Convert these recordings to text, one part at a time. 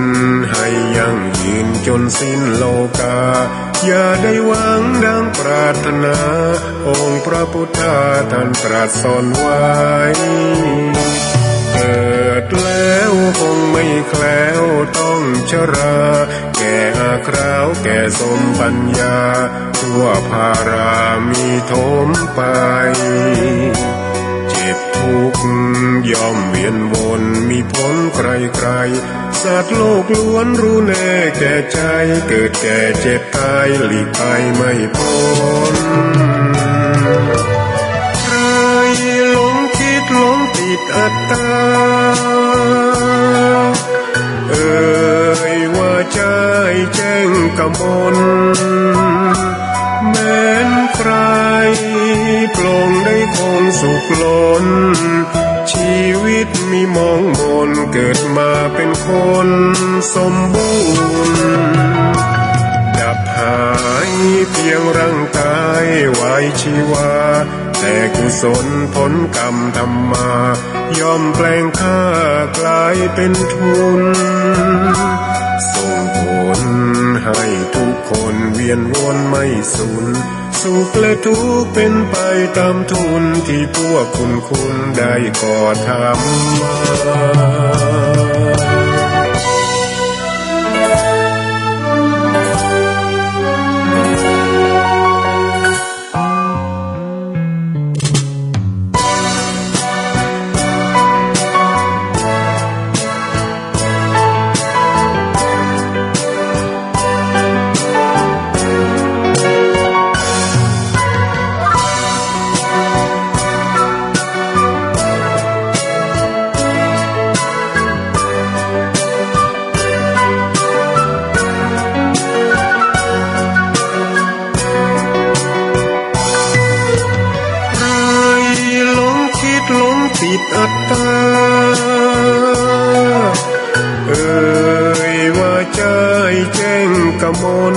นให้ยั่งยืนจนสิ้นโลกาอย่าได้หวังดังปรารถนาองค์พระพุทธาท่านตรัสสอนไว้เกิดแล้วคงไม่แคล้วต้องชราแก่อาคราวแก่สมปัญญาทั่วภารามีทมไปเจ็บทุกข์ย่อมเวียนวนมีพ้นใครๆสัตว์โลกล้วนรู้แน่แก่ใจเกิดแก่เจ็บตายหลีกไปไม่พ้นใครหลงคิดหลงติดอัตตาว่าใจแจ้งกมลแม้นใครปลงได้คงสุขล้นชีวิตมีมองมนเกิดมาเป็นคนสมบูรณ์ดับหายเพียงร่างกายไว้ชีวาแต่กุศลผลกรรมทำมาย่อมแปลงค่ากลายเป็นทุนส่งผลให้ทุกคนเวียนวนไม่สูญสุขและทุกข์เป็นไปตามทุนที่พวกคุณได้ก่อทำมาติดอัตตาว่าใจแจ้งกมล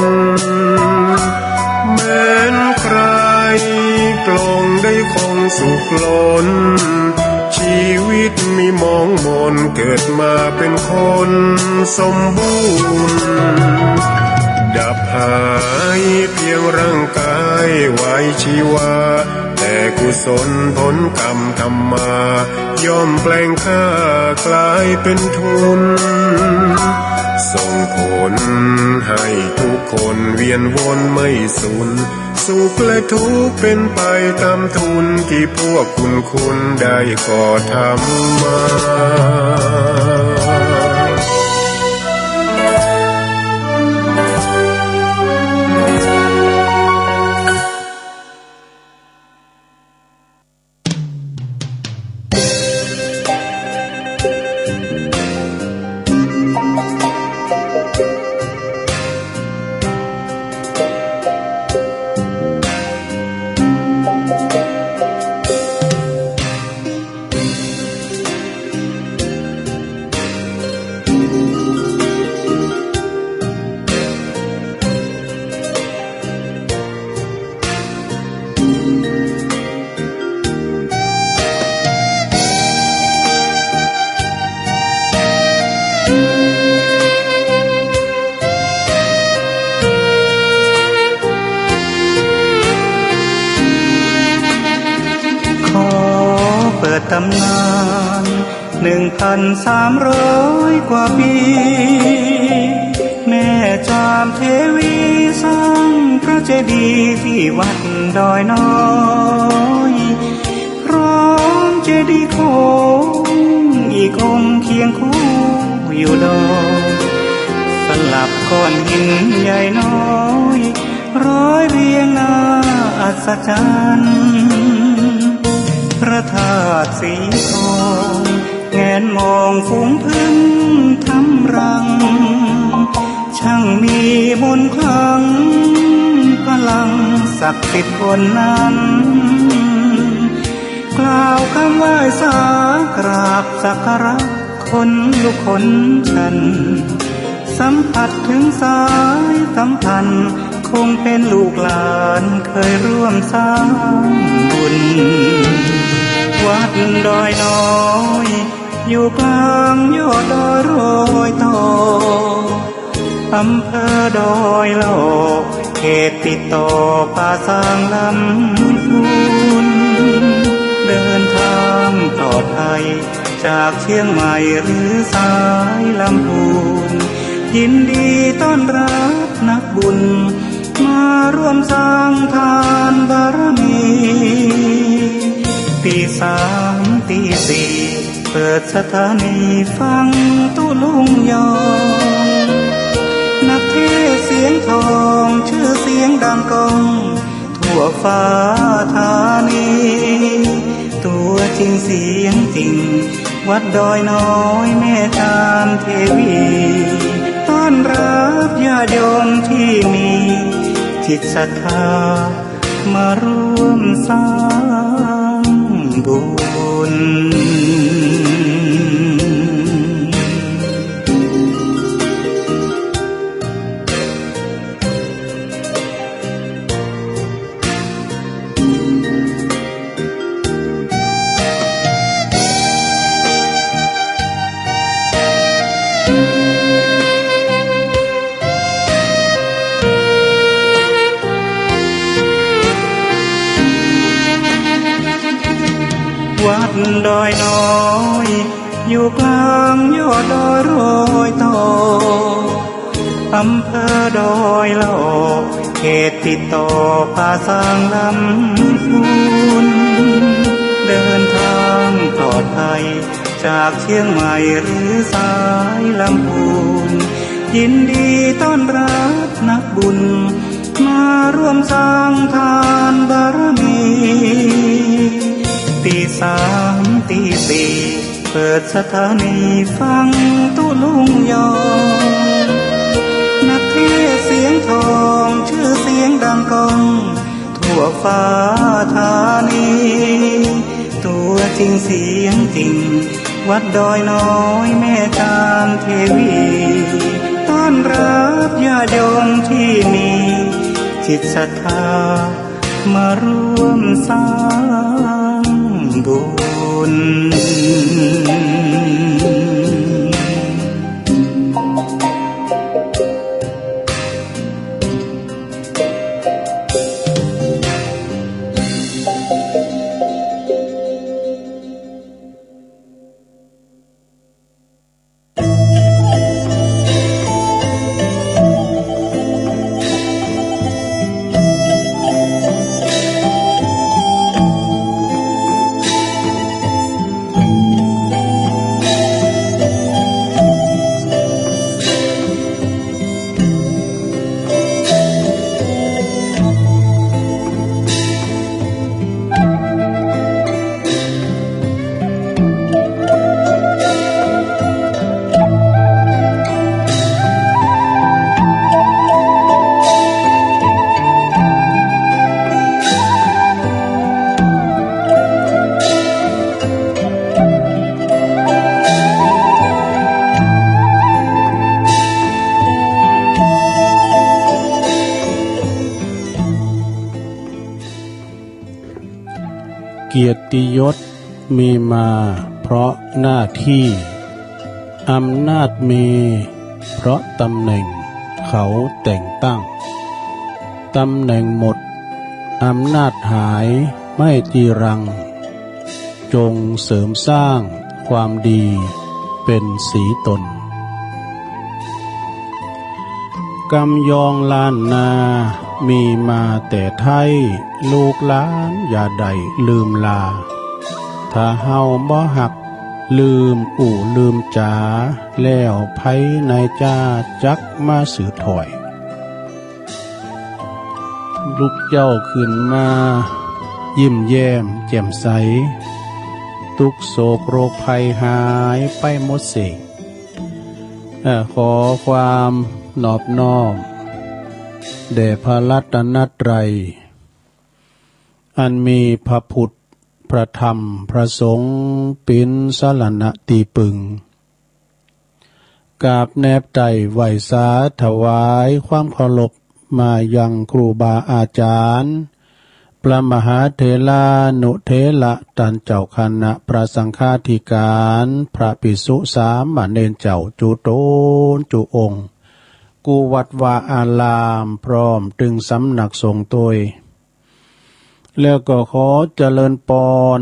แม้นใครปลงได้คงสุขล้นชีวิตมีมองมนเกิดมาเป็นคนสมบูรณ์ดับหายเพียงร่างกายไว้ชีวาแต่กุศลผลกรรมทำมาย่อมแปลงค่ากลายเป็นทุนส่งผลให้ทุกคนเวียนวนไม่สูญสุขและทุกข์เป็นไปตามทุนที่พวกคุณได้ก่อทำมาตำนาน1,300 กว่าปีแม่จามเทวีสร้างพระเจดีย์ที่วัดดอยน้อยพร้อมเจดีย์โค้งอีกองค์เคียงคู่อยู่ดอยสลับก้อนหินใหญ่น้อยร้อยเรียงน่าอัศจรรย์พระธาตุสีทองแงนมองฝูงพึ่งทำรังช่างมีมนต์ขลังพลังศักดิ์สิทธิ์บนนั้นกล่าวคำไหว้สากราบสักการะคนลุกคนฉันสัมผัสถึงสายสัมพันธ์คงเป็นลูกหลานเคยร่วมสร้างบุญวัดดอยน้อยอยู่กลางยอดดอยโรยต่อ ำเภอดอยโลกเขตติดต่อป่าซางลำพูนเดินทางปลอดภัยจากเชียงใหม่หรือสายลำพูนยินดีต้อนรับนักบุญมาร่วมสร้างทานบารมีตีสามตีสี่เปิดสถานีฟังตุลุงยองนักเทศเสียงทองชื่อเสียงดังก้องทั่วฟ้าธานีตัวจริงเสียงจริงวัดดอยน้อยแม่ตามเทวีต้อนรับญาติโยมที่มีจิตศรัทธามาร่วมสร้างบุญวัดดอยน้อยอยู่กลางยอดดอยโรยต่ออำเภอดอยโลกเขตติดต่อป่าซางลำพูนเดินทางปลอดภัยจากเชียงใหม่หรือสายลำพูนยินดีต้อนรับนักบุญมาร่วมสร้างทานบารมีตีสามตีสี่เปิดสถานีฟังตุลุงยองนักเทศเสียงทองชื่อเสียงดังก้องทั่วฟ้าธานีตัวจริงเสียงจริงวัดดอยน้อยแม่ตามเทวีต้อนรับญาติโยมที่มีจิตศรัทธามาร่วมสร้างบุญเกียรติยศมีมาเพราะหน้าที่อำนาจมีเพราะตำแหน่งเขาแต่งตั้งตำแหน่งหมดอำนาจหายไม่จีรังจงเสริมสร้างความดีเป็นสีตนกำยองล้านนามีมาแต่ไทยลูกหลานอย่าได้ลืมลาถ้าเฮาบ่หักลืมลืมจ๋าแล้วไผนายจ้าจักมาสืบถอยลูกเจ้าขึ้นมายิ้มแย้มแจ่มใสทุกโศกโรคภัยหายไปหมดเสกขอความนอบน้อมแด่พระรัตนตรัยอันมีพระพุทธพระธรรมพระสงฆ์เป็นสรณะตีปึงกราบแนบใจไหวสาถวายความเคารพมายังครูบาอาจารย์พระมหาเถรานุเถระท่านเจ้าคณะพระสังฆาธิการพระภิกษุสามเณรเจ้าจุโตนจุองค์ กูวัดวาอารามพร้อมตึงสำนักสงฆ์ตัวแล้วก็ขอเจริญปอน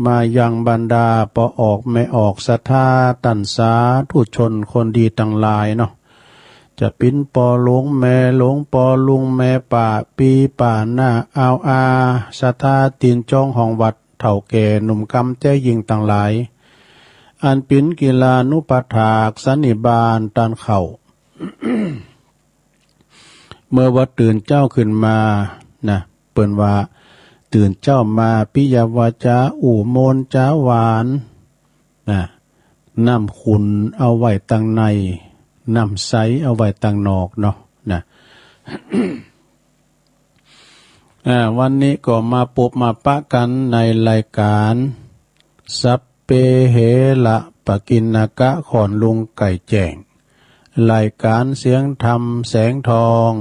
มายังบรรดาปอออกไม่ออกศรัทธาตันสาธุชนคนดีทั้งหลายเนาะจะปิ้นปอหลวงแม่หลวงปอลุงแม่ป่าปีป่าหน้าเอาอาศรัทธาตีนจ้องของวัดเถ่าแก่หนุ่มกำแจ้ยิงต่างหลายอันปิ้นกีฬานุปถากสันนิบาลตันเข่า เมื่อว่าตื่นเจ้าขึ้นมานะเปิ่นว่าตื่นเจ้ามาปิยวาจาอู่โมนจ้าหวานนะน้ำขุนเอาไว้ตั้งในน้ำใสเอาไว้ตั้งนอกเนาะนะ วันนี้ก็มาปบมาปะกันในรายการสัพเปเหละปกิณกะขอนลุงไก่แจ้งรายการเสียงธรรมแสงทอง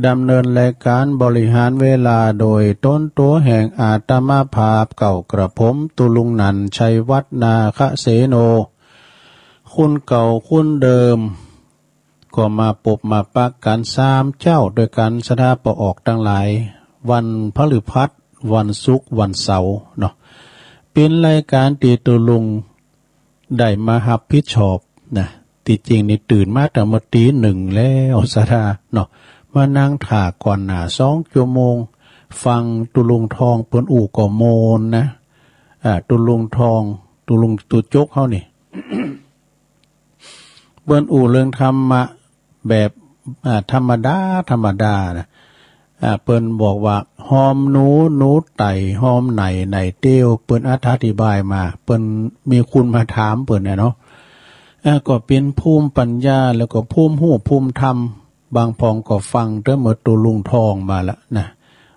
ดำเนินรายการบริหารเวลาโดยต้นตัวแห่งอาตมาภาพเก่ากระผมตุลุงนันชัยวัฒนาคะเสโนคุณเก่าคุณเดิมก็มาปบมาปักกัน3เจ้าโดยการสถาปออกทั้งหลายวันพฤหัสวันศุกร์วันเสาร์เนาะเป็นรายการตีตุลุงได้มารับผิดชอบนะที่จริงนี่ตื่นมาแต่เมื่อตี 1แล้วสถาเนาะมานั่งถ่าก่อนหน้า2 ชั่วโมงฟังตุลุงทองเปิ้นอู่ก็โมนนะตุลุงทองตุลุงตุจกเฮานี่ เปิ้นอู่เรื่องธรรมะแบบธรรมดานะเปิ้นบอกว่าหอมหนูไต่หอมไหนเตี้ยวเปิ้นอธิบายมาเปิ้นมีคุณมาถามเปิ้นเนาะก็เป็นภูมิปัญญาแล้วก็ภูมิหูภูมิธรรมบางพองก็ฟังเมื่อตุลุงทองมาแล้วนะ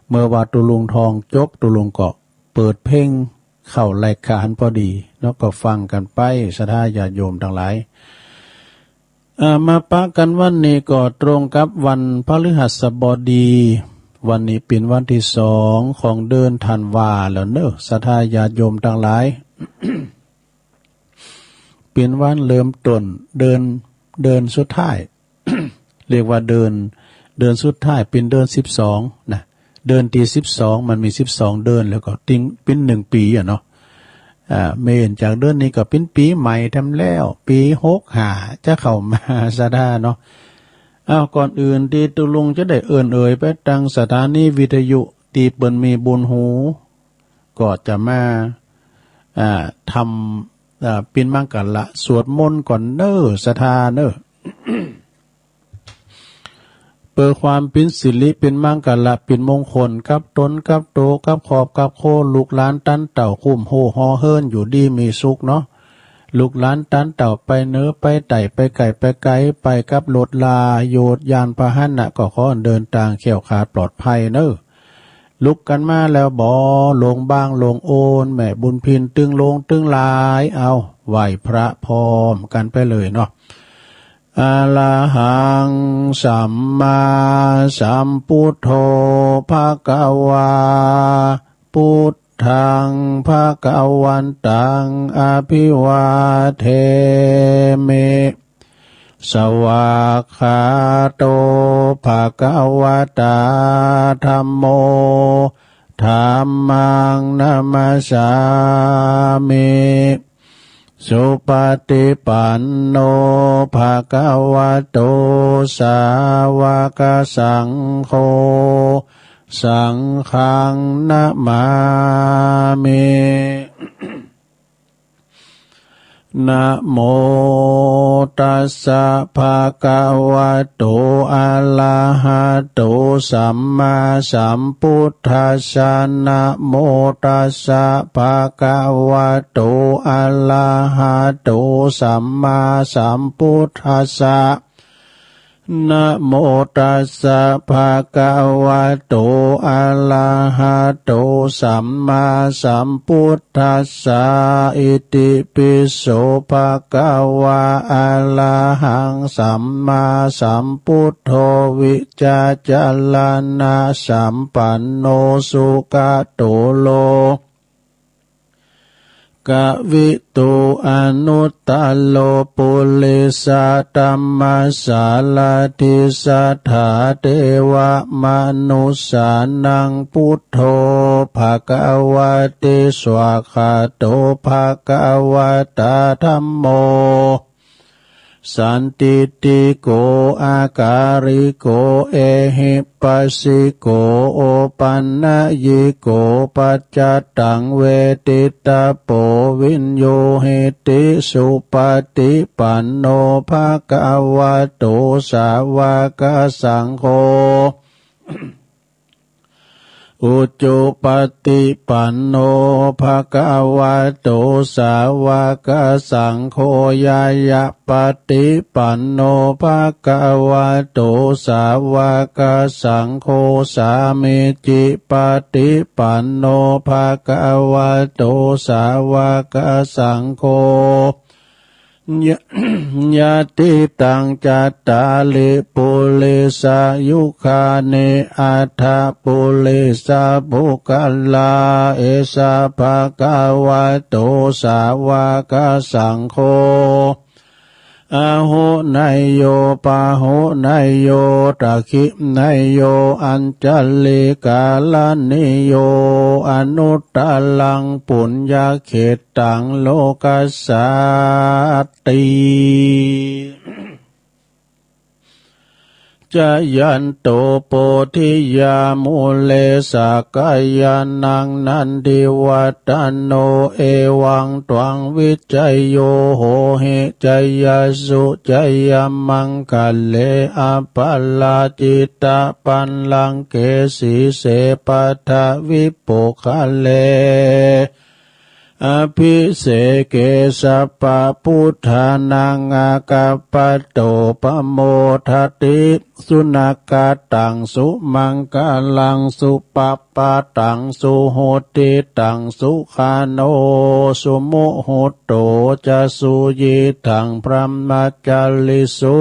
เมื่อว่าตุลุงทองจบตุลุงก็เปิดเพลงเข้ารายการพอดีแล้วก็ฟังกันไปศรัทธาญาติโยมทั้งหลายมาปะกันวันนี้ก็ตรงกับวันพฤหัสบดีวันนี้เป็นวันที่2ของเดือนธันวาแล้วเนอะศรัทธาญาติโยมทั้งหลาย เป็นวันเริ่มต้นเดินสุดท้าย เรียกว่าเดินสุดท้ายเป็นเดิน12นะเดินที่12มันมี12เดินแล้วก็ติ้งเป็น1ปีเนาะเมนจากเดือนนี้ก็เป็นปีใหม่ทำแล้วปี65จะเข้ามาซะได้เนาะก่อนอื่นที่ตุลุงจะได้เอ่ยไปทางสถานีวิทยุที่เปิ้นมีบุญหูก็จะมาทำเป็นมังกรละสวดมนต์ก่อนเน้อศรัทธาเน้อ เปิดความเป็นสิริเป็นมังกรละเป็นมงคลกับตนกับโตกับขอบกับโคลูกหลานตันเต่าคุ้มโหฮอเฮิรนอยู่ดีมีสุขเนาะลูกหลานตันเต่าไปเนื้อไปไต่ไปไก่ไปไกลไปกับรถลาโยดยานพาหนะก็ขอเดินทางแข็งขาดปลอดภัยเน้อลุกกันมาแล้วบ่ลงบ้างลงโอนแม่บุญพินตึงลงตึงหลายเอาไหวพระพร้อมกันไปเลยเนาะอะระหังสัมมาสัมพุทโธภะคะวาพุทธังภะคะวันตังอภิวาเทมิสวากขาโตภะคะวะตาธัมโมธัมมังนัมมัสสามิสุปฏิปันโนภะคะวะโตสาวกสังโฆสังฆังนะมามิ นะโมตัสสะภะคะวะโตอะระหะโตสัมมาสัมพุทธัสสะนะโมตัสสะภะคะวะโตอะระหะโตสัมมาสัมพุทธัสสะนะโมตัสสะภะคะวะโตอะระหะโตสัมมาสัมพุทธัสสะอิติปิโสภะคะวะอะระหังสัมมาสัมพุทโธวิจาจารณะสัมปันโนสุขโตโล กวิตุอนุตตโลปุลิสาตัมมาสาลาทิสัทธาเทวมนุสสานังพุทโธภควะเตสวากขาโตภควตาธัมโมสันติติโกอาการิโกเอหิปัสสิโกโอปันนยิโกปัจจตังเวทิตาโปวินโยหิติสุปฏิปันโนภควโตสาวกสังโฆอุจุปฏิปันโนภควโตสาวกสังโฆยายะปฏิปันโนภควโตสาวกสังโฆสามิจิปฏิปันโนภควโตสาวกสังโฆยะติตังจัตตาลิปุลิสายุคาเนอัฏฐปุลิสาภุคัลลาเอสาภะคะวะโตสาวกสังโฆอาหุนายโยปาหุนายโยตะขินายโยอัญจลิกาลนิโยอนุตตลังปุญญเขตังโลกัสสติจยันโตโพธิยามุเลสกายานังนันทิวัตโนเอวังตวังวิจัยโยโหเหจยสุจยมังคะเลอปัลลาจิตาปันลังเกสีเสปัทวิปุคะเลอภิเสเกสัพพพุทธานังอากัปปะโตปโมทติสุนักตังสุมังกลังสุปัปปะตังสุโหติตังสุขาโนสุโมโหโตจะสุยิทังพรหมจาริสุ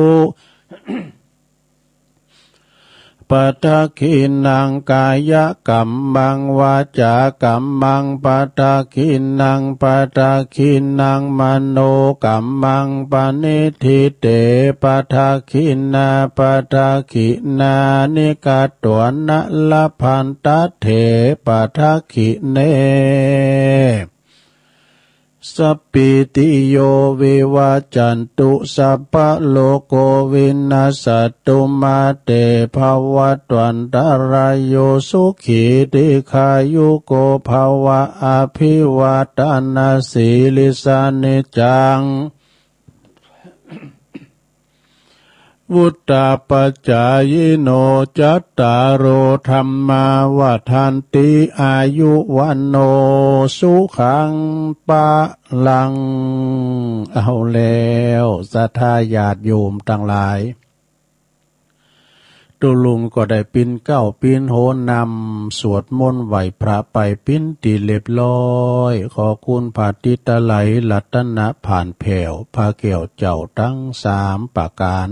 ปัทขินังกายกัมมังวาจากัมมังปัทขินังปัทขินังมโนกัมมังปณิทิเตปัทขินาปัทขินานิกาตวนะละพันตเถปัทขิเนสัพพิติโยวิวัจจันตุสัพพะโลกโควินาศตุมาเตภวัตวันตรายโยสุขีติขายุโกภวะอภิวาทนาสีลิสานิจังวุตตาปัจจายโนจัตตารโอธัมมาวัฏันติอายุวันโนสุขังปะลังเอาแล้วศรัทธาญาติโยมทั้งหลายตุลุงก็ได้ปิ้นเก้าปิ้นโหนำสวดมนต์ไหวพระไปปิ้นตีเรียบร้อยขอคุณพาติตะไหลรัตนะผ่านแผ่วพาเกี่ยวเจ้าทั้งสามประการ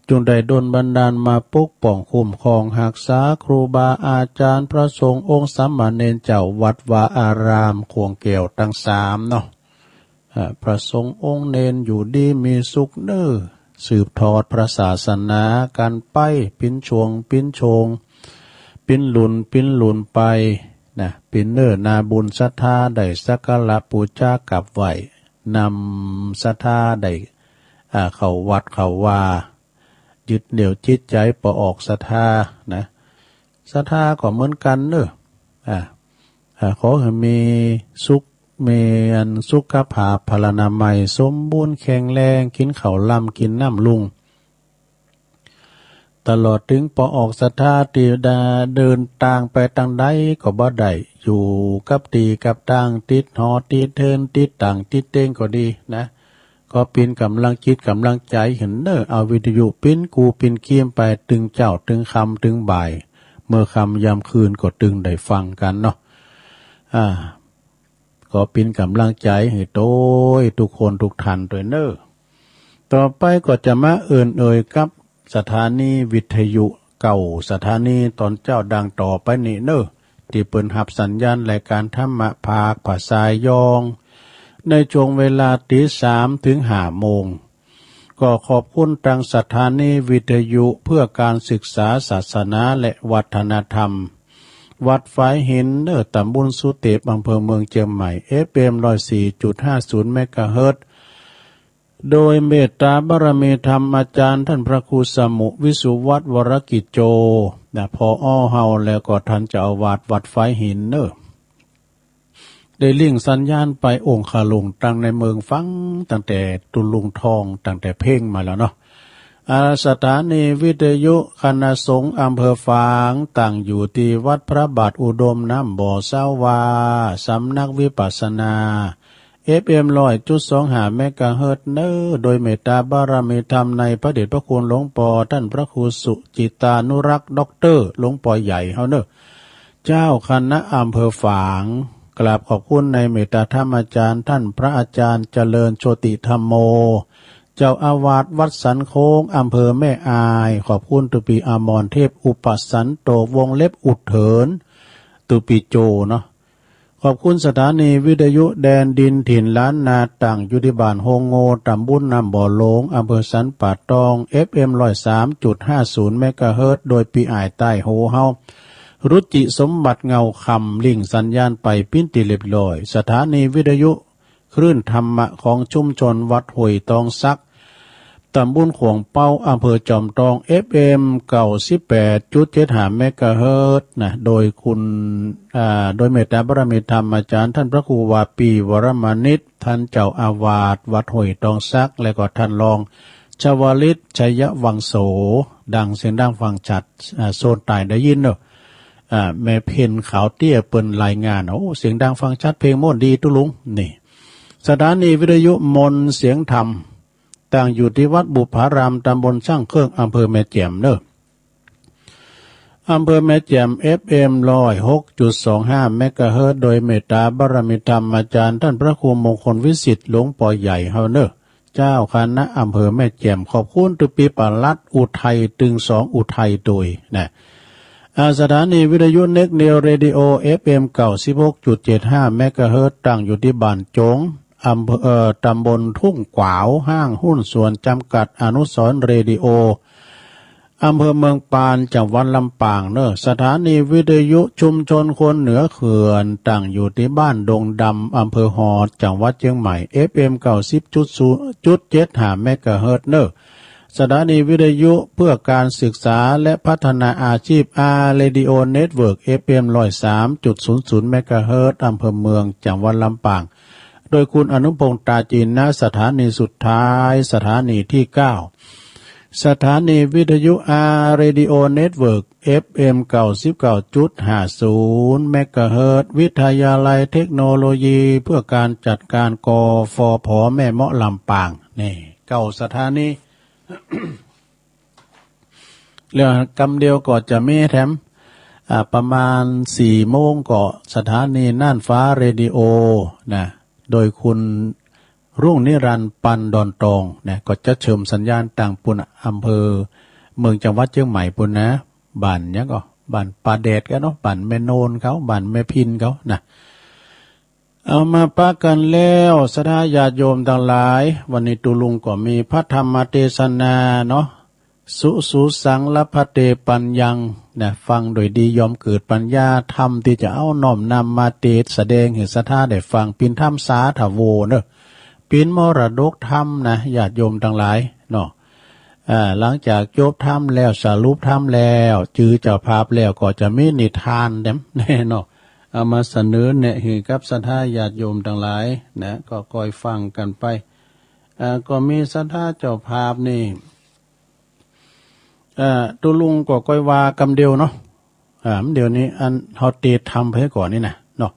จงได้ดลบันดาลมาปกป้องคุ้มครองรักษาครูบาอาจารย์พระสงฆ์องค์สามเณรเจ้าวัดวาอารามควงแก้วทั้งสามเนาะพระสงฆ์องค์เนนอยู่ดีมีสุขเน้อสืบทอดพระศาสนากันไปปิ้นชวงปิ้นชงปิ้นหลุนไปนะปิ้นเน้อนาบุญศรัทธาได้สักการะบูชากับไหวนำศรัทธาได้เข้าวัดเข้าว่ายึดเหนี่ยวจิตใจปออกศรัทธานะศรัทธาก็เหมือนกันเนอะขอให้มีสุขมีอันสุขภาพพลานามัยสมบูรณ์แข็งแรงกินข้าวล้ำกินน้ำลุงตลอดถึงปออกศรัทธาที่เดินทางไปทางใดก็บ่ได้อยู่กับตีกับทางติดหอติดเทินติดต่างติดเต้งก็ดีนะก็เป็นกำลังจิตกำลังใจเห็นเนอเอาวิทยุปิ้นกูปิ้นเคียมไปตึงเจ้าตึงคำตึงบ่ายเมื่อคำยามคืนก็ตึงได้ฟังกันเนาะก็เป็นกำลังใจให้โต้ยทุกคนทุกท่านด้วยเนอต่อไปก็จะมาเอ่ยกับสถานีวิทยุเก่าสถานีตอนเจ้าดังต่อไปนี่เนอ ที่เปิ้นหับสัญญาณรายการธรรมะภาคภาษายองในช่วงเวลาตี 3 ถึง 5 โมงก็ขอบคุณทางสถานีวิทยุเพื่อการศึกษาศาสนาและวัฒนธรรมวัดฝายหินตำบลสุเทพอำเภอเมืองเชียงใหม่ FM 104.50 เมกะเฮิรตซ์โดยเมตตาบารมีธรรมอาจารย์ท่านพระครูสมุวิสุวัฒน์วรกิจโจพอเฮาแล้วก็ท่านเจ้าอาวาสวัดฝายหินได้ลิงสัญญาณไปองค์คาลุงตั้งในเมืองฟังตั้งแต่ตุลุงทองตั้งแต่เพ่งมาแล้วเนาะสถานีวิทยุคณะสงฆ์อำเภอฝางตั้งอยู่ที่วัดพระบาทอุดมน้ำบ่อเศร้าวาสำนักวิปัสสนา FM 100.25 เมกะเฮิรตซ์โดยเมตตาบารมีธรรมในพระเดชพระคุณหลวงปอท่านพระครูสุจิตานุรักษ์ด็อกเตอร์หลวงปอใหญ่เฮาเจ้าคณะอำเภอฝางกราบขอบคุณในเมตตาธรรมอาจารย์ท่านพระอาจารย์เจริญโชติธรรมโมเจ้าอาวาสวัดสันโค้งอำเภอแม่อายขอบคุณตุปีอมรเทพอุปสันโตวงเล็บอุดเถินตุปีโจเนาะขอบคุณสถานีวิทยุแดนดินถิ่นล้านนาตั้งอยู่ที่บ้านโฮงโงตำบลน้ำบ่อโลงอำเภอสันป่าตอง FM 103.50 เมกะเฮิรตซ์โดยปีอ้ายใต้โฮเฮารุจิสมบัติเงาคำลิงสัญญาณไปปิ้นติเรียบร้อยสถานีวิทยุคลื่นธรรมะของชุมชนวัดห้วยตองซักตำบลขวงเป้าอำเภอจอมทอง FM 98.75 เมกะเฮิรตซ์โดยคุณโดยเมตตาบารมีธรรมอาจารย์ท่านพระครูวาปีวรมานิตท่านเจ้าอาวาสวัดห้วยตองซักและก็ท่านรองชวลิตชัยวังโสดังเสียงดังฟังชัดโซนใต้ได้ยินแม่เพนขาวเตี้ยเปิ้นรายงานเสียงดังฟังชัดเพลงม่วนดีตุลุงนี่สถานีวิทยุมนเสียงธรรมตั้งอยู่ที่วัดบุพารามตำบลช่างเครื่องอำเภอแม่แจ่มอำเภอแม่แจ่ม FM 106.25 เมกะเฮิรตซ์โดยเมตตาบารมีธรรมอาจารย์ท่านพระครูมงคลวิสิทธิ์หลวงปอใหญ่เฮาเจ้าคณะอำเภอแม่แจ่มขอบคุณตุปีปาลัดอุทัยตึง2อุทัยโดยสถานีวิทยุเน็กเนลเรดิโอ FM 96.75 เมกะเฮิรตซ์ตั้งอยู่ที่บ้านจงอำเภอตำบลทุ่งกวาวห้างหุ้นส่วนจำกัดอนุสรณ์เรดิโออำเภอเมืองปานจังหวัดลำปางสถานีวิทยุชุมชนคนเหนือเขื่อนตั้งอยู่ที่บ้านดงดำอำเภอหอดจังหวัดเชียงใหม่ FM 90.75 เมกะเฮิรตซ์สถานีวิทยุเพื่อการศึกษาและพัฒนาอาชีพเรดิโอเน็ตเวิร์ก FM 103.00 เมกะเฮิรตซ์อำเภอเมืองจังหวัดลำปางโดยคุณอนุพงษ์ตาจีนณสถานีสุดท้ายสถานีที่ 9สถานีวิทยุเรดิโอเน็ตเวิร์ก FM 99.50 เมกะเฮิรตซ์วิทยาลัยเทคโนโลยีเพื่อการจัดการกฟผแม่เมาะลำปางนี่9สถานีเรื่องกำเดียวก็จะมีแถมประมาณ4 โมงก็สถานีน่านฟ้าเรดิโอโดยคุณรุ่งนิรันดร์ปันดอนตองก็จะเชิมสัญญาณต่างปุ่นอำเภอเมืองจังหวัดเชียงใหม่ปุ่นบ้านเนี้ยก็บ้านปาเดดกันเนาะบ้านแม่โนนเขาบ้านแม่พินเขาเอามาปะกันแล้วสถาญาติโยมทั้งหลายวันนี้ตุลุงก็มีพระธรรมเทศนาเนาะสุสังละพะเตปัญญังฟังโดยดียอมเกิดปัญญาธรรมที่จะเอาน้อมนำมาเทศแสดงให้ศรัทธาได้ฟังปินธรรมสาธโวปินมรดกธรรมญาติโยมทั้งหลายเนาะหลังจากจบธรรมแล้วสรุปธรรมแล้วจือเจ้าภาพแล้วก็จะมีนิทานแน่เนาะเอามาเสนอเนี่ยให้กับศรัทธาญาติโยมทั้งหลายก็คอยฟังกันไปก็มีศรัทธาเจ้าภาพนี่ตุลุงก็ก้อยว่ากำเดียวเนาะเดี๋ยวนี้อันเฮาเตทำไปก่อนนี่เนาะ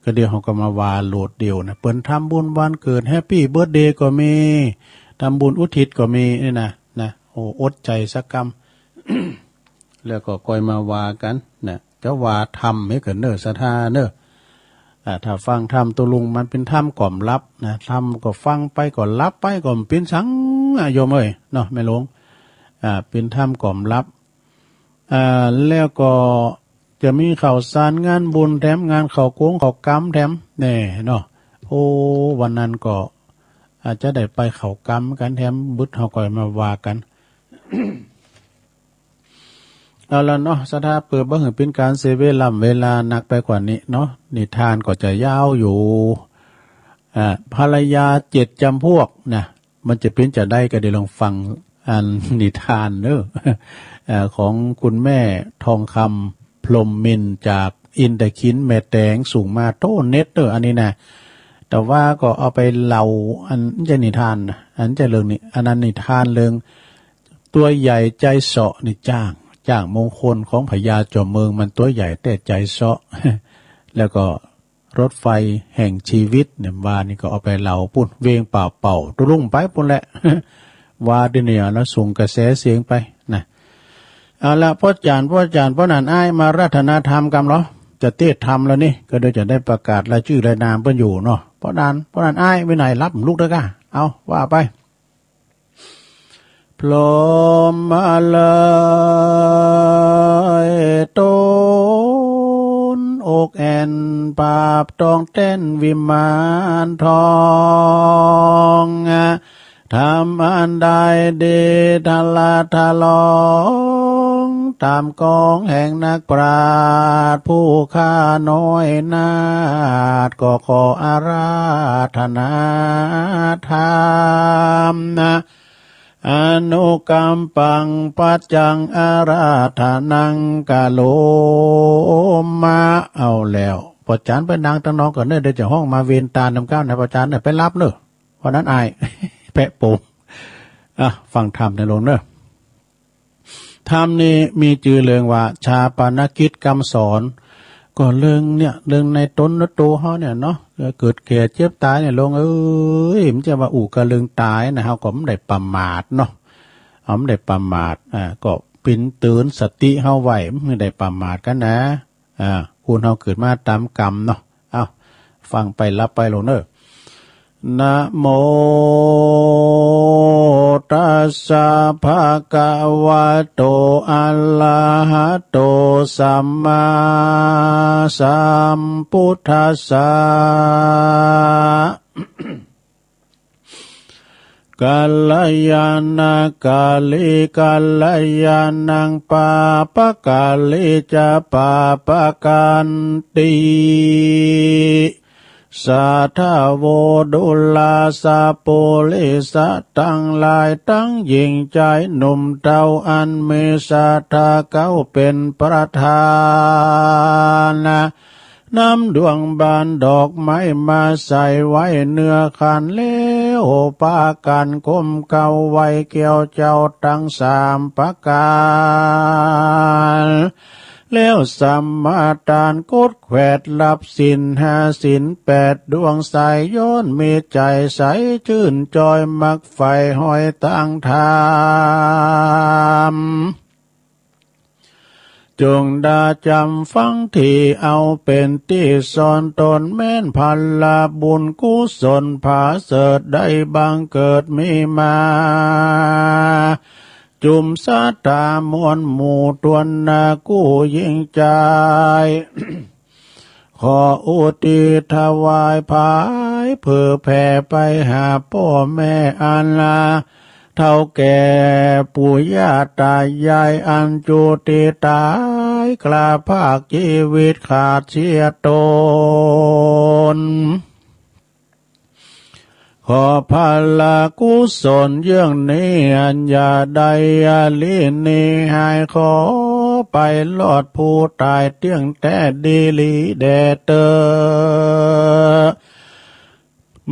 ก็เดี๋ยวเฮาก็มาว่าโหลดเดียวเปิ้นทำบุญวันเกิดแฮปปี้เบิร์ธเดย์ก็มีทำบุญอุทิศก็มีนี่นะโอ้อดใจสักกรรม แล้วก็ก้อยมาว่ากันจะว่าทำให้เกิดศรัทธาถ้าฟังธรรมตุลุงมันเป็นธรรมก่อมลับธรรมก็ฟังไปก็รับไปก็เป็นสังโยมเอ้ยเนาะแม่หลวงเป็นธรรมก่อมลับแล้วก็ จะมีข่าวสารงานบุญแถมงานข่าวโกงข่าวกำแถมแน่เนาะโอ้วันนั้นก็อาจจะได้ไปข่าวกำกันแถมบุตรเฮาก่อยมาว่ากัน เอาละเนาะสถาเปิดบ่ให้เป็นการเสียเวลานักไปกว่านี้เนาะนิทานก็จะยาวอยู่ภรรยา7จำพวกนะมันจะเป็นจะได้ก็ได้ลองฟังอันนิทานเนอะของคุณแม่ทองคำพรหมมินทร์จากอินเดคินแม่แตงสูงมาโตเน็ตเนอะอันนี้นะแต่ว่าก็เอาไปเล่าอันจะนิทานนะอันจะเรื่องนี้อันนั้นนิทานเรื่องตัวใหญ่ใจเสาะนี่จ้างมงคลของพญาจอมเมืองมันตัวใหญ่แต่ใจเสาะ แล้วก็รถไฟแห่งชีวิตเนี่ยว่านี่ก็เอาไปเล่าปุ่นเวงเป่าตุลุ่งไปปุ่นแหละ ว่าดิเนี่ยแล้วส่งกระแสเสียงไปนะเอาละพ่อจานพ่อนันอ้ายมารัตนธรรมกันเหรอจะเทศธรรมแล้วนี่ก็เดี๋ยวจะได้ประกาศรายชื่อรายนามเพิ่นอยู่เนาะพ่อนันอ้ายไปไหนรับลูกเด้อกะเอาว่าไปพลอมมาเลยต้นอกแอนปาบตองเต้นวิมานทองทำอันใดเดทาลาทาลองตามกองแห่งนักปราชญ์ผู้ข้าน้อยนาฏก็ขออาราธนาธรรมอนุกรรมปังปัจจังอาราธนังกะโลมาเอาแล้วพอจานไปนางตั้งน้องก่อนเด้อเดี๋ยวจะห้องมาเวียนตาน้ำก้าวในพอจานเนี่ยไปรับเนอะเพราะนั้นอาย แปะโป่งฟังธรรมในโรงเนอะธรรมนี่มีจื่อเรื่องว่าชาปนกิจกรรมสอนก็เรื่องในต้นนโตเฮาเนี่ยเนาะเกิดแก่เจ็บตายเนี่ยลงมันจะว่ากะเรื่องตายนะเฮาก็ไม่ได้ประมาทเนาะไม่ได้ประมาทก็ปิ่นตื่นสติเฮาไว้ไม่ได้ประมาทกันนะคุณเฮาเกิดมาตามกรรมเนาะฟังไปรับไปลงเนอะนะโมตัสสะภะคะวะโตอะระหะโตสัมมาสัมพุทธัสสะ กัลยาณกาลิกัลยาณังปาปะกาลิจะปาปะกันติสัทธาโวดุลาสาโปลิสัตตั้งหลายตั้งยิ่งใจหนุ่มเต้าอันมีศรัทธาเก้าเป็นประธานนำดวงบานดอกไม้มาใส่ไว้เนื้อขันเลี้ยวปากันคมเก่าไว้เกี่ยวเจ้าตั้ง3ประการแล้วสัมมาทานกดแขวดรับศีล5ศีล8ดวงใสย้อนมีใจใสชื่นจอยมักไฟห้อยตั้งธรรมจงดาจำฟังที่เอาเป็นที่สอนตนแม่นพันลาบุญกุศลผาเสริฐได้บังเกิดมีมาจุมสัตตามวลหมู่ตวนนากู้ยิ่งใจ ขออุทิศถวายภายเพื่อแผ่ไปหาพ่อแม่อันลาเท่าแก่ปู่ย่าตายายอันจุติตายกลาภาคชีวิตขาดเสียตนขอพลากุศลเยื่องนี้อัญญาใดอาลินีหายขอไปลอดผู้ตายเตี้ยงแต่ดีลีแดเตอ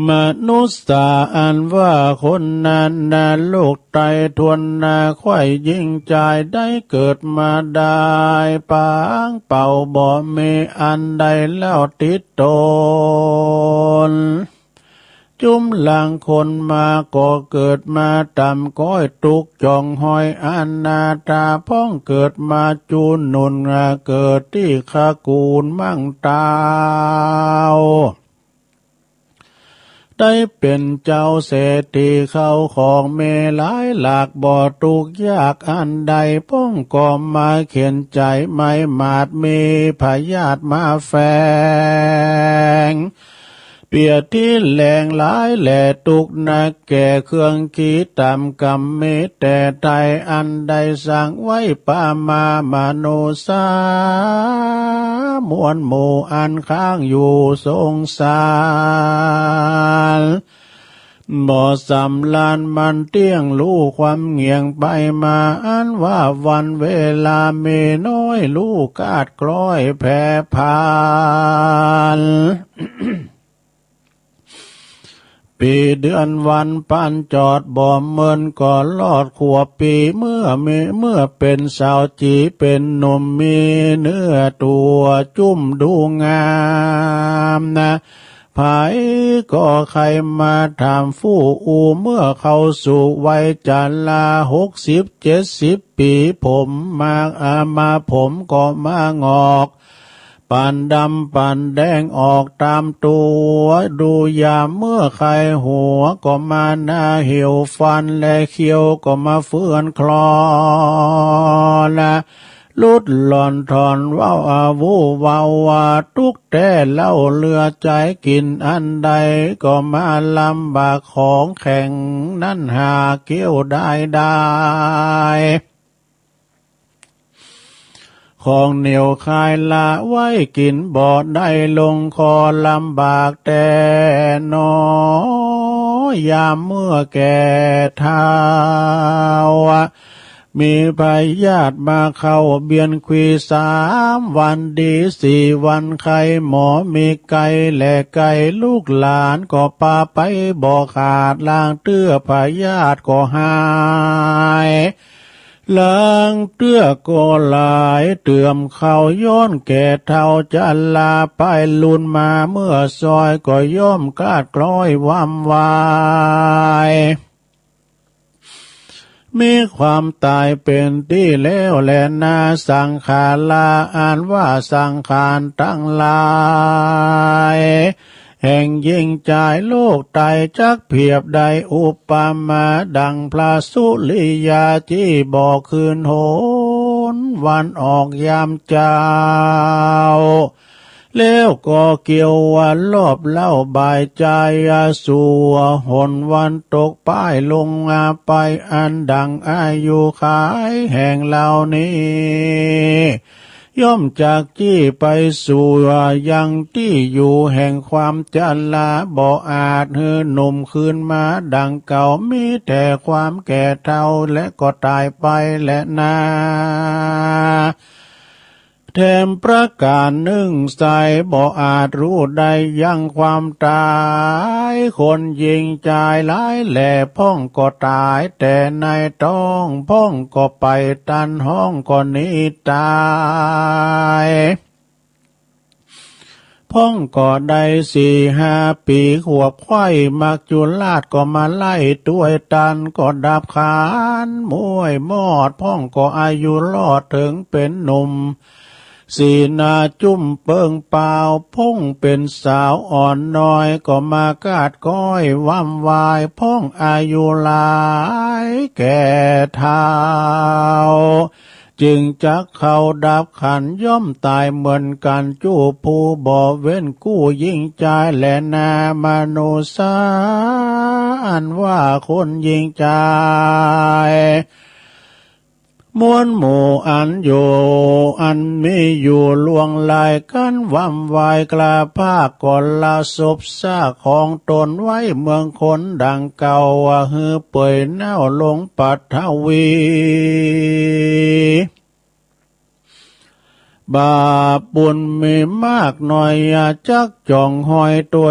มนุษย์อันว่าคนนั้นนาลูกไตทวนนาควายยิ่งใจได้เกิดมาได้ปางเป่าบ่มีอันใดแล้วติดตนจุมหลังคนมาก็เกิดมาต่ำก้อยตุกจองหอยอนาตาพ้องเกิดมาจูนนุนเกิดที่ขากูลมั่งตาว ได้เป็นเจ้าเศรษฐีเข้าของเมหลายหลากบ่ทุกยากอันใดพ้องก่อมาเขียนใจไม่มาดมีพยาธิมาแฝงเปียที่แหลงหลายแหล่ตุกนักแก่เครื่องขีตามกรรมเมแต่ไทยอันใดสั่งไว้ปามามโนสามวลหมู่อันค้างอยู่สงสารบ่สำลานมันเตี้ยงรู้ความเงียงไปมาอันว่าวันเวลาเมน้อยลูกกาดกล้อยแผ่พานปีเดือนวันปันจอดบ่เมินก่อลอดขวบปีเมื่อเป็นสาวจีเป็นหนุ่มมีเนื้อตัวจุ่มดูงามนะภายก็ใครมาถามฟู่อูเมื่อเข้าสู่วัยจันลา60-70 ปีผมมาผมก็มางอกปานดำปานแดงออกตามตัวดูยามเมื่อใครหัวก็มาหน้าเหี่ยวฟันและเขียวก็มาเฟื่อนคลอละลุดหล่อนถอนว้าวอาวูวาวาทุกแต่เล่าเลือใจกินอันใดก็มาลำบากของแข็งนั่นหาเกี่ยวได้ของเหนียวคายละไว้กินบ่ได้ลงคอลำบากแต่นอยามเมื่อแก่เฒ่ามีพยาธิมาเข้าเบียนควี3 วันดี4 วันไข้หมอมีไก่และไก่ลูกหลานก็พาไปบ่ขาดล้างเตื้อพยาธิก็หายล้างเตื้อก็หลายเตื่อมเข้าย้อนแก่เท่าจะลาไปลุนมาเมื่อซอยก็ย่อมกาดกล้อยวำวายมีความตายเป็นที่แล้วแลนาสังขารลาอ่านว่าสังขารตั้งหลายแห่งยิ่งใจโลกไตจักเพียบใดอุปมาดังพระสุริยาที่บอกคืนโหนวันออกยามเจ้าแล้วก็เกี่ยววันรอบเล่าบ่ายใจสู่หนวันตกป้ายลงไปอันดังอายุขายแห่งเหล่านี้ย่อมจากที่ไปสู่ยังที่อยู่แห่งความจันลาบ่อาจหือหนุ่มคืนมาดังเก่ามีแต่ความแก่เฒ่าและก็ตายไปและนาแถมประการหนึ่งใส่บ่อาจรู้ได้ยังความตายคนยิงใจหลายแหล่พ้องก็ตายแต่ในท้องพ้องก็ไปตันห้องก็หนีตายพ้องก็ได้4-5 ปีขวบไข้มักจุลาดก็มาไล่ด้วยตันก็ดับขานมวยมอดพ้องก็อายุรอดถึงเป็นหนุ่มสีนาจุ่มเปิงเปล่าพ้องเป็นสาวอ่อนน้อยก็มากาดก้อยว่ำวายพ้องอายุหลายแก่เฒ่าจึงจักเขาดับขันย่อมตายเหมือนกันจู้ผู้บ่เว้นกู้ยิ่งใจและนามโนสาอันว่าคนยิ่งใจมวลหมู่อันอยู่อันมีอยู่ลวงลายกันว่ำวายกลาภาคก่อนลาศพซากของตนไว้เมืองคนดังเก่าฮือเปื่อยเน่าลงปัทวีบาปบุญมีมากหน่อยจักจ่องหอยตัว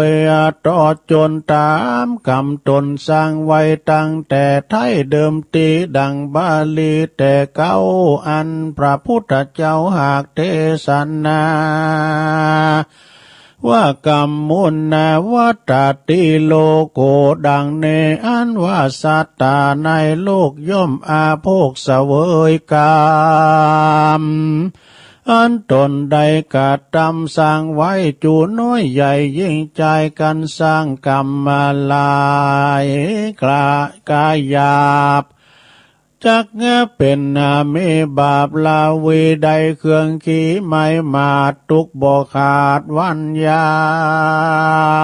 ต่อจนตามกรรมตนสร้างไว้ตั้งแต่ไทยเดิมทีดังบาลีแต่เก้าอันพระพุทธเจ้าหากเทศนาว่ากรรมมุนนาวัตติโลโกดังเนอันว่าสัตตาในโลกย่อมอาโภคเสวยกรรม อันตนใดกาตำสร้างไว้จูน้อยใหญ่ยิ่งใจกันสร้างกรรมมาลายกากายหยาบจักแงเป็นนาเมบาปลาวีใดเครื่องขี้ไม่มาตุกบ่ขาดวันยา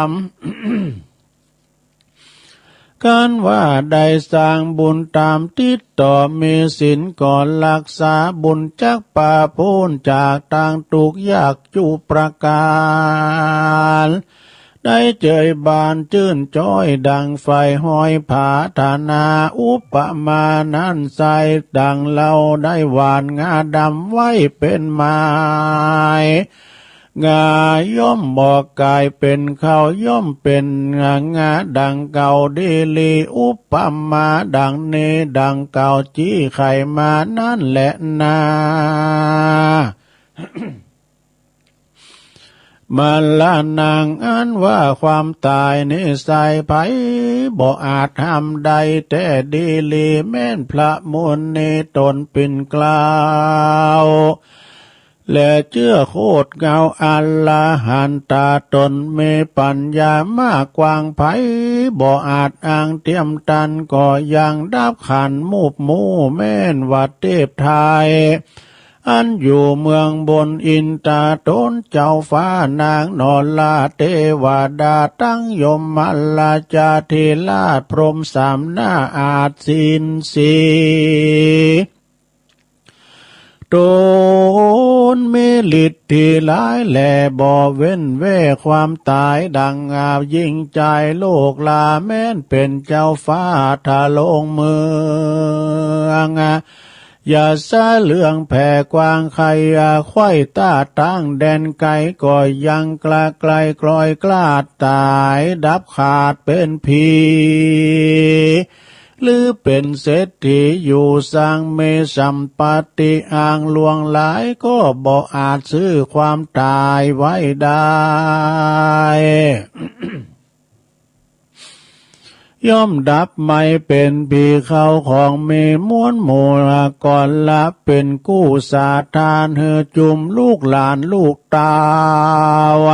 ม การว่าได้สร้างบุญตามติดต่อมีศีลก่อนรักษาบุญจักป่าพ้นจากต่างทุกข์ยากจุประการได้เจยบานจื่นจ้อยดังไฟห้อยผาธานาอุปมานั้นใสดังเราได้หวานงาดำไว้เป็นไม้งาย่อมบอกกายเป็นเขาย่อมเป็นงาดังเก่าดีลีอุปมาดังเนดังเก่าจี้ไข่มานั่นแหละนา มาละนางอันว่าความตายนิสัยไผบ่อาจทำใดแต่ดีลีแม่นพระมุนีตนเป็นกล่าวและเชื่อโคตรเงาอัลลาหันตาตนเมปัญญามากกว้างไผบ่อาจอ้างเทียมตันก็ยังดับขันมูบมูแม่นวัดเทพไทยอันอยู่เมืองบนอินตาตนเจ้าฟ้านางนอนลาเทวดาตั้งยมมัลลาจาเทลาพรหมสามหน้าอาจสินสีตนมีฤทธิ์ที่หลายแหล่บ่เว้นเว้ความตายดังงามยิ่งใจโลกลาแม้นเป็นเจ้าฟ้าทาลงเมืองอย่าซาเรื่องแผ่กว้างใครไข้ต้าตั้งแดนไกลก็ยังกล้าไกลกลอยกล้าตายดับขาดเป็นผีหรือเป็นเศรษฐีอยู่สร้างเมสัมปติอ่างลวงหลายก็บ่อาจซื้อความตายไว้ได้ ย่อมดับไม่เป็นผีเขาของมีม้วนหมู่ก่อนละเป็นกู้สาทานเฮือจุมลูกหลานลูกตาว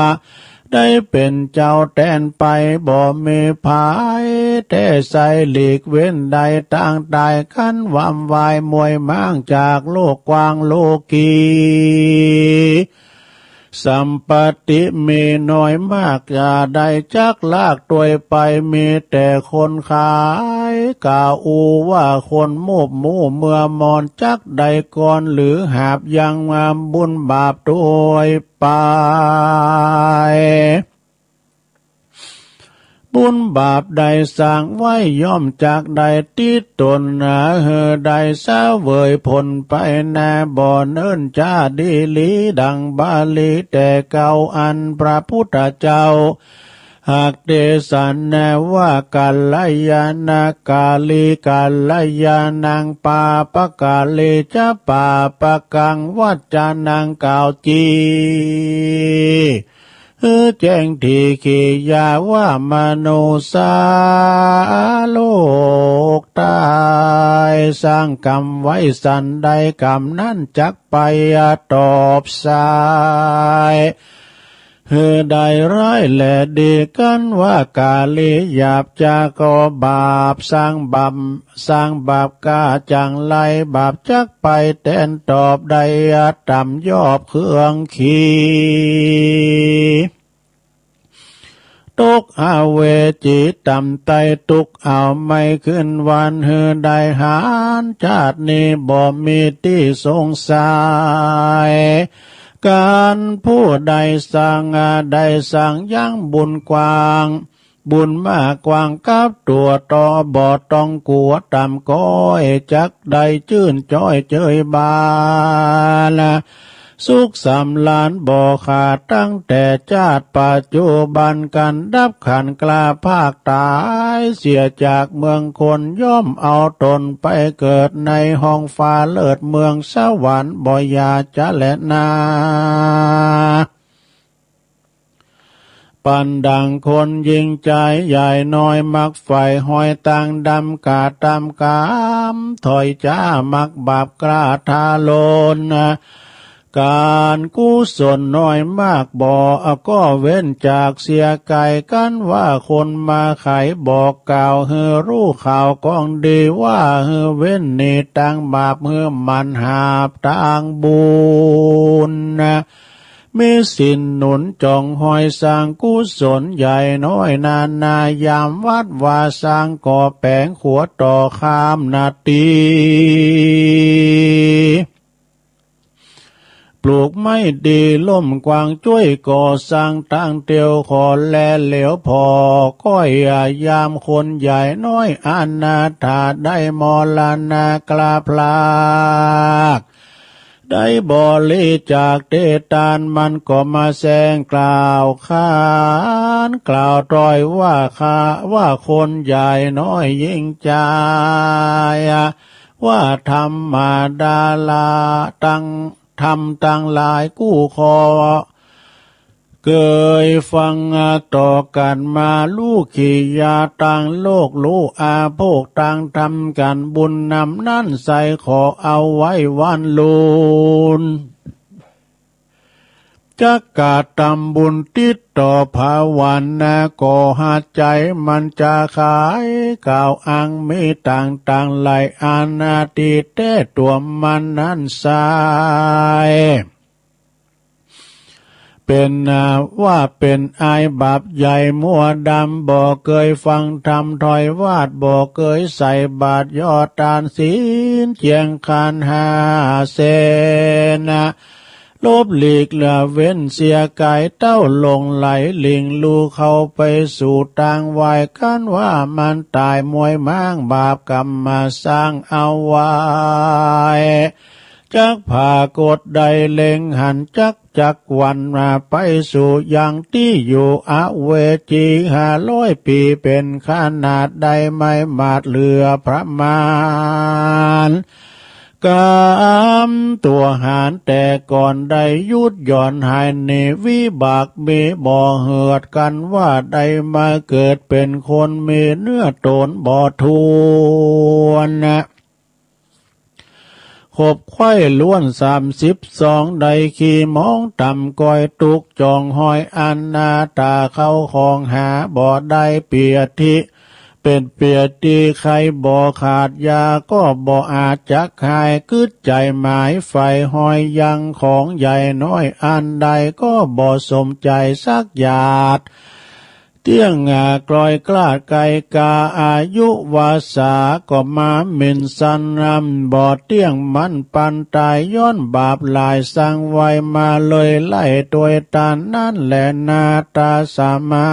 ได้เป็นเจ้าแทนไปบ่มีภายแต่ใส่หลีกเว้นใดต่างตายขันวำวายมวยมั่งจากโลกกว้างโลกีสัมปติมีน้อยมากอย่าได้จักลากตัวไปมีแต่คนขายกล่าวอูว่าคนมูบมู่เมื่อมอนจักใดก่อนหรือหาบยังงามบุญบาปตัวไปบุญบาปใดสร้างไว้ย่อมจากใดติดตนใดเสวยผลไปแน่บ่เนิ่นจ้าดีลีดังบาลีแต่เก่าอันพระพุทธเจ้าหากเดสันแนว่ากัลยาณกาลีกัลยาณังปาปกาลีจะปาปกังวัจจานังกาวจีแจ้งทีขียาว่ามโนสาโลกตายสร้างกรรมไว้สันใดกรรมนั้นจักไปตอบสายใดร้ายแลดีกันว่ากาลีหยาบจากบาปสร้างบาปกาจังไลบาปจักไปแทนตอบใดต่ำยอบเครื่องขีตุกอาเวจิต่ำไตตุกเอาไม่ขึ้นวันใดหานชาตินี้บ่มีที่สงสัยการผู้ใดสั่งใดสั่งยังบุญกว้างบุญมากกว้างกับตัวต่อบ่ต้องกลัวต่ำก้อยจักใดจื่นจ้อยเจยบาลสุขสำลานบ่ขาดตั้งแต่ชาติปัจจุบันกันดับขันกล้าภาคตายเสียจากเมืองคนย่อมเอาตนไปเกิดในห้องฟ้าเลิศเมืองสวรรค์บ่อยาจะแลนาปันดังคนยิงใจใหญ่น้อยมักไฟหอยต่างดำกาตามกามถอยจ้ามักบาปกล้าทาโลน การกุศลน้อยมากบ่ก็เว้นจากเสียไก่กันว่าคนมาไขบอกกล่าวเฮือรู้ข่าวกองดีว่าเฮือเว้นนี่ต่างบาปเฮือมันหาบต่างบุญนะมีสินหนุนจองหอยสร้างกุศลใหญ่น้อยนานายามวัดว่าสร้างก่อแปลงขัวต่อข้ามนาทีปลูกไม่ดีล่มกวางจ้วยก่อสร้างตั้งเตียวขอแลเหลวพอก้อยยามคนใหญ่น้อยอนาถาได้มรณากลาพลากได้บริจากเตตานมันก็มาแซงกล่าวขานกล่าวต้อยว่าคนใหญ่น้อยยิ่งใจว่าธรรมดาลาทำตั้งหลายกู้คอเกยฟังต่อกันมาลูกขี่ยาต่างโลกรู้อาโภคต่างทำกันบุญนำนั่นใส่ขอเอาไว้วันลุนจักกาตำบุญติดต่อภาวันนะก่อหาใจมันจะขายกล่าวอังมีต่างไหลอานาติเตตัวมันนั้นสายเป็นว่าเป็นอายบาปใหญ่มัวดำบ่เคยฟังธรรมถอยวาดบ่เคยใส่บาตรยอดทานศีลเจียงคาน5 เสนะลบหลีกละเว้นเสียกายเต้าลงไหลลิงลูเข้าไปสู่ทางวายกันว่ามันตายมวยม้างบาปกรรมมาสร้างเอาไว้จักผ่ากดใดเล็งหันจักวันมาไปสู่ยังที่อยู่อเวจี500 ปีเป็นขนาดใดไม่มาดเหลือพระมานกามตัวหารแต่ก่อนได้ยุดหย่อนหายในวิบากมีบ่เหือดกันว่าได้มาเกิดเป็นคนมีเนื้อตนบ่ทวนนะขบไข่ล้วน32ได้ขี่มองต่ำก้อยตุกจองหอยอันนาตาเข้าของหาบ่ได้เปียทิเป็นเปียตีใครบ่ขาดยาก็บ่อาจจักหายกึดใจหมายไฟหอยยังของใหญ่น้อยอันใดก็บ่สมใจสักหยาดเตี้ยงกลอยกล้าไก่กาอายุวาสาก็มาหมิ่นสันรำบ่เตี้ยงมันปันตายย้อนบาปหลายสร้างไว้มาเลยไล่ตัวตานั่นแหละนาตาสามา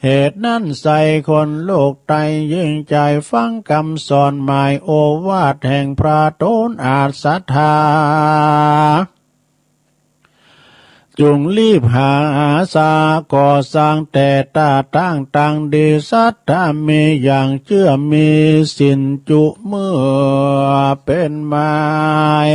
เหตุนั้นใส่คนโลกไตยิ่งใจฟังคำสอนหมายโอวาทแห่งพระโตนอาจศรัทธาจุงรีบหาอาสาก่อสร้างแต่ตาตั้งดีสัทธามีอย่างเชื่อมีสินจุเมื่อเป็นหมาย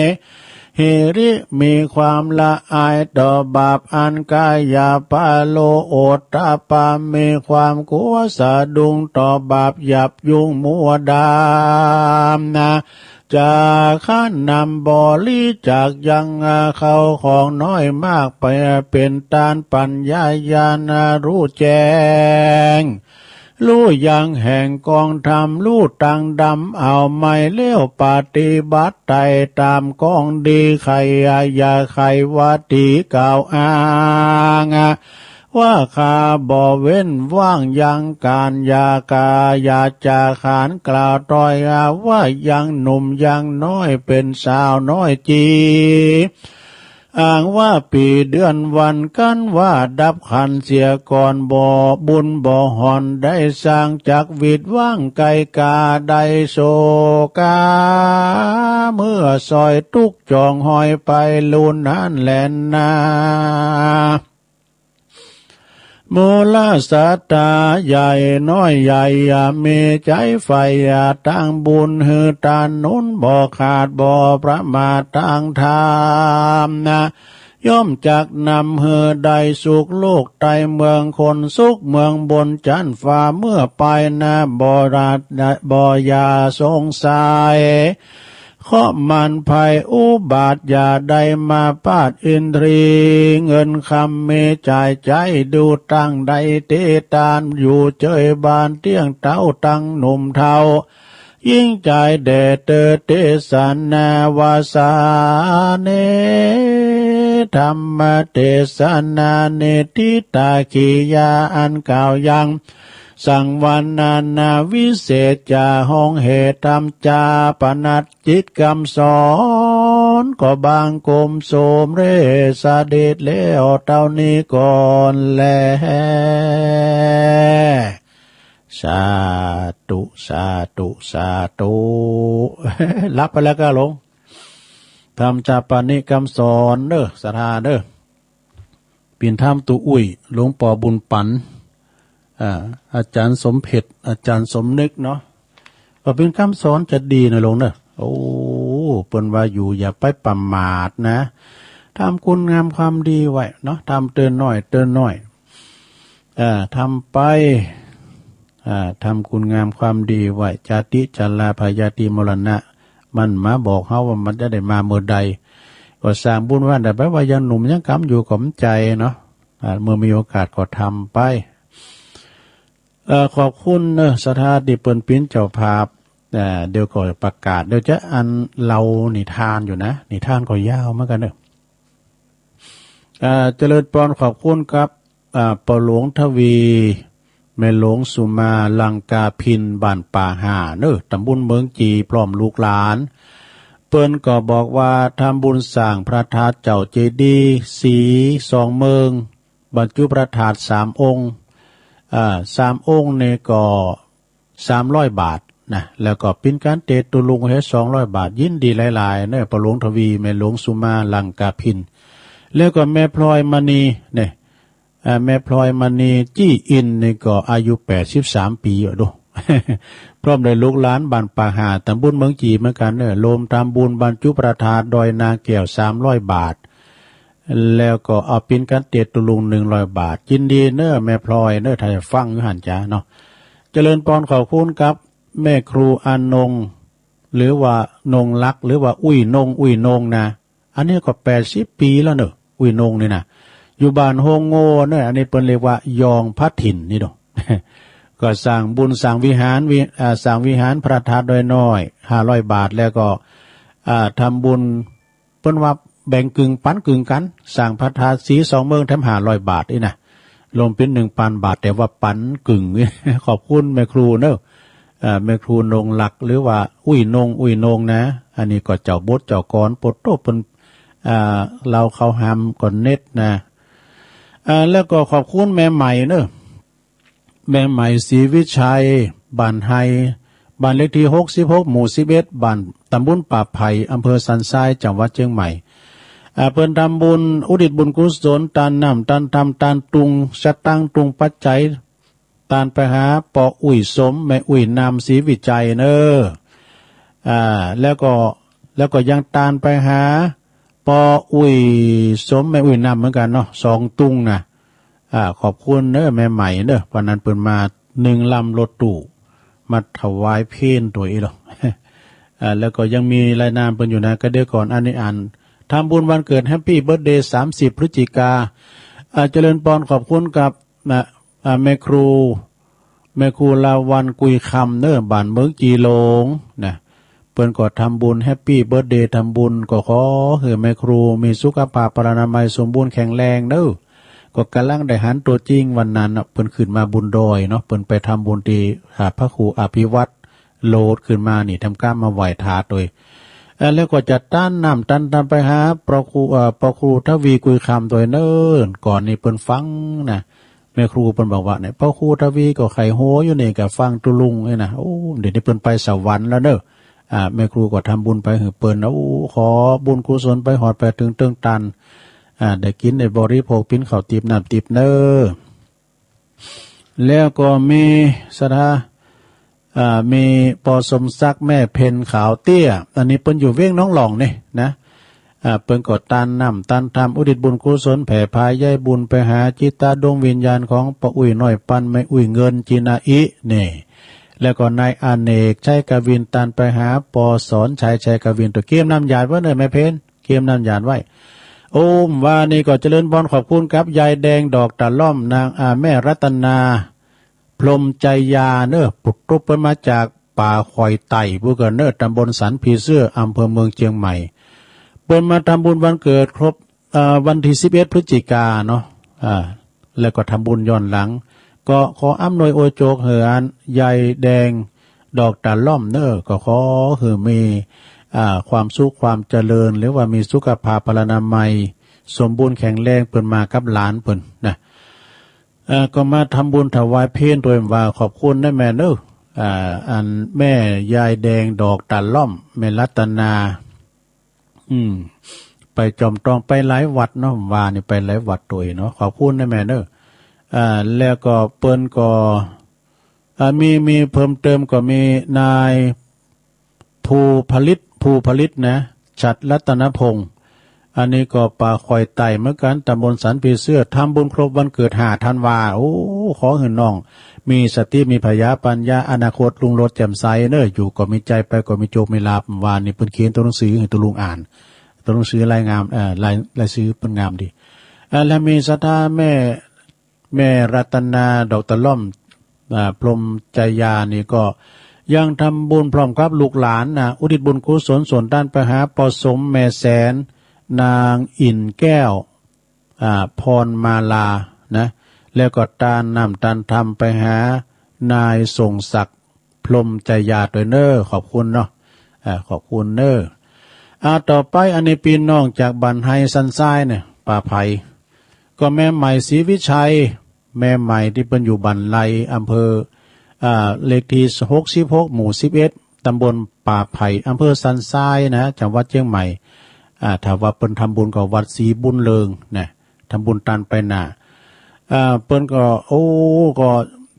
ฮิริมีความละอายต่อบาปอันกายาปาโลโอตตาปามีความกลัวสะดุ้งต่อบาปหยับยุงมัวดามนะจะข้านำบริจากยังเขาของน้อยมากไปเป็นตานปัญญาญาณรู้แจ้งรู้ยังแห่งกองธรรมรู้ตังดำเอาไม่เลี้ยวปฏิบัติไตตามกองดีใครยาใครวัตีกล่าวอ้างว่าข้าบ่เว้นว่างยังการยากายาจาขานกล่าวต้อยว่ายังหนุ่มยังน้อยเป็นสาวน้อยจีอ้างว่าปีเดือนวันกันว่าดับขันเสียก่อนบ่บุญบ่หอนได้สร้างจากวิดว่างไกกาได้โศกาเมื่อซอยทุกจองหอยไปลูนนั้นแลนนาโมลสัตตาใหญ่น้อยใหญ่มีใจไฟตั้งบุญหือตานุนบ่ขาดบ่ประมาทตั้งธรรมนะย่อมจักนำหือใดสุขโลกไตเมืองคนสุขเมืองบนจันฟ้าเมื่อไปนะบ่ราดบ่ยาสงสัยข เคาะมันภัยอุบาทอย่าได้มาปาดอินทรีเงินคำเมจ่ายใจดูตั้งใดเตตานอยู่เจยบานเตี้ยงเต้าตั้งหนุ่มเทายิ่งใจแด่เตเตสันนาวาสาเนธรรมเตสันนาเนติตาขียาอันกล่าวยังสังวันนานาวิเศษจาห้องเหตุธรรมจาปนัดจิตกรรมสอนก็บางกลมโสมเรสาเดชแล้วเท่านี้ก่อนแลสาธุสาธุสาธุรับไปแล้วก็ลงทำจาปนิกรรมสอนเด้อศรัทธาเด้อปีนถ้ำตุอุ้ยหลวงป่อบุญปันอาจารย์สมเพชรอาจารย์สมนึกเนาะก็เป็นคำสอนจะดีนะลงเนอะโอ้เปิ้นว่าอยู่อย่าไปประมาทนะทำคุณงามความดีไว้เนาะทำเตือนหน่อยเตือนหน่อยทำไปทำคุณงามความดีไว้จาติจัลลาพยาติมรณะมันมาบอกเฮาว่ามันจะได้มาเมื่อใดก็สร้างบุญว่าแต่ไปว่ายังหนุ่มยังกำอยู่กับใจเนาะเมื่อมีโอกาสก็ทำไปขอบคุณสถาดิเปิลปิ้นเจ้าภาพเดี๋ยวก็ประกาศเดี๋ยวจะอันเรานิทานอยู่นะนิทานก็ยาวเหมือนกันเนอะเจริญปอนขอบคุณครับปอหลวงทวีแม่หลวงสุมาลังกาพินบ้านป่าหาเนอะตำบลเมืองจีพร้อมลูกหลานเปิ้นก็บอกว่าทำบุญสร้างพระธาตุเจ้าเจดีย์สี2เมืองบรรจุพระธาตุ3องค์3องค์เนี่ยก็300 บาทนะแล้วก็เป็นการเตตุลุงให้200 บาทยินดีหลายๆเนี่ยปอหลวงทวีแม่หลวงสุมาลังกาพินแล้วก็แม่พลอยมณีเนี่ยแม่พลอยมณีจี้อินนี่ก็อายุ83 ปีอยู่ดู พร้อมด้วยลูกหลานบ้านป่าหาตำบลเมืองจีเหมือนกันเนี่ยรวมทำบุญบรรจุประทานดอยนาแก้ว300 บาทแล้วก็เอาปินกันเตตุลุง100 บาทยินดีเน้อแม่พลอยเน้อไทยฟังอยู่หันจ้าเนาะเจริญปอนขอบคุณครับแม่ครูอานงหรือว่านงลักหรือว่าอุ้ยนงนะอันนี้ก็80 ปีแล้วเนอะอุ้ยนงนี่นะอยู่บ้านโฮงโง่เนี่ยอันนี้เปิ้นเรียกว่ายองพัดถิ่นนี่ดอก ก็สร้างบุญสร้างวิหารสร้างวิหารพระธาตุโดยน้อย500 บาทแล้วก็ทำบุญเปิ้นว่าแบ่งกึ่งปันกึ่งกันสร้างพระธาตุสี2เมืองแถม500 บาทนี่นะรวมเป็น 1,000 บาทแต่ว่าปันกึ่ง ขอบคุณแม่ครูเนอะแม่ครูนงหลักหรือว่าอุ้ยนงนะอันนี้ก็เจ้าบดเจ้ากรปดโตเป็นเราเขาหำก่อนเน็ตนะแล้วก็ขอบคุณแม่ใหม่เนอะแม่ใหม่ศรีวิชัยบ้านไฮบ้านเลขที่66หมู่11บ้านตำบลป่าไผ่อำเภอสันทรายจังหวัดเชียงใหม่เพิ่นทำบุญอุทิศบุญกุศลตานน้ำตานทำตานตุงสตังตุงปัจจัยตานไปหาปออุ้ยสมแม่อุ้ยนามศรีวิจัยเนอะแล้วก็ยังตานไปหาปออุ้ยสมแม่อุ้ยนามเหมือนกันเนาะ2 ตุงนะขอบคุณเนอะแม่ใหม่เนอะวันนั้นเปิ่นมา1 ลำรถตู้มาถวายเพลตัวอีหรอ แล้วก็ยังมีรายนามเปิ่นอยู่นะก็เดี๋ยวก่อนอันนี้อ่านทำบุญวันเกิดแฮปปี้เบิร์ธเดย์30 พฤศจิกาเจริญปอนขอบคุณกับแม่ครูลาวันกุยคำเนอะบ้านเมืองจีหลงนะเปิ้นก็ทำบุญแฮปปี้เบิร์ธเดย์ทำบุญก็ขอให้แม่ครูมีสุขภาพปรานามัยสมบูรณ์แข็งแรงเนอะก็กำลังได้หันตัวจริงวันนั้นเปิ้นขึ้นมาบุญดอยเนาะเปิ้นไปทำบุญที่หาพระครูอภิวัตรโลดขึ้นมานี่ทำการมาไหว้ทาโดยแล้วก็จะต้านน้ำตันไปหาปอครูทวีกุยคำโดยเนิ่นก่อนนี่เปิ้นฟังนะแม่ครูเปิ้นบอกว่าเนี่ยปอครูทวีก็ไข่โหอยู่นี่ก็ฟังตุลุงนี่นะโอ้เดี๋ยวนี้เปิ้นไปสวรรค์แล้วเด้อแม่ครูก็ทำบุญไปให้เปิ้นโอ้ขอบุญกุศลไปหอดไปถึงเติงตันได้กินได้บริโภคปิ้นข้าวติบน้ำติบเนอแล้วก็มีสถามีปอสมศักดิ์แม่เพนขาวเตี้ยอันนี้เปิ้นอยู่เว้งน้องหลองนี่นะเปิ้นก็ตานน้ำตานทำอุทิศบุญกุศลแผ่พายย้ายบุญไปหาจิตตาดวงวิญญาณของปะอุ้ยน้อยปันแม่อุ้ยเงินจินาอินี่ แล้วก็นายอเนกชัยกวินตันไปหาปอสอนชัยกวินตัวเกมน้ำหยาดไว้เลยแม่เพนเกมน้ำหยาดไว้โอ้มว่านี่ก็เจริญพรขอบคุณครับยายแดงดอกตะล่อมนางแม่รัตนาพรหมใจยาเนอปุกรุบเปิ้นมาจากป่าคอยไต่ผู้กันเนอตำบลสันผีเสื้ออำเภอเมืองเชียงใหม่เปิ้นมาทำบุญวันเกิดครบวันที่11 พฤศจิกายนเนาะแล้วก็ทำบุญย้อนหลังก็ขออำนวยอวยโจกเหือนยายแดงดอกตะล่อมเนอก็ขอคือมีความสุขความเจริญหรือว่ามีสุขภาพพลานามัยสมบูรณ์แข็งแรงเปิ้นมากับหลานเปิ้นนะก็มาทำบุญถวายเพลโดยว่าขอบคุณนะแม่เนออันแม่ยายแดงดอกตะล่อมแม่รัตนาไปจอมตองไปหลายวัดเนาะว่านี่ไปหลายวัดตัวเนาะขอบคุณนะแม่เนอแล้วก็เปิ้นก็มีเพิ่มเติมก็มีนายภูผลิตนะฉัตรรัตนพงศ์อันนี้ก็ป่าคอยไต่เหมือนกันตำบลสันปีเสื้อทำบุญครบวันเกิด5 ธันวาโอ้ขอเหินน้องมีสติมีพยาปัญญาอนาคตลุงรถแจ่มใสเนออยู่ก็มีใจไปก็มีโจกมีลาบวานนี่เพิ่นเขียนตัวหนังสือให้ตัวลุงอ่านตัวหนังสือลายงามลายซื้อเพิ่นงามดีแล้วมีศรัทธาแม่รัตนาดอกตะล่อมพรหมใจยานี่ก็ยังทำบุญพร้อมกับลูกหลานนะอุทิศบุญกุศลส่วนด้านไปหาปอสมแม่แสนนางอินแก้วพรมาลานะแล้วก็ตานนำตานทำไปหานายทรงศักดิ์พรหมใจยาตัวเนอขอบคุณเนาะขอบคุณเนอต่อไปอันนี้ปีน้องจากบันไฮสันทรายเนี่ยป่าไผ่ก็แม่ใหม่ศรีวิชัยแม่ใหม่ที่เป็นอยู่บันไลอำเภอเลขที่66 หมู่ 11 ตำบลป่าไผ่อำเภอสันทรายนะจังหวัดเชียงใหม่ถ้าว่าเปิ้นทำบุญกับวัดศรีบุญเลิงนะทำบุญตันไปหน้าเปิ้นก็ก็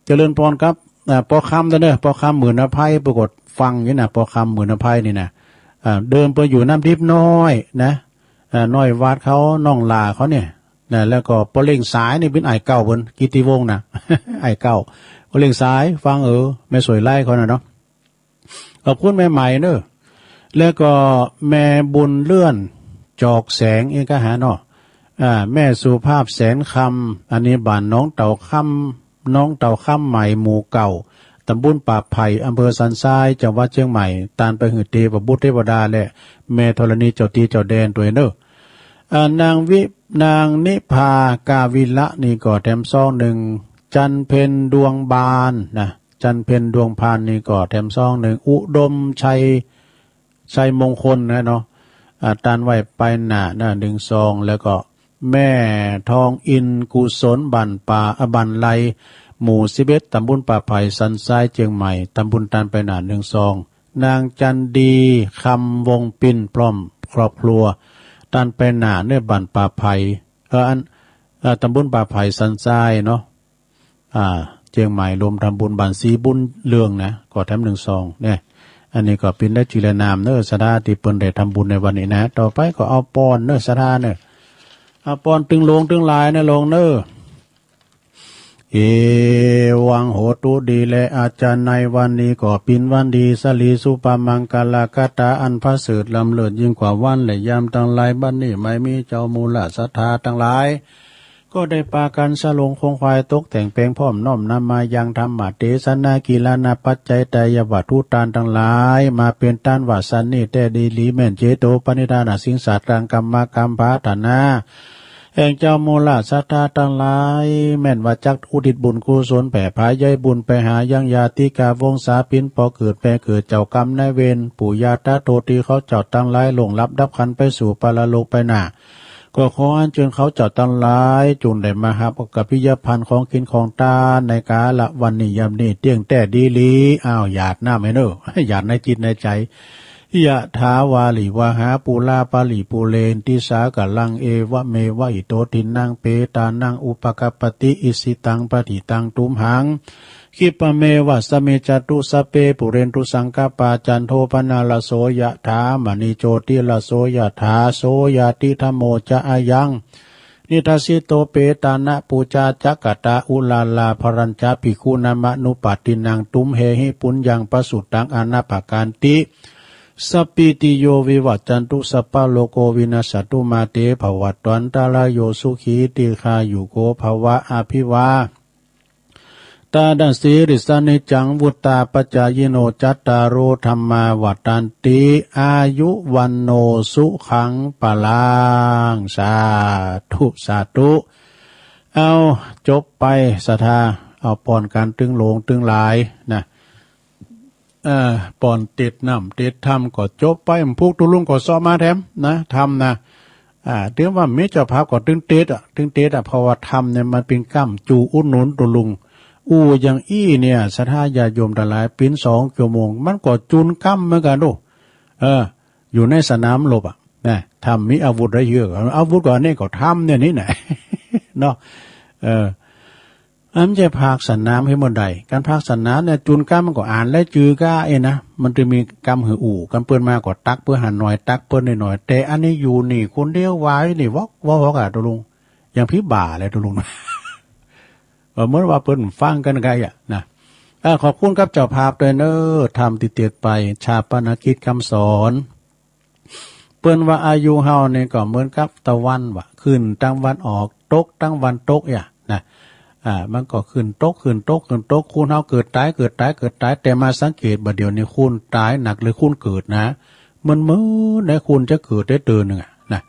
เจริญพรครับปอคำเด้อปอคำหมื่นอภัยปรากฏฟังอยู่นะปอคำหมื่นอภัยนี่นะเดินไปอยู่น้ำทิพย์น้อยนะน้อยวาดเขาน้องลาเขาเนี่ยนะแล้วก็ปอเล่งสายนี่เป็นไอ้เก่าเพิ่นกิติวงศ์นะ ไอ้เก่าปอเล่งสายฟังแม่สวยไล่เขาน่ะเนาะขอบคุณแม่ใหม่เด้อแล้วก็แม่บุญเลื่อนจอกแสงเองก็หาเนาะแม่สุภาพแสนคำอันนี้บ้านน้องเต่าคำใหม่หมู่เก่าตำบลป่าไผ่อำเภอสันทรายจังหวัดเชียงใหม่ตานไปหือเทพบุตรเทวดาและแม่ธรณีเจ้าตีเจ้าแดนตัวเนอนางนิพากาวิละนี่ก็แถมซองหนึ่งจันเพ็ญดวงบานนะจันเพ็ญดวงพานนี่ก็แถมซองหนึ่งอุดมชัยมงคลนะเนาะตานไว้ไปหน้า1 ซองแล้วก็แม่ทองอินกุศลบันป่าบันไลหมู่11 ตำบลป่าไผ่สันทรายเชียงใหม่ตำบลตานไปหน้า1 ซองนางจันดีคำวงปิ่นพร้อมครอบครัวตานไปหน้าเนื้อบันป่าไผ่ตำบลป่าไผ่สันทรายเนาะเชียงใหม่รวมทำบุญบันสีบุญเรื่องนะก็แถม1 ซองเนี่ยอันนี้ก็เป็นได้จิรนามเนอสดาที่เปิ้นได้ทำบุญในวันนี้นะต่อไปก็เอาปอนเนอสดาเนอเอาปอนตึงลงตึงลายนะลงเนอเอวังโหตุดีและอาจารย์ในวันนี้ก็ปินวันดีสลีสุปมังกาลากตาอันพระเสริฐลำเลิศยิ่งกว่าวันและยามตั้งหลายบัดนี้ไม่มีเจ้ามูลศรัทธาตั้งหลายก็ได้ปากันสลงคงควายตกแต่งแปลงพร้อมน้อมนำมายังธรรมะเทศนากีฬานาปัจจัยแต่ยวัตถุตานทั้งหลายมาเป็นต้านวาสันนี่แต่ดีลีแม่นเจโตปณิธานาสิงสาตรังกรรมกรรมพาธนาแห่งเจ้ามูลศรัทธาทั้งหลายแม่นว่าจักอุทิศบุญกุศลแผ่ภายใยบุญไปหายังญาติกาวงศาปินพอเกิดแผ่เกิดเจ้ากรรมนายเวรปู่ย่าตาโตตีเขาเจ้าทั้งหลายหลงรับดับขันไปสู่ปรโลกไปหน้าก็ขออัญเชิญเขาเจ้าทั้งหลายจุนได้มาหับกับพิยพันธ์ของกินของตาในกาละวันนี้ยามนี้เตี้ยงแต่ดีลีหยาดหน้าไม่เนอหยาดในจิตในใจยะถาวาลิวหาปูลาปาลิปูเลนติสากะลังเอวะเมวะอิโตทินังเปตานังอุปกปติอิสิตังปฏิตังตุมหังคิปะเมวะสเมจตุสเปปุเรนตุสังกปาจันโทปนาลโสยะถามณีโจติลโสยะถาโสยะติธโมจะอายัง นิทัสสิโตเปตานะปูจาจักกตาอุลาลาภรัญจาภิกขุนามะนุปตินังตุมเหหิปุญญังปสุตังอนาภการติสัพพิติโยวิวัจจันตุสัพพะโลโกวินาศตุมาเตภวัตวันตาลโยสุขีติคายุโกภวะอภิวาตาดันสีริสานิจังวุตตาปจายโนจัตตารโอธรรมาวัตันติอายุวันโนสุขังปะลังสาธุสาธุเอาจบไปศรัทธาเอาปอนการตึงโลงตึงหลายนะปอนติดน้ำติดทำก็จบไปพวกตุลุงก็ซ้อมาแถมนะทำนะเดี๋ยวว่ามิจะพาก็ตึงเตดเพราะว่าทำเนี่ยมันเป็นกั้มจูอุดหนุนตุลุงอย่างอี้เนี่ยศรัทธาญาโยมทั้งหลายปิ้น2 ชั่วโมงมันก็จุนกั้มเหมือนกันดูอยู่ในสนามรบนะทำมีอาวุธอะไรเยอะอาวุธก่อนนี่ก็ทำเนี่ยนี่ไหน เนาะอันจะพากสนามให้หมดใดการพากสนามเนี่ยจุนก้ามันก็อ่านและจือก้านะมันจะมีกำหืออู่กันเปิ้นมาก็ตักเพื่อหันหน่อยตักเปิ้นหน่อยแต่อันนี้อยู่นี่คนเดียวไว้นี่วอกอะตุลุงอย่างพี่บ่าเลยตุลุง เมื่อว่าเปิ้นฟังกันไงนะขอบคุณครับเจ้าภาพด้วยเนอทำติดไปชาปนกิจคำสอนเปิ้นว่าอายุเฮาเนี่ยก็เหมือนกับตะวันวะขึ้นตั้งวันออกตกตั้งวันตกนะมันก็ขึ้นตกคูณเฮาเกิดตายแต่มาสังเกตบัดเดี๋ยวนี้คูณตายหนักหรือคูณเกิดนะมันมื้อได้คูณจะเกิดได้เดือนนึงนะ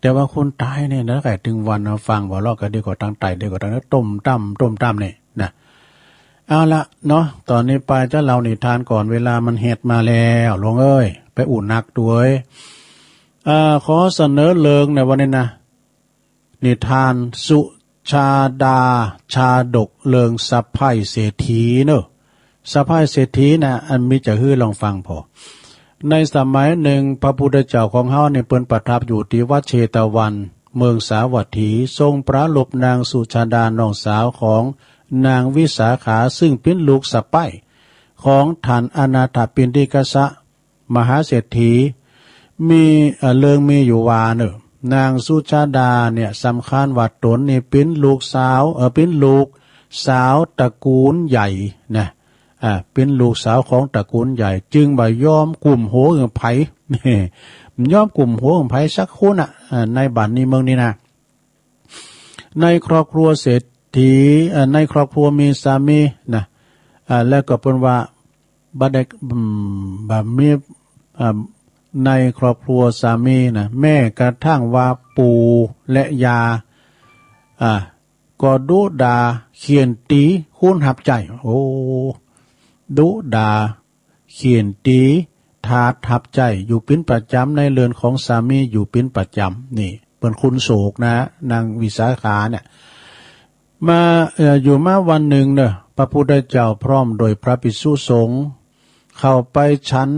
แต่ว่าคูณตายเนี่ยนะแต่ถึงวันเราฟังว่าเราก็ดีกว่าตั้งไตดีกว่าตั้งต้มตั้มนี่นะเอาละเนาะตอนนี้ไปจะเล่านิทานก่อนเวลามันเฮ็ดมาแล้วลงเอ้ยไปอุ่นนักด้วยขอเสนอเลิงในวันนี้นะนิทานสุชาดาชาดกเลิงสะไพเศรษฐีเนอะสะไพเศรษฐีนะอันมีจะฮื้อลองฟังพอในสมัยหนึ่งพระพุทธเจ้าของเฮาเนี่ยเปิ้นประทับอยู่ที่วัดเชตวันเมืองสาวัตถีทรงประลบนางสุชาดาน้องสาวของนางวิสาขาซึ่งเป็นลูกสะใภ้ของท่านอนาถปิณฑิกสะมหาเศรษฐีมีเลิงมีอยู่ว่าเนอะนางสุชาดาเนี่ยสำคัญว่าตนนี่เป็นลูกสาวเป็นลูกสาวตระกูลใหญ่นะเป็นลูกสาวของตระกูลใหญ่จึงบ่ยอมกลุ่มโหงไผนี่ยอมกลุ่มโหงไผสักคนในบ้านนี้เมืองนี้นะในครอบครัวเศรษฐีในครอบครัวมีสามีนะแล้วก็เป็นว่าบัดมีในครอบครัวสามีนะแม่กระทั่งว่าปู่และยาก็ดุดาเขียนตีคุ้นหับใจโอ้ดุดาเขียนตีทาทับใจอยู่เป็นประจำในเรือนของสามีอยู่เป็นประจำนี่เป็นคุณโศกนะนางวิสาขาเนี่ยมาอยู่มาวันหนึ่งเนอะพระพุทธเจ้าพร้อมโดยพระภิกษุสงฆ์เข้าไปฉัน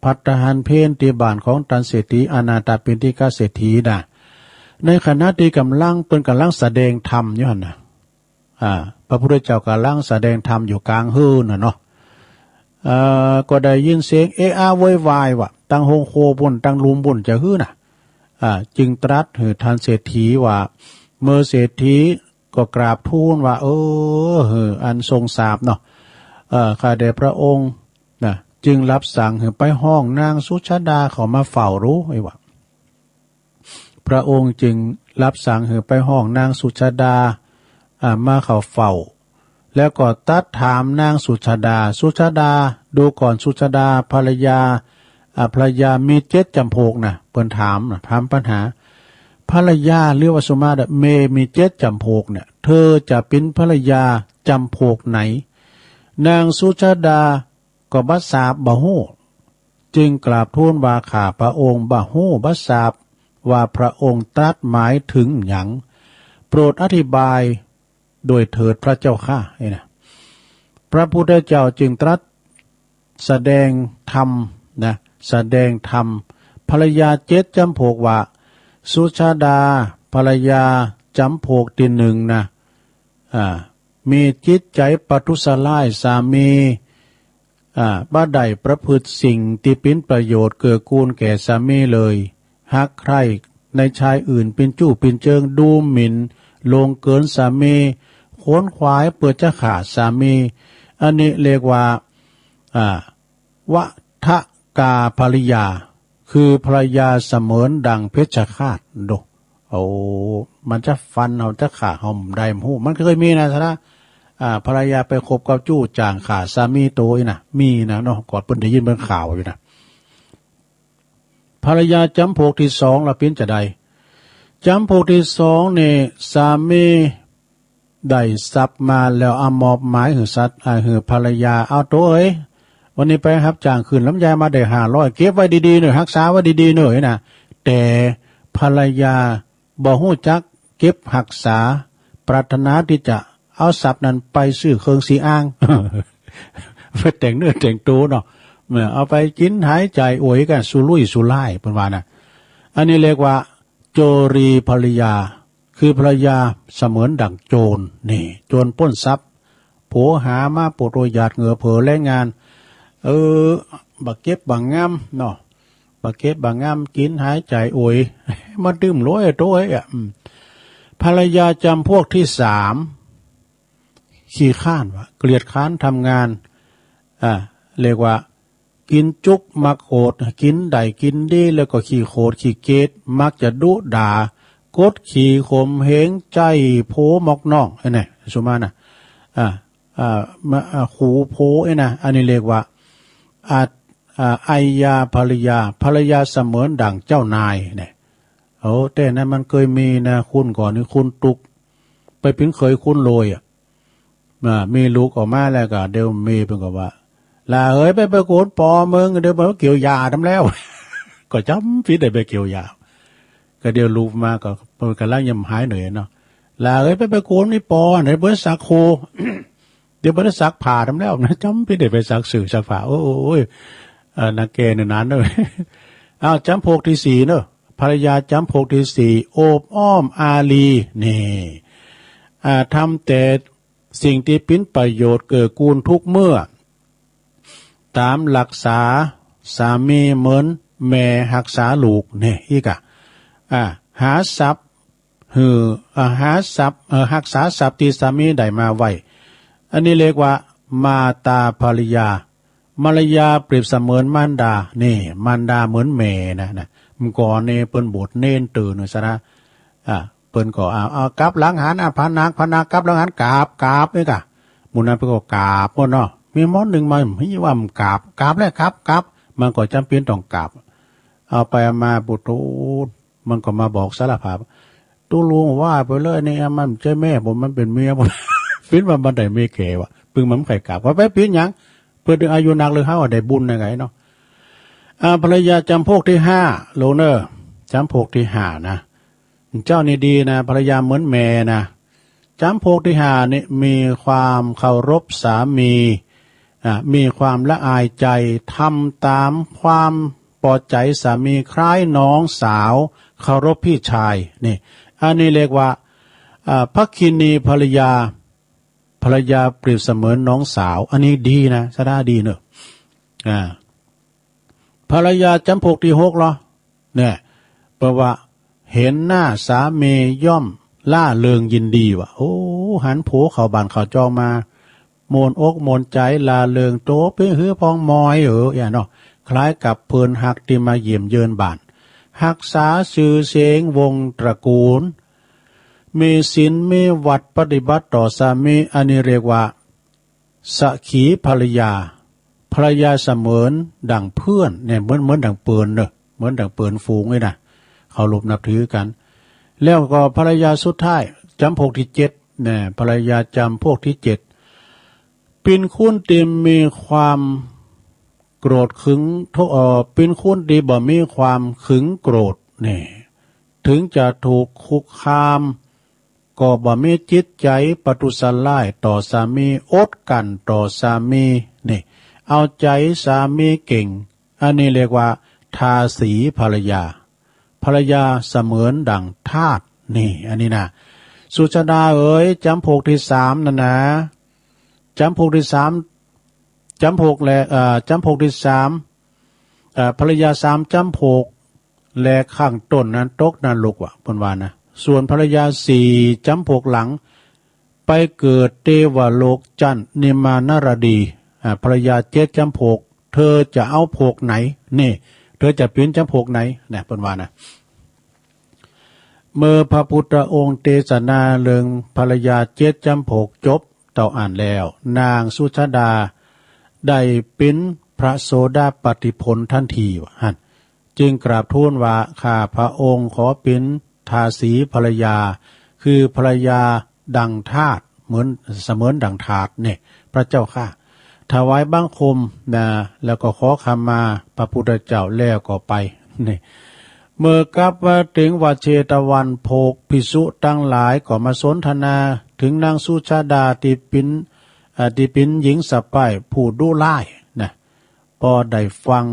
ภัตตาหารเพลที่บ้านของท่านเศรษฐีอนาถปิณฑิกเศรษฐีนะในขณะที่กำลังแสดงธรรมอยู่หั่นน่ะพระพุทธเจ้ากำลังแสดงธรรมอยู่กลางฮื้อน่ะเนาะก็ได้ยินเสียงโวยวายว่าตั้งโฮงโคบุญตั้งลุมบุญจะฮื้อน่ะจึงตรัสให้ท่านเศรษฐีว่าเมื่อเศรษฐีก็กราบทูลว่าอันทรงทราบเนาะข้าแต่พระองค์นะจึงรับสั่งให้ไปห้องนางสุชาดาเขามาเฝ้ารู้ไอ้ว่าพระองค์จึงรับสั่งให้ไปห้องนางสุชาดามาเข้าเฝ้าแล้วก็ตัดถามนางสุชาดาดูก่อนสุชาดาภรรยามี7 จำพวกนะเปิ้นถามปัญหาภรรยาเรียกว่าสุมาดเมมี7 จำพวกเนี่ยเธอจะเป็นภรรยาจำพวกไหนนางสุชาดาก็บัดทราบบ่ฮู้จึงกราบทูลว่าข้าพระองค์บ่ฮู้บัดทราบว่าพระองค์ตรัสหมายถึงหยังโปรดอธิบายโดยเถิดพระเจ้าข้านะพระพุทธเจ้าจึงตรัสแสดงธรรมนะแสดงธรรมภรรยา7 จำพวกว่าสุชาดาภรรยาจำพวกที่หนึ่งนะมีจิตใจปัทุษร้ายสามีบ่ได้ประพฤติสิ่งที่เป็นประโยชน์เกื้อกูลแก่สามีเลยหากใคร ในชายอื่นเป็นจู้เป็นเจิงดูหมิ่นลงเกินสามีโขนขวายเปิดจะขาดสามีอันนี้เรียกว่าวะทะกาภริยาคือภรรยาเสมือนดังเพชฌฆาตโดเอามันจะฟันเอาจะขาหอมได้หูมันเคยมีนะท่านภรรยาไปคบกับจู้จางขาสามีโตยนะมีนะเนาะก่อนเพิ่นได้ยินเพิ่นข่าวอยู่นะภรรยาจำพวกที่สองละเป็นจะใดจำพวกที่สองเนี่ยสามีได้ทรัพย์มาแล้วเอามอบหมายให้สัตว์ให้ภรรยาเอาตัวเอ้ยวันนี้ไปครับจ้างคืนลำไยมาได้500เก็บไว้ดีๆหน่อยรักษาไว้ดีๆหน่อยนะแต่ภรรยาบ่ฮู้จักเก็บรักษาปรารถนาที่จะเอาทรัพย์นั้นไปซื้อเครื่องสีอ้าง ไปแต่งเนื้อแต่งตัวเนาะเมื่อเอาไปกินหายใจอวยกันสุรุ่ยสุร่ายเป็นว่านะอันนี้เรียกว่าโจรีภรรยาคือภรรยาเสมือนดั่งโจรนี่โจรปล้นทรัพย์โผหามาปวดโรยหยาดเหงื่อเผลอแรงงานบักเก็บบังงามเนาะบักเก็บบังงามกินหายใจอวยมาดื่มร้อยตัวภรรยาจำพวกที่สามขี้ข้านวะเกลียดค้านทำงานเรียกว่ากินจุกมักโหดกินได้กินดีแล้วก็ขี้โคดขี้เกตมักจะดุด่ากดขี่ข่มเหงใจโผมอกน้องไอ้นี่สุมานะมาขู่โผไอ้นะอันนี้เรียกว่าไอยาภรรยาเสมือนดั่งเจ้านายเนี่ยแต่นั้นมันเคยมีนะคุณก่อนนี่คุณตุกไปเป็นเคยคุณโรยมีลูกออกมาแล้วก็เดี๋ยวมีเป็นก็ว่าลาเฮ้ยไปโกนปอมึงเดี๋ยวมันเกี่ยวยาทำแล้ว ก็จำพี่ได้ไปเกี่ยวยาก็เดี๋ยวลูกมาก็เปิดกันล่างยำหายหน่อยเนาะลาเฮ้ยไปโกนนี่ปอไหนเบิร์สักโค เดี๋ยวเบิร์สักผ่าทำแล้วนะจำพี่ได้ไปสักสื่อสักผ่าโอ้ยนักเกณฑ์นั้นเลยจำพวกที่สี่เนอะภรรยาจำพวกที่สี่โอบอ้อมอารีนี่ทำแต่สิ่งที่เป็นประโยชน์เกิดกูลทุกเมื่อตามหลักษาสามีเหมือนแม่หักษาลูกเนี่ยอีกหาทรัพย์หาทรัพย์หักษาทรัพย์ที่สามีได้มาไว้อันนี้เรียกว่ามาตาภรรยามารยาเปรียบเสมือนมารดานี่มารดาเหมือนแม่นะมันก่อนเนี่ยเปิ้นบทเน้นตื่นซะนะเปิ้นก็เอากลับหลังหันพานักกลับหลังหันกราบนี่กะมุนั้นเปิ้นก็กราบหมดเนาะมีมอหนึ่งมาไม่ว่ามันกราบแล้วครับมันก็จำเป็นต้องกราบเอาไปมาปุถุมันก็มาบอกสารภาพตู้ลุงว่าไปเลยนี่มันใช่แม่ผมมันเป็นเมียผมฟินว่ามันได้เมียแก่วะปึงมันไข่กราบว่าไปปิ้นยังเพื่อดึงอายุนักเลยเขาได้บุญยังไงเนาะภรรยาจำพวกที่ห้าโลเนอร์จำพวกที่ห้านะเจ้านี่ดีนะภรรยาเหมือนแม่นะจำพวกที่ห้านี่มีความเคารพสามีมีความละอายใจทำตามความพอใจสามีคล้ายน้องสาวเคารพพี่ชายนี่อันนี้เรียกว่าภักขินีภรรยาเปรียบเสมือนน้องสาวอันนี้ดีนะสดาดีเนอะภรรยาจำพวกที่หกเหรอเนี่ยเพราะว่าเห็นหน้าสามีย่อมล่าเริงยินดีว่ะโอ้หันโผเขาบานเขาจองมาโมนอกโมนใจลาเริงโตเพื่อฮื้อพองมอยอย่างเนาะคล้ายกับเพิ่นหักที่มาเยี่ยมเยือนบ้านหักษาชื่อเสียงวงตระกูลมีศีลมีวัดปฏิบัติต่อสามีอันนี้เรียกว่าสักขีภรรยาเสมือนดั่งเพื่อนเนี่ยเหมือนดั่งเปิลเนอะเหมือนดั่งเปิลฝูงเลยนะเขารบนับถือกันแล้วก็ภรรยาสุดท้ายจำพวกที่เจ็ดเนี่ยภรรยาจำพวกที่เจ็ดเป็นคุณที่มีความโกรธขึงเป็นคุณที่บ่มีความขึงโกรธเนี่ยถึงจะถูกคุกคามก็บ่มีจิตใจปทุสลายต่อสามีอดกันต่อสามีนี่เอาใจสามีเก่งอันนี้เรียกว่าทาสีภรรยาเสมือนดั่งทาสนี่อันนี้นะสุชาดาจำพวกที่สามนะจำพวกที่สามจำพวกที่สามภรรยาสามจำพวก และข้างต้นนั้นตกนรกว่ะเพิ่นว่านะส่วนภรรยา4จำพวกหลังไปเกิดเทวโลกจันทร์นิมานารดีภรรยา7จำพวกเธอจะเอาพวกไหนนี่เธอจะเป็นจำพวกไหนเนี่ยเพิ่นว่านะเมื่อพระพุทธองค์เทศนาเรื่องภรรยา7จำพวกจบเต่าอ่านแล้วนางสุชาดาได้เป็นพระโสดาปัตติผลทันทีว่าหั่นจึงกราบทูลว่าข้าพระองค์ขอเป็นทาสีภรรยาคือภรรยาดังทาสเหมือนเสมือนดังทาสเนี่ยพระเจ้าข้าถวายบังคมนะแล้วก็ขอขมาพระพุทธเจ้าแล้วก็ไปนี่เมื่อกลับมาถึงวัดเชตวันโภคภิกษุตั้งหลายก็มาสนทนาถึงนางสุชาดาที่เป็นหญิงสะใภ้ผู้ดุร้ายนะพอได้ฟัง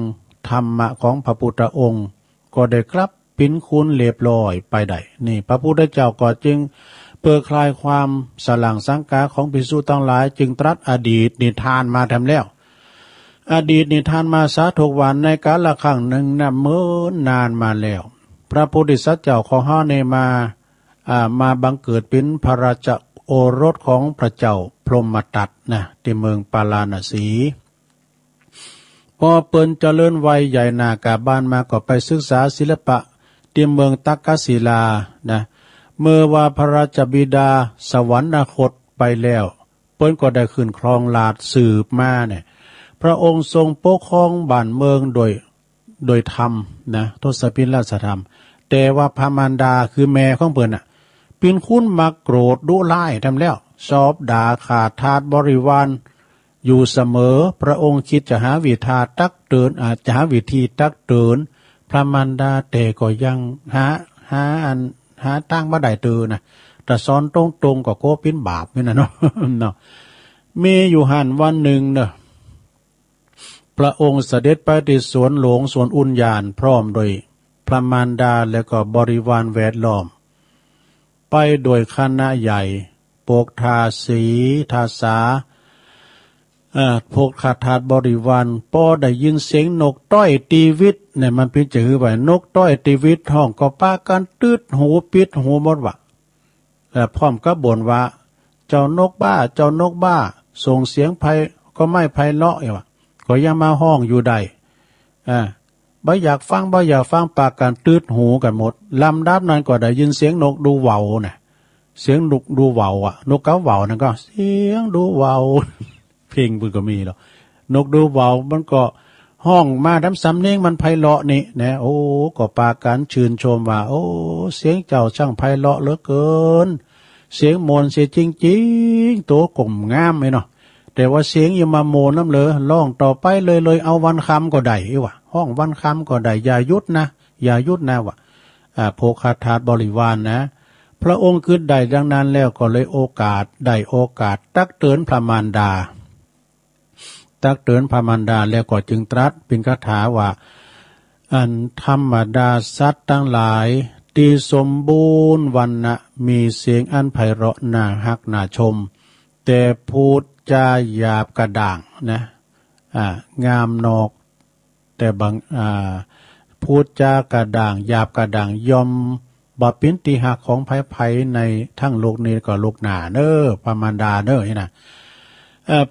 ธรรมะของพระพุทธองค์ก็ได้กลับปิ้นคุณเรียบร้อยไปได้นี่พระพุทธเจ้าก็จึงเปิดคลายความสลังสังกาของภิกษุทั้งหลายจึงตรัสอดีตนิทานมาทำแล้วอดีตนิทานมาสาธกวันในกาลครั้งหนึ่งนะเมื่อนานมาแล้วพระโพธิสัตว์เจ้าของเฮาในมาบังเกิดเป็นพระราชโอรสของพระเจ้าพรหมทัตนะที่เมืองปาลาณสีพอเปิ้นเจริญวัยใหญ่นากาบ้านมาก็ไปศึกษาศิลปะที่เมืองตักกศิลานะเมื่อว่าพระราชบิดาสวรรคตไปแล้วเปิ้นก็ได้ขึ้นครองราชย์สืบมาเนี่ยพระองค์ทรงปกครองบ้านเมืองโดยธรรมนะทศพิณราชธรรมแต่ว่าพระมารดาคือแม่ของเปิ้นน่ะเป็นคุณมักโกรธดุร้ายทำแล้วชอบด่าขาดทาสบริวารอยู่เสมอพระองค์คิดจะหาวิธีตักเตือนจะหาวิธีตักเตือนพระมารดาแต่ก็ยังหาตั้งบ่ได้ตือนะแต่สอนตรงๆก็โกเป็นบาปนี่นะเนาะเนาะมีอยู่หันวันหนึ่งเนาะพระองค์เสด็จไปที่สวนหลวงสวนอุญญาณพร้อมโดยพระมารดาและก็บริวารแวดล้อมไปโดยคณะใหญ่ปกทาสีทาสาพวกขาดทาสบริวารพอได้ยินเสียงนกต้อยตีวิตเนี่ยมันเป็นจื่อไว้นกต้อยตีวิตห้องก็ป้ากันตืดหูปิดหูหมดวะพร้อมก็บ่นว่าเจ้านกบ้าเจ้านกบ้าส่งเสียงไพก็ไม่ไพเราะวะก็ยังมาห้องอยู่ได้บ่อยากฟังปากกันตืดหูกันหมดลำดับนั้นก็ได้ยินเสียงนกดูเหว่าน่ะเสียงนกดูเหว่าอ่ะนกเขาเหว่านั่นก็เสียงดูเหว่าเพลงมันก็มีหรอกนกดูเหว่ามันก็ห้องมาทำสำเนียงมันไพเราะนี่นะโอ้ก็ปากันชื่นชมว่าโอ้เสียงเจ้าช่างไพเราะเหลือเกินเสียงมนต์เสียจริงๆตัวกลมงามไหมเนาะแต่ว่าเสียงยังมาโมนน้ำเลยร้องต่อไปเลยเอาวันคำก็ได้วะห้องวันคำก็ได้อย่าหยุดนะวะโภคาทาสบริวารนะพระองค์คือได้ดังนั้นแล้วก็เลยโอกาสตักเตือนพระมารดาแล้วก็จึงตรัสเป็นคาถาว่าอันธรรมดาสัตว์ทั้งหลายที่สมบูรณ์วรรณะมีเสียงอันไพเราะน่าฮักน่าชมแต่พูดจาหยาบกระด่างนะงามนอกแต่บางพูดจากระด่างหยาบกระด่างยอมบ่เป็นที่หักของไผๆในทั้งโลกนี้ก็โลกหน้าเด้อพระมารดาเด้อนี่นะ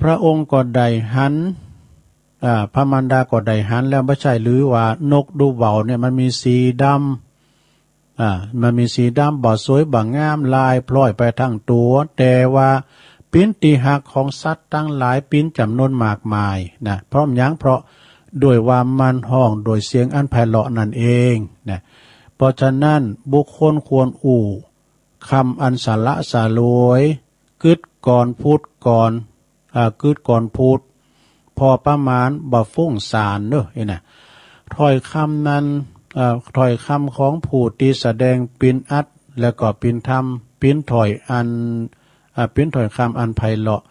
พระองค์ก็ได้หันพระมารดาก็ได้หันแล้วไม่ใช่หรือว่านกดูเหว่าเนี่ยมันมีสีดำมันมีสีดำบ่สวยบ่งามลายพลอยไปทั้งตัวแต่ว่าปิ้นตีหักของสัตว์ทั้งหลายปิ้นจำนวนมากมายนะเพราะยังเพราะด้วยว่ามันห้องโดยเสียงอันไพเราะนั่นเองนะเพราะฉะนั้นบุคคลควรคำอันสาระสาลวยกึดก่อนพูดพอประมาณบ่ฟุ้งซ่านเด้อนะถ้อยคำนั้นถ้อยคำของผู้ที่แสดงปินอัดแล้วก็ปินธรรมปินถ้อยคำอันไพเราะ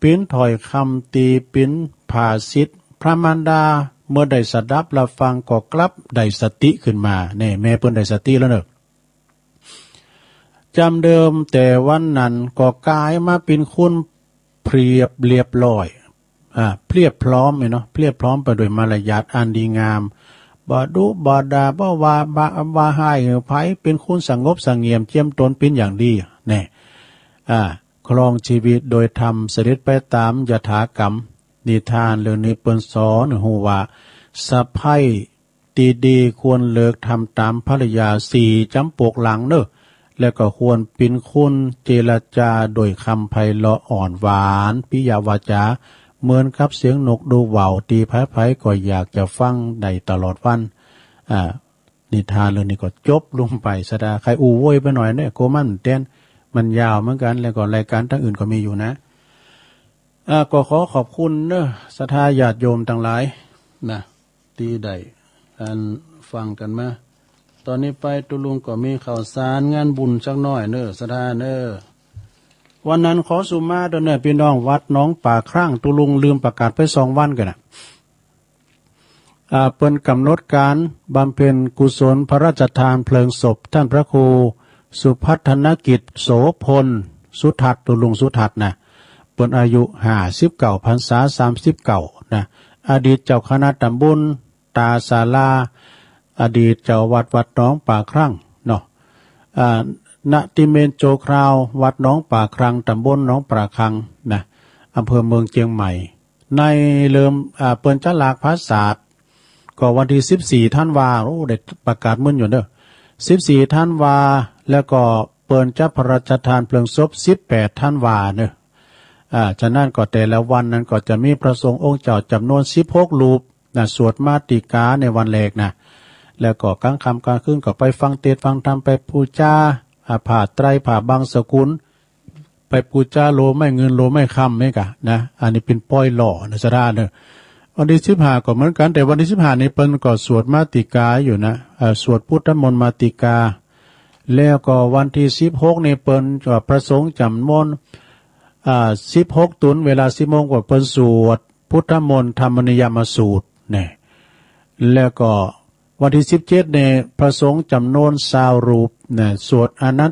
ปินถ้อยคำตีปินภาษิตพระมารดาเมื่อได้สดับรับฟังก็กลับได้สติขึ้นมาเนี่ยแม่เพิ่นได้สติแล้วเนอะจำเดิมแต่วันนั้นก็กลายมาเป็นคุณเพียบเรียบร้อยเพียบพร้อมเนาะเพียบพร้อมไปด้วยมารยาทอันดีงาม บ่ดุบ่ด่าบ่ว่าบ่ให้ไผเป็นคนสงบสงเงียมเจียมตนเป็นอย่างดีแน่ครองชีวิตโดยธรรมเสด็จไปตามยถากรรมนิทานเรื่องนี้เปิ้นสอนฮู้ว่าสะใภ้ดีๆควรเลิกทำตามภริยา4จำปกหลังเด้อแล้วก็ควรเป็นคนเจรจาโดยคำไพเราะอ่อนหวานปิยวาจาเหมือนกับเสียงนกดูว่าวตีไผๆก็อยากจะฟังได้ตลอดวันนิทานเรื่องนี้ก็จบลงไปสดาใครอู้โวยไปหน่อยเนี่ยโกมันเต้นมันยาวเหมือนกันแล้วก็รายการทั้งอื่นก็มีอยู่นะก็ขอขอบคุณเนอะศรัทธาญาติโยมทั้งหลายนะที่ได้การฟังกันมาตอนนี้ไปตุลุงก็มีข่าวสารงานบุญสักหน่อยเนอะศรัทธาเนอะวันนั้นขอสุมาเด้อเนี่ยพี่น้องวัดหนองป่าครั่งตุลุงลืมประกาศไป2 วันกันนะเปิ้นกำหนดการบำเพ็ญกุศลพระราชทานเพลิงศพท่านพระครูสุพัฒนกิจโสพลสุทัศน์ตุลุงสุทัศน์นะเปิ้นอายุ59 พรรษา39นะอดีตเจ้าคณะตำบลตาศาลาอดีตเจ้าวัดหนองป่าครั่งเนาะณติเมนโจคราววัดหนองป่าครั่งตำบลหนองป่าครั่งนะอำเภอเมืองเชียงใหม่ในเริ่มเปิ้นจะลากพระศาสตร์ก็วันที่14ธันวาโอ้ได้ประกาศมื้ออยู่เด้อ14ธันวาแล้วก็เปิ้นจะพระราชทานเพลิงศพ18ธันวาเด้อฉะนั้นก็แต่ละวันนั้นก็จะมีพระสงฆ์องค์เจ้าจำนวน16รูปนะสวดมาติกาในวันแรกนะแล้วก็กลางค่ำกลางคืนก็ไปฟังเทศน์ฟังธรรมไปบูชาผ้าไตรผ้าบางสกุลไปบูชาโลไม่เงินโลไม่ค่ำนี่กะนะอันนี้เป็นป้อยหล่อนะสราเด้อวันที่15ก็เหมือนกันแต่วันที่15นี่เปิ้นก็สวดมาติกาอยู่นะสวดพุทธมนต์มาติกาแล้วก็วันที่16นี่เปิ้นก็ประสงค์จำนวน16ตุนเวลา10 โมงก็เปิ้นสวดพุทธมนต์ธรรมนิยามสูตรเนี่ยแล้วก็วันที่17เนี่ยพระสงฆ์จำนวน20รูปเนี่ยสวดอนั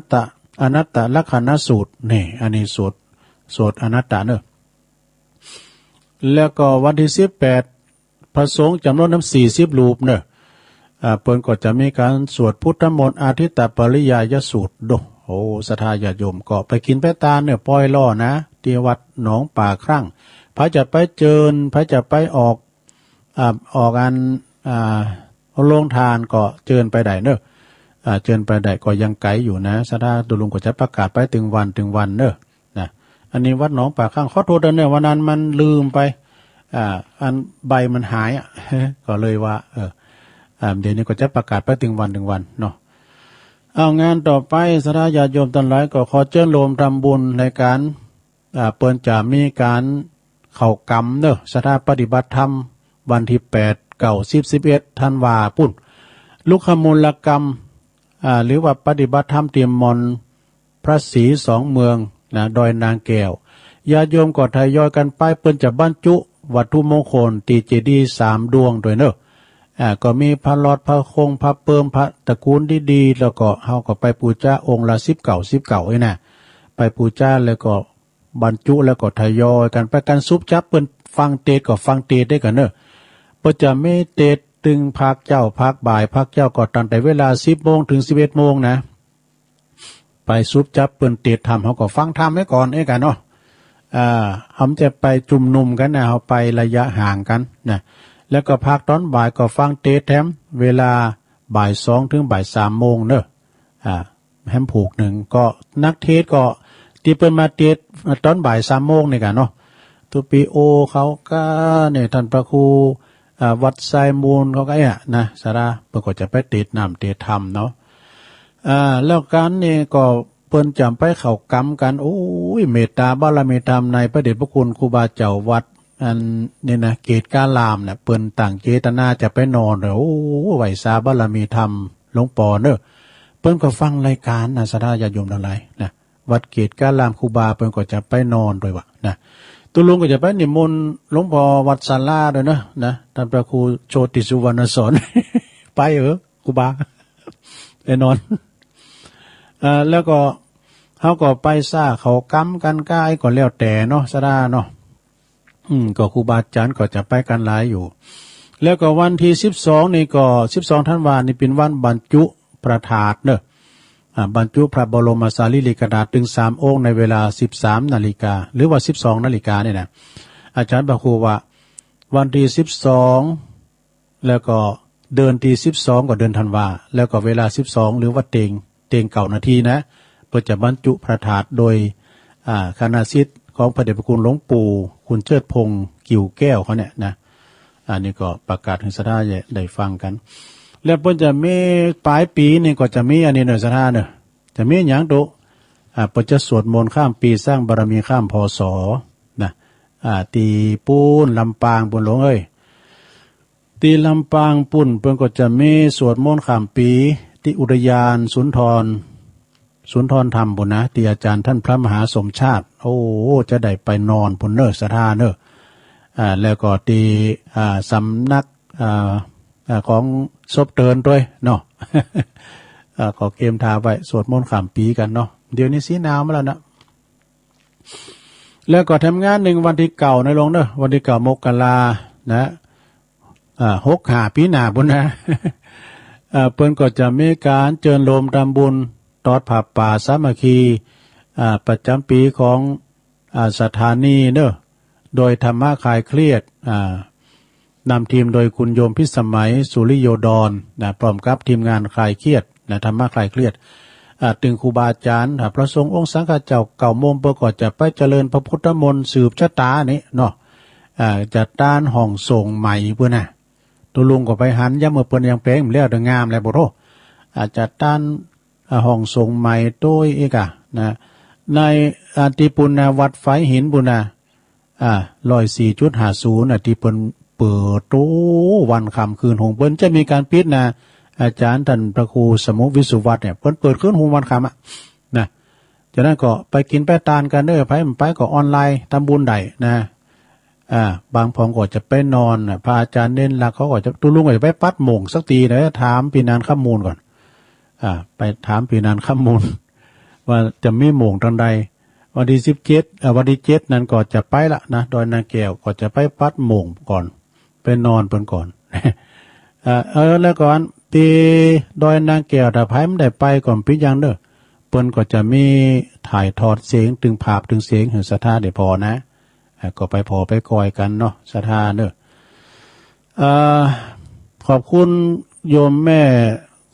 ตตลักขณสูตรนี่อันนี้สวดอนัตตะเนอะแล้วก็วันที่18พระสงฆ์จำนวน40รูปเนอะเปิ้นก็จะมีการสวดพุทธมนต์อาทิตตปริยายสูตรโอ้ ศรัทธาญาติโยมก็ไปกินไปตาเนี่ยปล่อยล่อนะที่วัดหนองป่าครั่งพระจะไปเจิญพระจะไปออกอันโรงทานก็เจิญไปได้เนอะเจิญไปได้ก็ยังไกลอยู่นะศรัทธาตุลุงก็จะประกาศไปถึงวันเนอะนะอันนี้วัดหนองป่าครั่งขอโทษด้วยเนี่ยวันนั้นมันลืมไปอันใบมันหายก็เลยว่าเดี๋ยวนี้ก็จะประกาศไปถึงวันเนาะเอางานต่อไปศรัทธาญาติโยมทั้งหลายก็ขอเชิญรวมทำบุญในการเปิ้นจะมีการเข้ากรรมเนอะศรัทธาปฏิบัติธรรมวันที่8 9 10 11ธันวาปุ่นลุกขมูลกรรมหรือว่าปฏิบัติธรรมเตรียมมนพระศรี2 เมืองนะดอยนางแก้วญาติโยมก็ทยอยกันไปเปิ้นจะบรรจุวัตถุมงคลตีเจดีย์3 ดวงด้วยเนอะก็มีพระหลอดพระคงพระเปิมพระตระกูลดีๆแล้วก็เฮาก็ไปบูชาองค์ละ19ไอ้น่ะไปบูชาแล้วก็บรรจุแล้วก็ทยอยกันไปกันซุบจับเปิ้นฟังเทศก็ฟังเทศได้กันเนอะเปิ้นจะไม่เทศตึงภาคเจ้าภาคบ่ายภาคเจ้าก็ตั้งแต่เวลา10 โมงถึง11 โมงนะไปซุบจับเปิ้นเทศธรรมเฮาก็ฟังธรรมไว้ก่อนกันเนาะเฮาจะไปจุ่มนุมกันนะเฮาไประยะห่างกันนะแล้วก็ภาคตอนบ่ายก็ฟังเทศแถมเวลาบ่าย2 ถึงบ่าย 3 โมงเนอะแฮมผูกหนึ่งก็นักเทศก็ที่เปิ้นมาเทศตอนบ่าย 3 โมงนี่กันเนาะตุปีโอเขาก็เนี่ยท่านพระครูวัดไซมูลเขาก็นะสาราเปิ้นก็จะไปเทศนำเทศธรรมเนาะแล้วการนี่ก็เปิ้นจำไปเข้ากรรมกันโอ้ยเมตตาบารมีธรรมในพระเดชพระคุณครูบาเจ้าวัดอันนี่นะเกตกาลามเนี่ยเปิ้นต่างเจตนาจะไปนอนเลยโอ้ไหวสาบารมีธรรมหลวงปู่เนอะเปิ้นก็ฟังรายการนะศรัทธาญาติโยมทั้งหลายนะวัดเกตกาลามครูบาเปิ้นก็จะไปนอนด้วยว่ะนะตุลุงก็จะไปนิมนต์หลวงพ่อวัดศาลาด้วยนะท่านพระครูโชติสุวรรณสอน ไปครูบาไปนอนแล้วก็เฮาก็ไปซ่าเขากำกันก้ายก็แล้วแต่เนาะศรัทธาเนาะก็ครูบาอาจารย์ก็จะไปกันหลายอยู่ แล้วก็วันที่12นี่ก็12ธันวาคมนี่เป็นวันบรรจุพระธาตุเนอะบรรจุพระบรมสารีริกธาตุถึง3องค์ในเวลา 13 นาฬิกาหรือว่า12 นาฬิกาเนี่ยนะอาจารย์พระครูว่าวันที่12แล้วก็เดือนที่12ก็เดือนธันวาแล้วก็เวลา12หรือว่าเต็ง9 นาทีนะเพื่อจะบรรจุพระธาตุโดยคณะศิษย์ของพระเดชพระคุณหลวงปู่คุณเชิดพงษ์กิ่วแก้วเขาเนี่ยนะอันนี้ก็ประกาศให้สถาได้ฟังกันแล้วเพิ่นจะมีปลายปีนี่ก็จะมีอันนี้หน่อยสถาเนี่ยจะมีหยังตุเพิ่นจะสวดมนต์ข้ามปีสร้างบารมีข้ามพศนะตีปูนลำปางปุ่นหลวงเอ้ยตีลำปางปุ่นเพิ่นก็จะมีสวดมนต์ข้ามปีที่อุทยานสุนทรธรรมปุ่นนะที่อาจารย์ท่านพระมหาสมชาติโอ้จะได้ไปนอนปุ่นเนอสถาเนอแล้วก็ตีสำนักของศพเตือนด้วยเนาะ ขอเกมทาไว้สวดมนต์ข้ามปีกันเนาะเดี๋ยวนี้สีหนาวมาแล้วนะแล้วก็ทำงาน1วันที่เก่าในลงเนอะวันที่เก่ามกรานะ65ปีหน้าบุญนะ เพิ่นก็จะมีการเจิญโลมทำบุญตอดผ้าป่าสามัคคีประจำปีของสถานีเนอะโดยธรรมะคลายเครียดนำทีมโดยคุณโยมพิสมัยสุริโยดรนะพร้อมกับทีมงานคลายเครียดนะธรรมะคลายเครียดตึงครูบาอาจารย์พระสงฆ์องค์สังฆเจ้าเก่าโมงประกอบจะไปเจริญพระพุทธมนต์สืบชะตานี่เนาะจัดต้านห้องส่งใหม่เพื่อนนะตัวลุงก็ไปหันย่ำเมื่อเปิ้นยังแปลงแล้วเดงามแล้วบ่โทจัดต้านห้องส่งใหม่โดยเอกนะในที่ปุณณวัดไฟหินบุญนะ104.50ที่เปิ้นเปิดโตวันค่ำคืนหงเปิ้นจะมีการปิดนะอาจารย์ท่านพระครูสมุวิสุวัฒน์เนี่ยเพิ่นเปิดคืนหงวันค่ำนะจากนั้นก็ไปกินไปทานกันเด้อไปก็ออนไลน์ทำบุญได้นะบางพองก็จะไปนอนพระอาจารย์เน้นหลักเขาก็จะตุลุงก็จะไปปัดหม่งสักทีนะถามปีนานข้ามมูลก่อนไปถามปีนานข้ามมูลว่าจะมีหม่งตอนใดวันที่17วันที่7นั้นก็จะไปละนะดอยนางแก้วก็จะไปปัดหม่งก่อนไปนอนเพิ่นก่อน แล้วก่อนที่ดอยนางแก้วถ้าไผไม่ได้ไปก่อนปิยังเด้อเพิ่นก็จะมีถ่ายทอดเสียงถึงภาพถึงเสียงให้ศรัทธาได้พอนะก็ไปพอไปกอยกันเนาะศรัทธาเด้อขอบคุณโยมแม่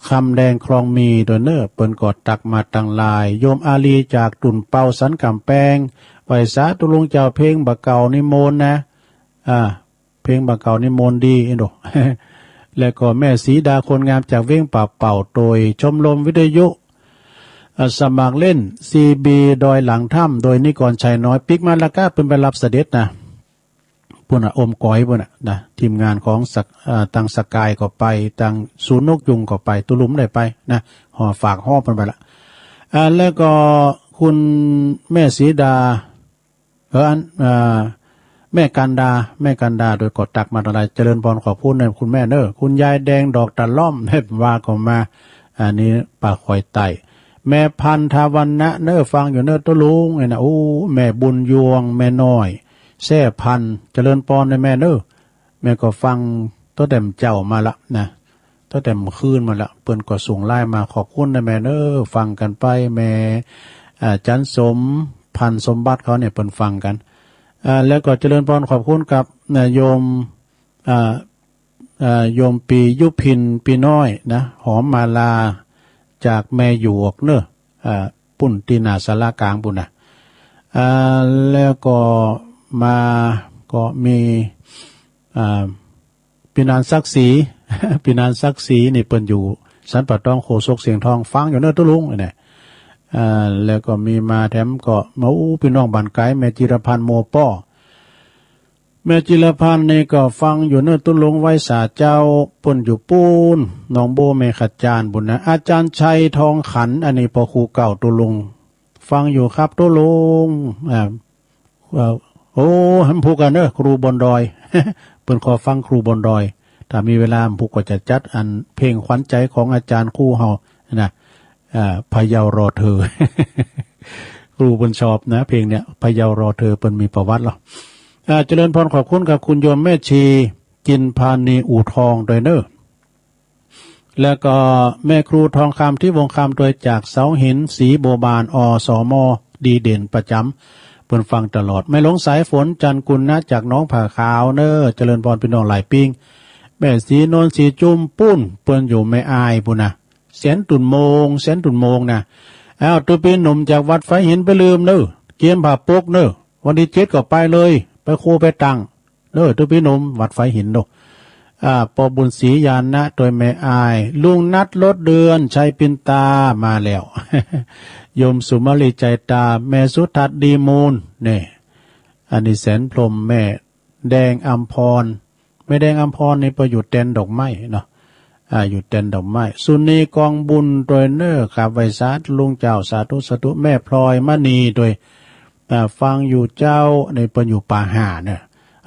คำแดงคลองมีโดยเนอเปิ้นกอดตักมาตังลายโยมอาลีจากตุ่นเป่าสันกำแพงไหวสาตุลุงเจ้าเพลงบะเก่านิมนต์นะเพลงบะเก่านิมนต์ดีเอ็นโด แล้วก็แม่สีดาคนงามจากเว้งป่าเป่าโดยชมรมวิทยุสมัครเล่น CB ดอยหลังถ้ำโดยนิกรชัยน้อยปิกมาละก้าเป็นไปรับเสด็จนะปุ่นอมก้อยปุ่นนะทีมงานของตังสกายก็ไปตังศูนย์นกยุงก็ไปตุลุมได้ไปนะห่อฝากห่อเป็นไปละแล้วก็คุณแม่สีดาแม่กันดาโดยกดตักมาอะไรเจริญพรขอบคุณในคุณแม่เนอคุณยายแดงดอกตะล่อมเฮ็ดว่าก็มาอันนี้ปากคอยไตแม่พันธวันนะเนอฟังอยู่เนอตัวลุงไงนะโอ้แม่บุญยวงแม่น้อยแซ่พันเจริญพรในแม่เนอแม่ก็ฟังตัวเต็มเจ้ามาละนะตัวเต็มคืนมาละเปิ้นก็ส่งไล่มาขอบคุณในแม่เนอฟังกันไปแม่จันสมพันสมบัติเขาเนี่ยเปิ้นฟังกันแล้วก็เจริญพรขอบคุณกับโยมโยมปียุพินปีน้อยนะหอมมาลาจากแม่หยวกเนอะปุ่นตีนาสารากลางปุ่นนะแล้วก็มาก็มีปีนานซักสี ปีนานซักสีนี่เปิ้นอยู่สันป่าตองโคศกเสียงทองฟังอยู่เนอะตุลุงเนี่ยแล้วก็มีมาแถมก็มาพี่น้องบ้านไกลแม่จิรพันธ์โมป้อแม่จิรพันธ์นี่ก็ฟังอยู่เนื้อตุลุงไว้สาเจ้าป่นอยู่ปูนหนองโบเมขจารบุญนะอาจารย์ชัยทองขันอันนี้พอครูเก่าตุลุงฟังอยู่ครับตุลุงโอ้หันพูกันเนอะครูบนดอย เปิ่นขอฟังครูบนดอยถ้ามีเวลาพูก็จะจัดอันเพลงขวัญใจของอาจารย์คู่เฮานะพะเยารอเธอ ครูเปิ้นชอบนะเพลงเนี้ยพะเยารอเธอเปิ้นมีประวัติหรอเจริญพรขอบคุณกับคุณโยมแม่ชี จินพานีอู่ทองโดยเนอแล้วก็แม่ครูทองคำที่วงคำโดยจากเสาหินสีโบบานอสมดีเด่นประจำเพิ่นฟังตลอดไม่หลงสายฝนจันกุลนะจากน้องผ่าขาวเนอเจริญพรพี่น้องหลายปิ้งแม่สีโนนสีจุ่มปุ้นเปิ้นอยู่ไม่อายปุ่นนะแสนตุ่นโมงนะตัวเป็นหนุ่มจากวัดไฟหินไปลืมเนอเกียมผ่าปกเนอวันที่7ก็ไปเลยไปโคไปตังเนอตัวเป็นหนุ่มวัดไฟหินเนอปอบุญศรียานนะโดยแม่อายลุงนัดรถเดือนชัยปินตามาแล้ว โยมสุมาลีใจตาแม่สุทัศน์ดีมูลเนี่ยอันนี้แสนพรหมแม่แดงอัมพรแม่แดงอัมพรในประยุทธ์แตนดอกไม้เนาะอยู่แตนดอกไม้สุนีกองบุญโดยเนอขับไวสาลุงเจ้าสาธุแม่พลอยมณีโดยฟังอยู่เจ้าในประยุป่าหาเนี่ย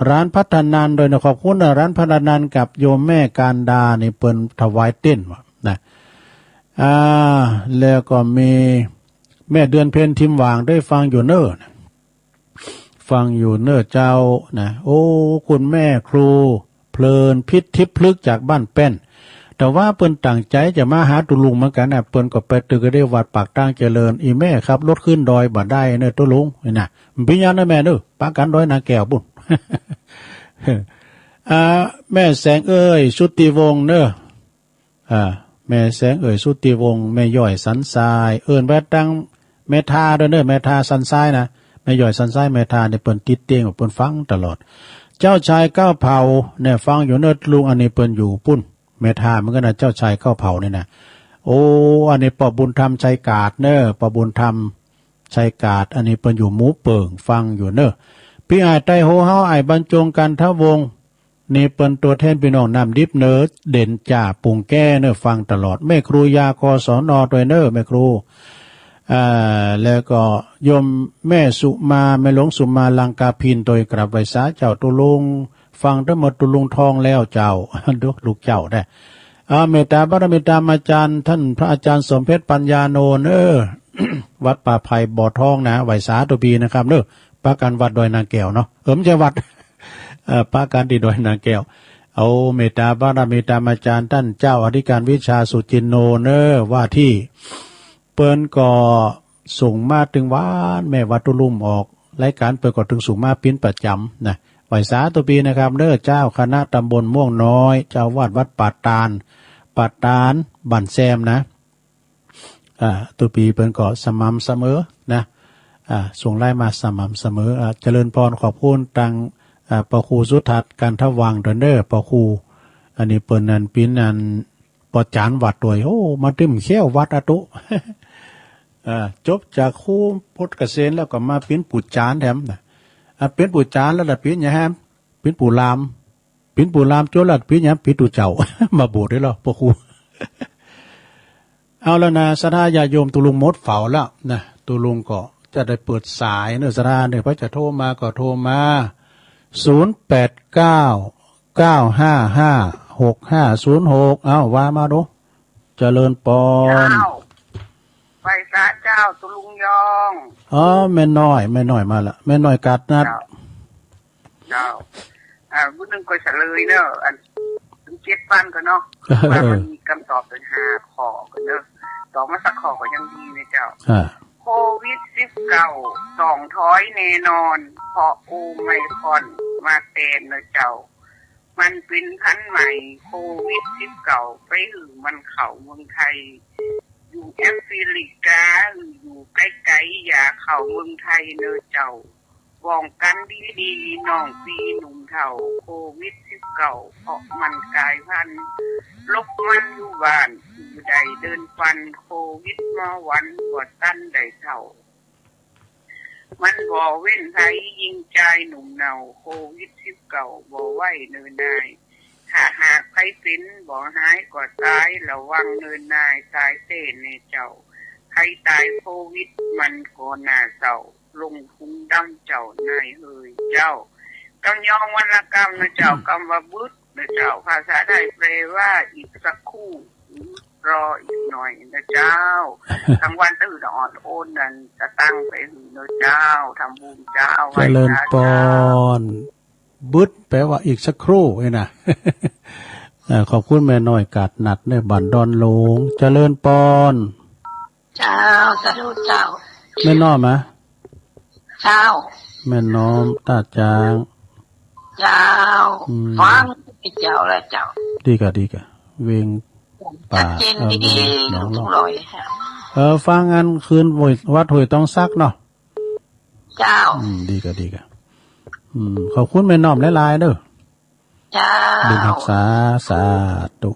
ร้านพัฒนันโดยขอบคุณร้านพัฒนันกับโยมแม่การดาในเปิ้นถวายเต้นว่ะนะแล้วก็มีแม่เดือนเพ็ญทิมหว่างได้ฟังอยู่เนอฟังอยู่เนอเจ้านะโอ้คุณแม่ครูเพลินพิษทิพย์พลึกจากบ้านแป้นแต่ว่าเปิ้นตั้งใจจะมาหาตุลุงเหมือนกันนะเปิ้นก็ไปตึกได้วัดปากตั้งเจริญอีแม่ครับรถขึ้นดอยบ่ได้เนอตุลุงนี่นะมันเป็นยังนะแม่เนอปากันดอยนาแก้วบุญ แม่แสงเอ้ยสุติวงศ์เนอแม่แสงเอ้ยสุติวงศ์แม่ย่อยสันทรายเอิ้นแวดดังแม่ทาด้วยเนอแม่ทาสันทรายนะแม่ย่อยสันทรายแม่ทาเนี่ยเปิ้นติดเตียงเปิ้นฟังตลอดเจ้าชายก้าวเผาเนี่ยฟังอยู่เนอลุงอันนี้เปิ้นอยู่ปุ้นแม่ทามันก็นะเจ้าชายก้าวเผาเนี่ยนะโอ้อันนี้ปอบุญธรรมชัยกาดเนอปอบุญธรรมชัยกาดอันนี้เปิ้นอยู่หมูเปิงฟังอยู่เนอพี่อายไต้โหเฮาอายบรรจงกันทวงนี่เปิ้นตัวแทนพี่น้องนำดิบเนิร์ดเด่นจ่าปุ่งแก้เนอฟังตลอดแม่ครูยากศนโดยเนอแม่ครูแล้วก็โยมแม่สุมาแม่หลวงสุมาลังกาพินโดยกราบไหว้สาเจ้าตุลุงฟังทั้งหมดตุลุงทองแล้วเจ้าดูลูกเจ้าได้เมตตาบารมีตามอาจารย์ท่านพระอาจารย์สมเพชรปัญญาโนนวัดป่าไผ่บ่อทองนะไหว้สาตัวปีนะครับเนอปาการวัดดอยนางแก้วเนาะไม่ใช่วัดปาการที่ดอยนางแก้วเอาเมตตาบารมีตามอาจารย์ท่านเจ้าอธิการวิชาสุจินโนเนอว่าที่เปิ้นก็ส่งมาถึงวานแม่วัดตุลุ่มออกรายการเปิดก็ถึงส่งมาปิ้นประจำนะไหว้สาตัวปีนะครับเนอเจ้าคณะตำบลม่วงน้อยเจ้าวาดวัดป่าตาลบั่นแซมนะตัวปีเปิ้นก็สม่ำเสมอนะส่งไล่มาสม่ำเสมอเจริญพรขอบคุณตังปครูสุทัศน์การทวังเดนเดอร์ปครูอันนี้เปิ้นนั้นปิ้นนั้นปอจานวัดด้วยโอ้มาตึมเขี้ยววัดอตุ จบจากครูพุทธเกษตรแล้วก็มาปิ้นปู่จานแถมปิ้นปู่จานแล้วล่ะปิ้นหยังปิ้นปู่ลามจนละปิ้นหยังปิ้นตู่เจ้า มาบวชได้แล้วปครู เอาแล้วนะศรัทธาญาติโยมตุลุงมดเฝ้าแล้วนะตุลุงก็จะได้เปิดสายเนื้อสราเนี่ยพระจะโทรมาก็โทรมา0899556506ว่ามาดูเจริญปอนไปสาเจ้าตุลุงยองแม่น้อยมาละแม่น้อยกัดนัดเจ้าผู้นึงก็เฉลยเนอะอันถึง7,000ก็เนาะว่ามันมีคำตอบเป็น5ข้อก็เนอะตอบมาสักข้อก็ยังดีนะเจ้าโควิด19ส่องท้อยแน่นอนเพราะโอไมครอนมาเต็มนะเจ้ามันเป็นพันธุ์ใหม่โควิด19ไปมันเข้าเมืองไทยอยู่แอฟริกาอยู่ใกล้ๆอย่าเข้าเมืองไทยเนอะเจ้าป้องกันดีๆน้องปีหนุ่มเฒ่าโควิด19เพราะมันกลายพันธุ์ลบมันอยู่บ้านอยู่ใดเดินฟันโควิดมาวันบ่ตันได้เท่ามันบ่เว้นไทยยิงใจหนุ่มเนาโควิด19บ่ไหวเนินนายถ้าหากใครเป็นบ่หายก็ตายระวังเนินนายตายเต้นในเจ้าใครตายโควิดมันก็น่าเศร้าลงทุนดำเจ้านายเฮยเจ้ากำยองวรรณกรรมนะเจ้ากำว่าบึ้ดนะเจ้าภาษาไทยแปลว่าอีกสักครู่รออีกหน่อยนะเจ้าทั้งวันตื่นอ่อนโอนนั่นจะตั้งไปหือนะเจ้าทำบุญเจ้าเจริญปอน บึดแปลว่าอีกสักครู่ไอ้นะ ขอบคุณแม่น้อยกาดหนัดในบ้านดอนหลงเจริญปอนเจ้าสาธุเจ้าแม่น้อมะเจ้าแม่น้อมตาจางเจ้าฟังเจ้าแล้วเจ้าดีกะเวงป่าน้องลอยฟังอันคืนวัดหวยต้องซักเนาะเจ้าดีกะขอบคุณแม่น้อมหลายๆเด้อเจ้าบุญรักษาสาธุ0899555656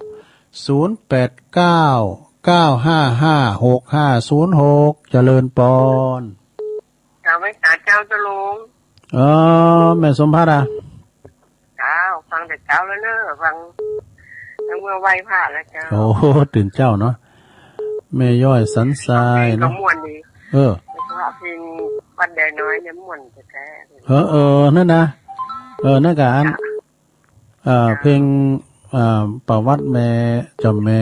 เจริญปอนเจ้าไว้ตาเจ้าจะลงแม่สมภาษณ์เจ้าฟังแต่เจ้าแล้วเนอะฟังแล้วเมื่อไหว้พระแล้วเจ้าโอ้ตื่นเจ้าเนาะแม่ย่อยสันทรายเนาะม่วนดีเพราะเพลงวันแดงน้อยเนี่ยม่วนแท้นั่นนะนั่นกะอันเพลงประวัติแม่จอมแม่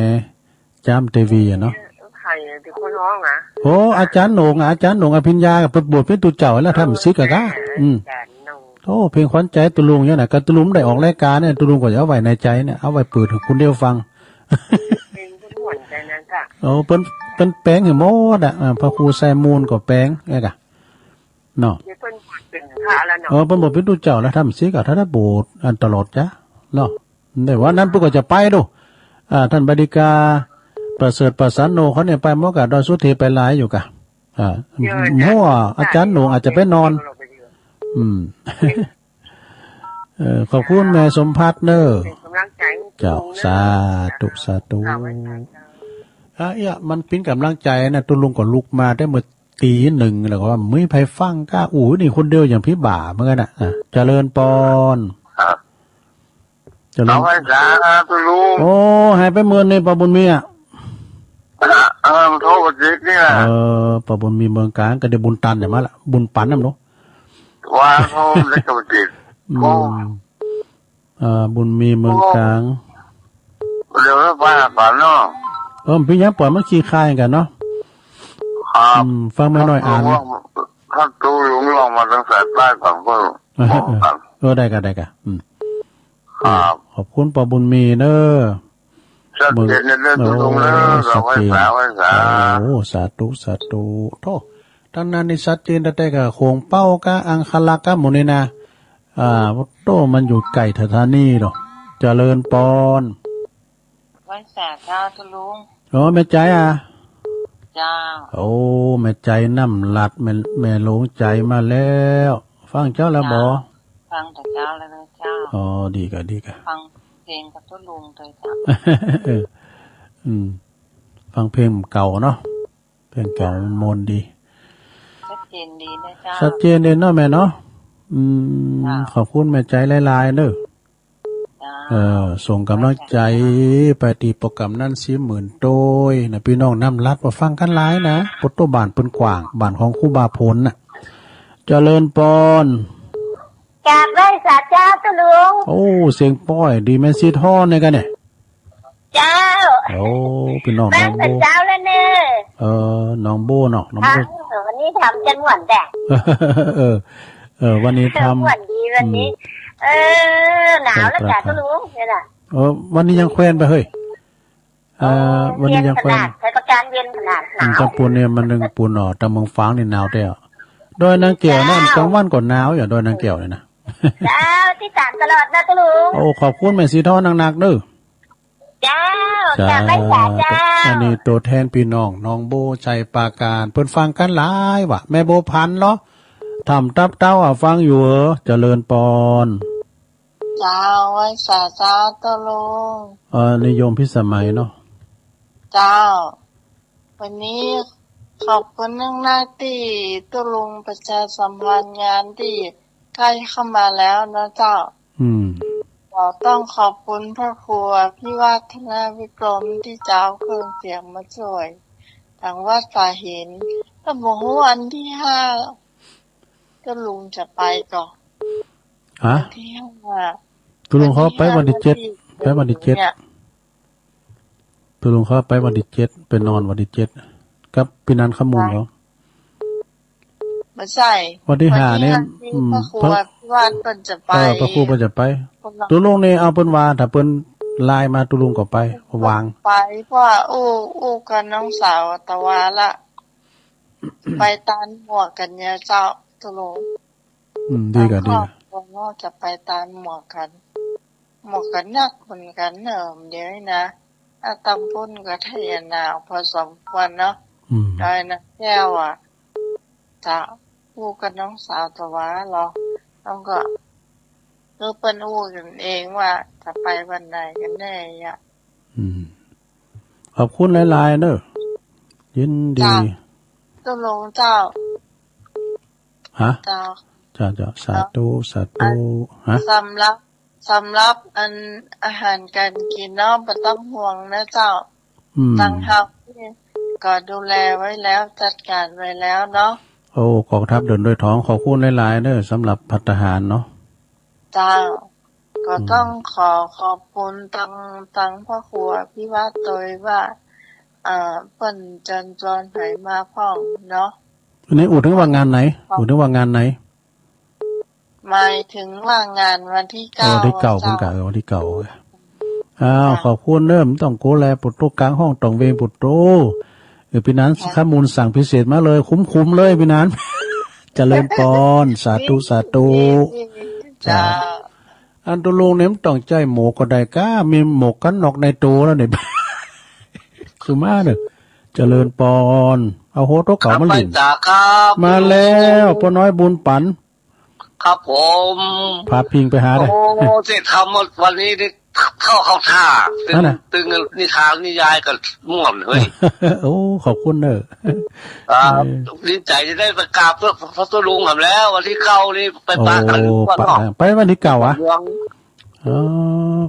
จามเทวีเนาะใครที่คนร้องอ่ะโอ้อาจารย์โหน่งอภิญญากับบทเป็นตุเจ้าแล้วทำซิกกะโอ้เพลงขวัญใจตุลุงเนี่ยนะกะตุลุงได้ออกรายการเนี่ยตุลุงก็จะเอาไว้ในใจเนี่ยเอาไว้เปิดให้คุณเดียวฟังเพลงทุกม่วนใจนั้นค่ะโอ้เปิ้นแป้งให้หมดอ่ะพระครูไซมูลก็แป้งไงกะเนาะเปิ้นเป็นพระแล้วเนาะเปิ้นบทเป็นตุเจ้าแล้วทำซิกะท่านโบสถ์อันตลอดจ้ะเนาะแต่ว่านั้นเพิ่นก็จะไปดูท่านบดิกาประเสริฐประสานโนเขาเนี่ยไปมอกะดอยสุเทพไปหลายอยู่กะมั่วอาจารย์หนูอาจจะไปนอนขอบคุณแม่สมภัทรเนอเจ้าสาธุมันเป็นกำลังใจนะตุลุงก็ลุกมาได้เมื่อตีหนึ่งแล้วก็ว่าไม่ไผฟังกล้านี่คนเดียวอย่างพี่บ่าเหมือนกันน่ะเจริญปอนเอาไว้สาธุลุงโอ้หายไปเมืองในปะบุญมีโทษจิตนี่แหละปะบุญมีเมืองกลางก็ได้บุญตันอย่างมาละบุญปันน้ำเนาะว่าโทษเล็กกับจิตบุญมีเมืองกลางเดี๋ยวแล้วไปก่อนเนาะพี่ยังปล่อยมันขี้คายกันเนาะฟังมาหน่อยอ่านถ้าตูลุงลองมาตั้งแต่ใต้ก่อนก็ได้กันขอบคุณปอบุญมีเนอะชัดเจนในเรื่องตุงเนอะเราไว้สาโอ้สาธุโทษตั้งนานนี่ชัดเจนแต่ก็โคงเป้ากะอังคลักกะหมดนี่นะโตมันอยู่ไก่สถานีหรอเจริญปอนไว้สาเจ้าทุลุงแม่ใจเจ้าโอ้แม่ใจน้ำหลัดแม่หลงใจมาแล้วฟังเจ้าแล้วบ่ฟังแต่เจ้าเลยเจ้าดีกะฟังเพลงกับทุลุงเลยเจ้าฟังเพลงเก่าเนาะเพลงเก่ามันมนดีชัดเจนดีนะเจ้าชัดเจนเด่นเนาะแม่เนาะขอบคุณแม่ใจหลายๆเด้อส่งกำลังใจไปตีโปรแกรมนั่น40,000โดยนะพี่น้องน้ำรัดมาฟังกันหลายนะปตโตบ้านเปิ้นกว้างบ้านของครูบาพลน่ะเจริญปอนกราบไหว้สาเจ้าตุลุงโอ้เสียงป้อยดีแม่ซีท่อเนี่ยกันเนี่ยเจ้าโอ้พี่น้องน้องโบเจ้าแล้วเนอะน้องโบเนาะน้องโบวันนี้ทำจันหวนแดกวันนี้ทำหวนดีวันนี้หนาวแล้วจ้ะตุลุงเนี่ยน่ะวันนี้ยังแควนไปเฮ้ยวันนี้ยังแควนใช้ประการเย็นขนาดหนาวจำปูนเนี่ยมันนึงปูนหน่อแต่เมืองฟ้างนี่หนาวแต่โดยนางเกี่ยวนั่นกลางวันก่อนหนาวอย่าโดยนางเกี่ยวเลยนะเจ้าที่ตามตลอดนะตุลุงโอ้ขอบคุณแม่สีท่อนักๆเด้อเจ้าจากไม่สาเจ้าอันนี้ตัวแทนพี่น้องน้องโบชัยปราการเพิ่นฟังกันหลายว่ะแม่โบพันเนาะทำตับเต้าฟังอยู่เจริญปอนเจ้าไว้สาเจ้าตุลุงนิยมพิสมัยเนาะเจ้าวันนี้ขอบคุณเรื่องหน้าที่ตุลุงประชาสัมพันธ์งานที่ใกล้เข้ามาแล้วนะเจ้าเราต้องขอบคุณพระครูพี่วัฒนาวิกรมที่เจ้าเครื่องเสียงมาช่วยทางวัดสาหินก็บอกว่าวันที่5ตุลุงจะไปก่อนที่5ตุลุงเขาไปวันที่7ไปวันที่7ตุลุงเขาไปวันที่7ไปนอนวันที่7กับพี่นันขมูลเขาไม่ใช่วันที่5เนี่ยพระครู วัดเปิ้นจะไปพระครูเปิ้นจะไปตุลุงนี่เอาเปิ้นว่าถ้าเปิ้นไลน์มาตุลุงก็ไปวางไปเพราะว่าอู้กับน้องสาวตะวาละไปตานหมวกกันเนี่ยเจ้าตุลุงดีก็ดีก็จะไปตานหมวกกันนักเหมือนกันเนอะเดี๋ยวนะตำพุ่นก็ไทยนาวพอสมควรเนาะได้นะแก้วจะอู้กับน้องสาวตะวาหรอต้องก็คือเปิ้นอู้กันเองว่าจะไปวันไหนกันแน่อ่ะขอบคุณหลายๆเด้อยินดีตุลงเจ้าฮะเจ้าสาธุฮะสำรับอันอาหารการกินเนาะบ่ต้องห่วงนะเจ้าตั้งเฮาก็ดูแลไว้แล้วจัดการไว้แล้วเนาะโอ้กองทัพเดินด้วยท้องขอบคุณหลายๆเด้อสำหรับภัตตาหารเนาะเจ้าก็ต้องขอบคุณตังพ่อครัวพี่ว่าโดยว่าเปิ้นจันจรให้มาพ้องเนาะอันนี้อู่ถึงว่างานไหนหมายถึงว่างานวันที่9ที่9เพิ่นกะวันที่9ขอบคุณเด้อต้องโกแลปุตโตกลางห้องต้องเวปุตโตพี่นั้นข้อมูลสั่งพิเศษมาเลยคุ้มๆเลยพี่นั้นเจริญพรสาธุจ้าอันตุลุงเนี่ยต้องใจหมกก็ได้ก้ามีหมกกันนอกในตัวแล้วเนี่ยสุมาเด้อเจริญพรเอาโหโตเก่ามาลิ้นมาแล้วป้าน้อยบุญปันครับผมพาพิงไปหาได้โอ้เสร็จทำวันนี้ได้เข้าท่าตึงนิทานนิยายกับม่วนเฮ้ยโอ้ขอบคุณเด้อดีใจที่ได้ประกาศเพื่อพระตุลุงทำแล้ววันที่เข้านี่ไปปะกันไปวันที่9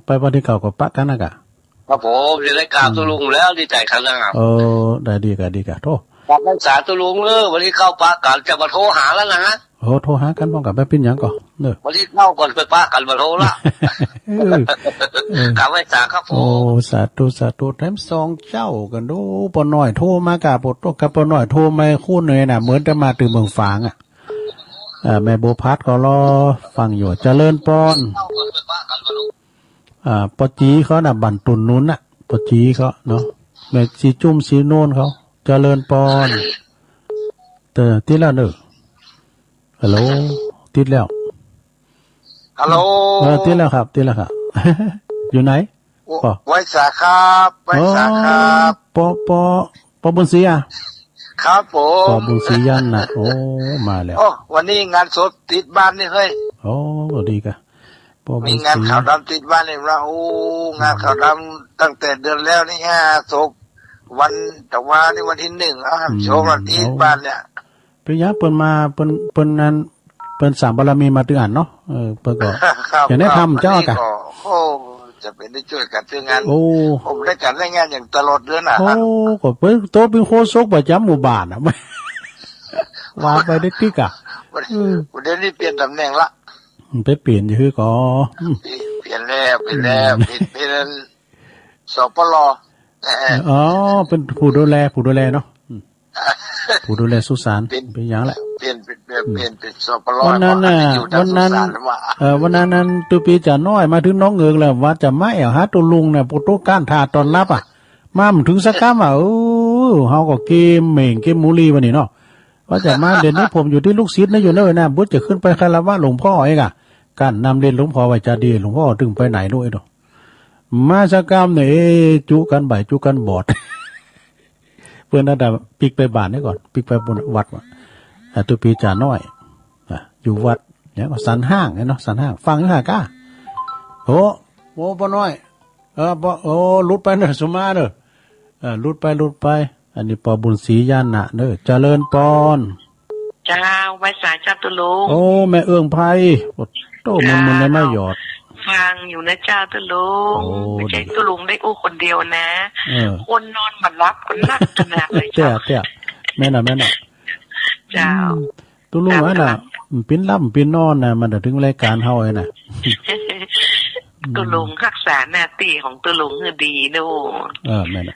ไปวันที่9กับปะกันนะกะครับผมจะได้กราบตุลุงแล้วดีใจขนาดได้ดีกะโทษกราบรักษาตุลุงวันที่เข้าปะกันจะมาโทรหาแล้วนะโทรหากันบ้างกับไปเป็นยังก่อนวันที่เข้าก่อนไปปะกันมาโทรละกราบไหว้สาครับผมสาธุแถม2เจ้ากันดูปอน้อยโทรมากะปตกับปอน้อยโทรมาคู่เหนื่อยน่ะเหมือนจะมาถึงเมืองฝางแม่โบพัดก็รอฟังอยู่เจริญพรปอจีเขาน่ะบั่นตุนนู้นน่ะปอจีเขาเนาะแม่สีจุ่มสีโน่นเขาเจริญพรที่ละเด้อฮัลโหลติดแล้วฮัลโหลติดแล้วครับอยู่ไหนไว้สาครับไว้สาครับปอบุญศรีครับผมปอบุญศรียันน่ะโอ้มาแล้ววันนี้งานศพติดบ้านนี่เฮ้ยโอ้ดีกะมีงานข่าวดำติดบ้านนี่เรางานข่าวดำตั้งแต่เดือนแล้วนี่ศพวันแต่ว่านี่วันที่1โชว์วันติดบ้านเนี่ยไปยะเปิ้นมาเปิ้นนั้นเปิ้นสร้างบารมีมาตึงอันเนาะเปิ้นก็อย่างได้ทำเจ้ากะโอ้จะเป็นได้ช่วยกันตึงงานผมได้การได้งานอย่างตลอดเดือนโอ้ก็เปิ้นโตเป็นโคศกประจำหมู่บ้านว่าไปได้ติกะเดี๋ยวนี้เปลี่ยนตำแหน่งละไปเปลี่ยนอยู่คือก็เปลี่ยนแล้วเป็นสปลเป็นผู้ดูแลเนาะผู้ดูแลสุสานเป็นอย่างแหละเปลี่ยนเป็นสปลวันนั้นตุปีจะน้อยมาถึงน้องเอิงแล้วว่าจะไม่หาตัวลุงเนี่ยปุตโตก้านทาตอนรับมาถึงสักคำเฮาก็เกมเหม่งเกมมูลีวันนี้เนาะว่าจะมาเดี๋ยวนี้ผมอยู่ที่ลูกศิษย์นะอยู่เลยนะบุญจะขึ้นไปคารวะหลวงพ่อเองการนำเรียนหลวงพ่อไว้จะดีหลวงพ่อถึงไปไหนด้วยเนาะมาสักคำเนี่ยจุกันใบจุกันบอดเพื่อนระดับปิกไปบ้านนี่ก่อนปิกไปบนวัดว่ะตัวปีจ่าน้อยอยู่วัดเนี่ยก็สันห้างเนาะสันห้างฟังหาก้าโอ้ปอน้อยลุดไปเนอะสุมาเนอะลุดไปอันนี้ปอบุญศรีญาณนะเนอะเจริญพรจ้าไว้สายจ้าตุลุงโอ้แม่เอื้องไพโตมันได้ไม่หยอดฟังอยู่นะจ้าตุลุงไม่ใช่ตุลุงได้อู้คนเดียวนะคนนอนมารับคนนักขนาดเลยเจ้าแม่น่ะเจ้าตุลุงน่ะปิ้นล่ำปิ้นนอนน่ะมันถึงรายการเฮาไอ้น่ะตุลุงรักษาหน้าที่ของตุลุงคือดีดูแม่น่ะ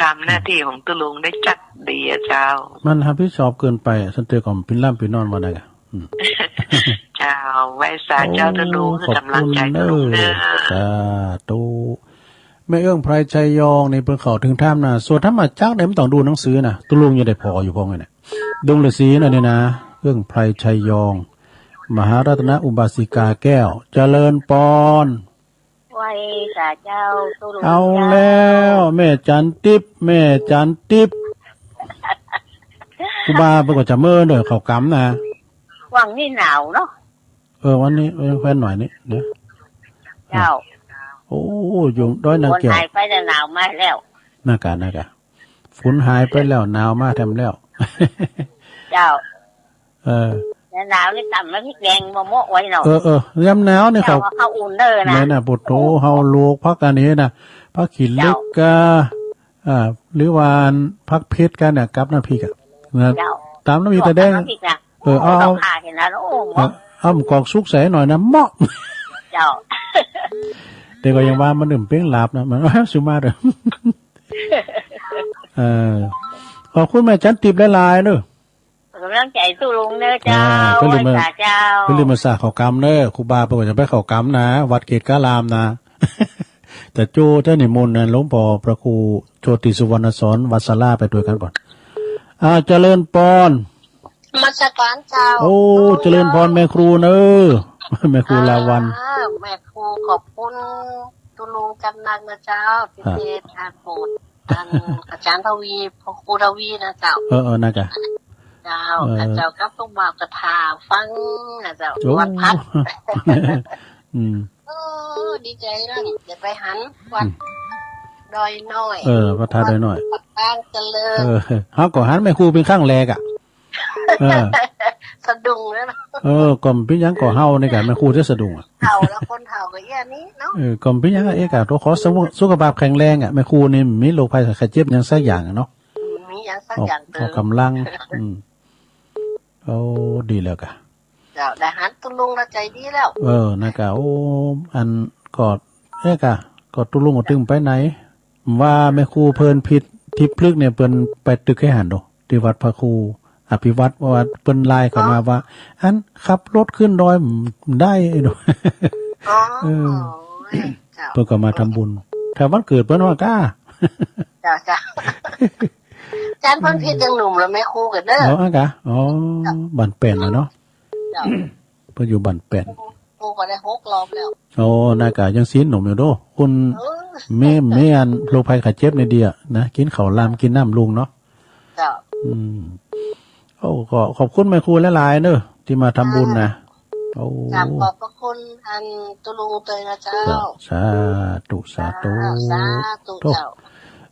ทำหน้าที่ของตุลุงได้จัดดีเจ้ามันรับผิดชอบเกินไปสันเตอก่อนปิ้นล่ำปิ้นนอนมาได้กะเจ้า จ้าไว้สาเจ้าตะลุงกำลังใจตะลุงเด้อสาธุแม่เอื้องไพรชัยยองในเพิ่นเข้าถึงถ้ำน่ะส่วนถ้ามาจักได้มันต้องดูหนังสือน่ะตะลุงยังได้พออยู่พอไงเนี่ยดงฤาษีน่ะนี่นะเอื้องไพรชัยยองมหารัตนอุบาสิกาแก้วเจริญปอนไว้สาเจ้าตะลุงเอาแล้วแม่จันติ๊บแม่จันติ๊บครูบาเพิ่นก็จะเมินเด้อเข้ากำนะวังนี่หนาวเนาะวันนี้แฟนหน่อยนี่เด้อเจ้าโอ้ยุงด้อยนางแก้วฝนหายไปแล้วหนาวมาแล้วน่ากะฝนหายไปแล้วหนาวมาแถมแล้วเจ้าหนาวนี่ต่ำแล้วพริกแดงมะม่วงไว้หน่อยยำหนาวนี่เขาอุ่นเด้อนะนี่น่ะปุถโธเฮาลูกพักอันนี้น่ะพักขินเล็กกะหรือว่าพักเพชรกันน่ะกับน้ำพริกอ่ะนะตามน้ำพริกตะแดงเอากอกซุกใส่หน่อยนะเหมาะเจ้าแต่ก็ยังว่ามันดื่มเป้งหลับนะมันสุมาเด้อขอบคุณแม่จันติบหลายๆเด้อกำลังใจสู้ลุงเด้อเจ้าไว้สาเจ้าเพิ่นลืมมาสาเข้ากรรมเด้อครูบาเพิ่นจะไปเข้ากรรมนะวัดเกตกะลามนะแต่โจเจ้านิมนต์หลวงพ่อพระครูโชติสุวรรณสอนวัดศาลาไปด้วยกันก่อนเจริญพรมาจากการเจ้าโอ้เจริญพรแม่ครูเนแม่ครูลาวันแม่ครูขอบคุณตุลุงกันนักนะเจ้าที่เทศอาโปดอาจารย์ทวีพอครูทวีนะเจ้านะจ๊ะเจ้าเจ้ากับต้องบอกกระถาฟังนะเจ้าวัดพัดดีใจแล้วเดี๋ยวไปหันวัดดอยน้อยวัดท่าดอยน้อยตั้งกันเลยเฮาก็หันแม่ครูเป็นข้างแรกอ่ะสะดุ้งแล้วนะก่อมพี่ยังก่อเฮาในการแม่ครูจะสะดุ้งอ่ะเฮาแล้วคนเฮาก็แย่นี้เนาะก่อมพี่ยังกะตัวขอสุขภาพแข็งแรงอ่ะแม่ครูนี่มีโรคภัยไข้เจ็บยังสักอย่างเนาะมีอย่างสักอย่างออกกำลังดีแล้วกะเจ้าได้หันตุลุงละใจดีแล้วนะกะอันกอดกะกอดตุลุงก็ตึงไปไหนว่าแม่ครูเพิ่นผิดทิพย์พลึกเนี่ยเพิ่นไปตึกให้หันโดที่วัดพระครูอภิวัตรว่าเปิ้นไล่เข้ามาว่าอันขับรถขึ้นดอยได้ดอกเพิ่นก็มาทำบุญแถววันเกิดเปิ้นว่ากล้าจ้าจานเพิ่นผิดจังหนุ่มแล้วแม่ครูก็เด้อกะบ้านแป้นเนาะเพิ่นอยู่บ้านแป้นครูก็ได้6รอบแล้วน่ากะยังศีลหนุ่มอยู่โดคุณแม่อันโรคภัยไข้เจ็บในเดียนะกินข้าวลามกินน้ำลุงเนาะจ้าก็ขอบคุณแม่ครูหลายๆเนอะที่มาทำบุญนะขอบพระคุณอันตุลุงเตยนะเจ้าสาธุเจ้า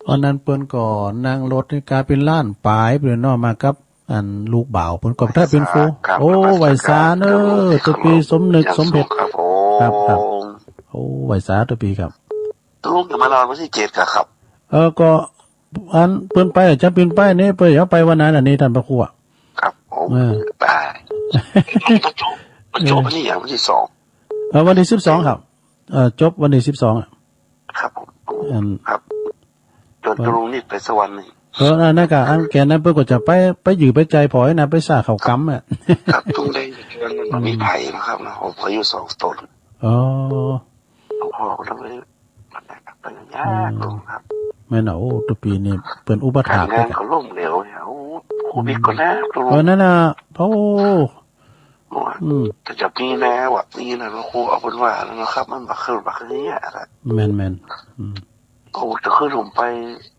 วันนั้นเปิ้นก่อนนั่งรถในกาเป็นล้านปลายเปิ้นนอกมากับอันลูกบ่าวเปิ้นก็ถ้าเป็นครูไหวสาเนอะตัวปีสมนึกสมเพชรครับไหวสาตัวปีครับตุลุงจะมานอนวันที่7ครับก็อันเปิ้นไปจะเป็นไปนี่เปิ้นอย่าไปวันนั้นอันนี้ท่านพระครูครับผมไปจบวันที่วันที่2วันที่12ครับจบวันที่12อ่ะครับผมครับจนตุลุงนี่ไปสวรรค์นี่นั่นก็อันแกนั้นเปิ้นก็จะไปอยู่ไปใจพอให้นะไปสร้างเขากำอ่ะครับตุงได้มันมีไผ่นะครับนะผมอายุ2ต้นพ่อก็ต้องไปยากครับแม่นตัวปีนี่เปิ้นอุปถากงานเขาล่มเหลวเนี่ยโควิดก็นะนั่นน่ะเพราะจะมีแน่ว่ะนี่นะเราครูเอาเป็นว่าแล้วนะครับมันบักขึ้นเนี่ยอะไรแม่นโอ้จะขึ้นผมไป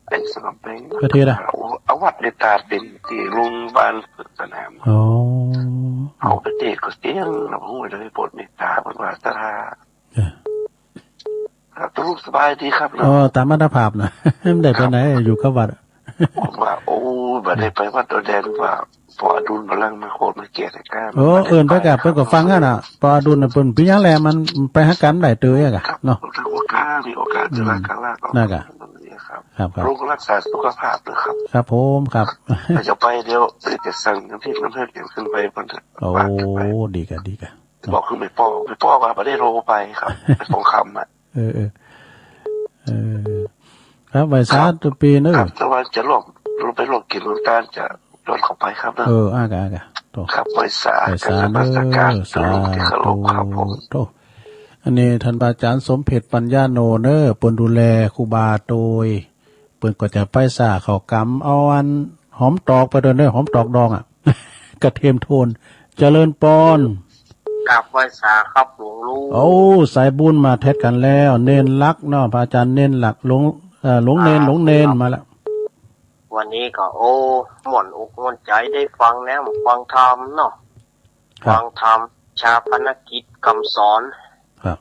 เป็นสนามเพลงประเทศอ่ะเอาวัดในตาเป็นที่โรงพยาบาลสนามเอาไปเตะก็เสียงเราพูดเลยปวดในตาเป็นว่าตาครับทุกสบายดีครับตามมาตรภาพนะไม่ได้ไปไหนอยู่กับวัดว่าบัดได้ไปวัดตัวแดงว่าปอดุลพลังมาโคตรมาเกลียดกันเอิ้นไปกับเพิ่นก็ฟังกันน่ะปอดุลน่ะเพิ่นพี่ยังแลมันไปหากันได้เตยอ่ะเนาะโอกาสจะรักกันล่ะก็นั่นก็ครับโรครักษาสุขภาพด้วยครับครับผมครับจะไปเดี๋ยวจะสั่งน้ำพริกน้ำเผ็ดขึ้นไปบนดีกันบอกคือไม่ป้อว่าบ่ได้โรไปครับไปสงคำอ่ะครับไวซ่าตัวปีนึงแต่ว่าจะลงไปลงกินน้ำตาลจะโดนเข้าไปครับอากะ ครับไปสาการนมัสการตุลุงที่เคารพครับผมอันนี้ท่านอาจารย์สมเพชรปัญญาโนเนอร์เปิ้นดูแลครูบาโดยเปิ้นก็จะไปสาเข้ากรรมเอาอันหอมตอกไปเด้อเด้อหอมตอกดองอ่ะ กระเทียมโทนเจริญปอนกราบไหว้สาครับหลวงลุงโอ้สายบุญมาแทศกันแล้วเน้นลักเนาะพระอาจารย์เน้นหลักหลงเน้นมาแล้ววันนี้ก็โอ้หม่อนอกม่อนใจได้ฟังแล้วฟังธรรมเนาะฟังธรรมชาปนกิจคำสอนครับ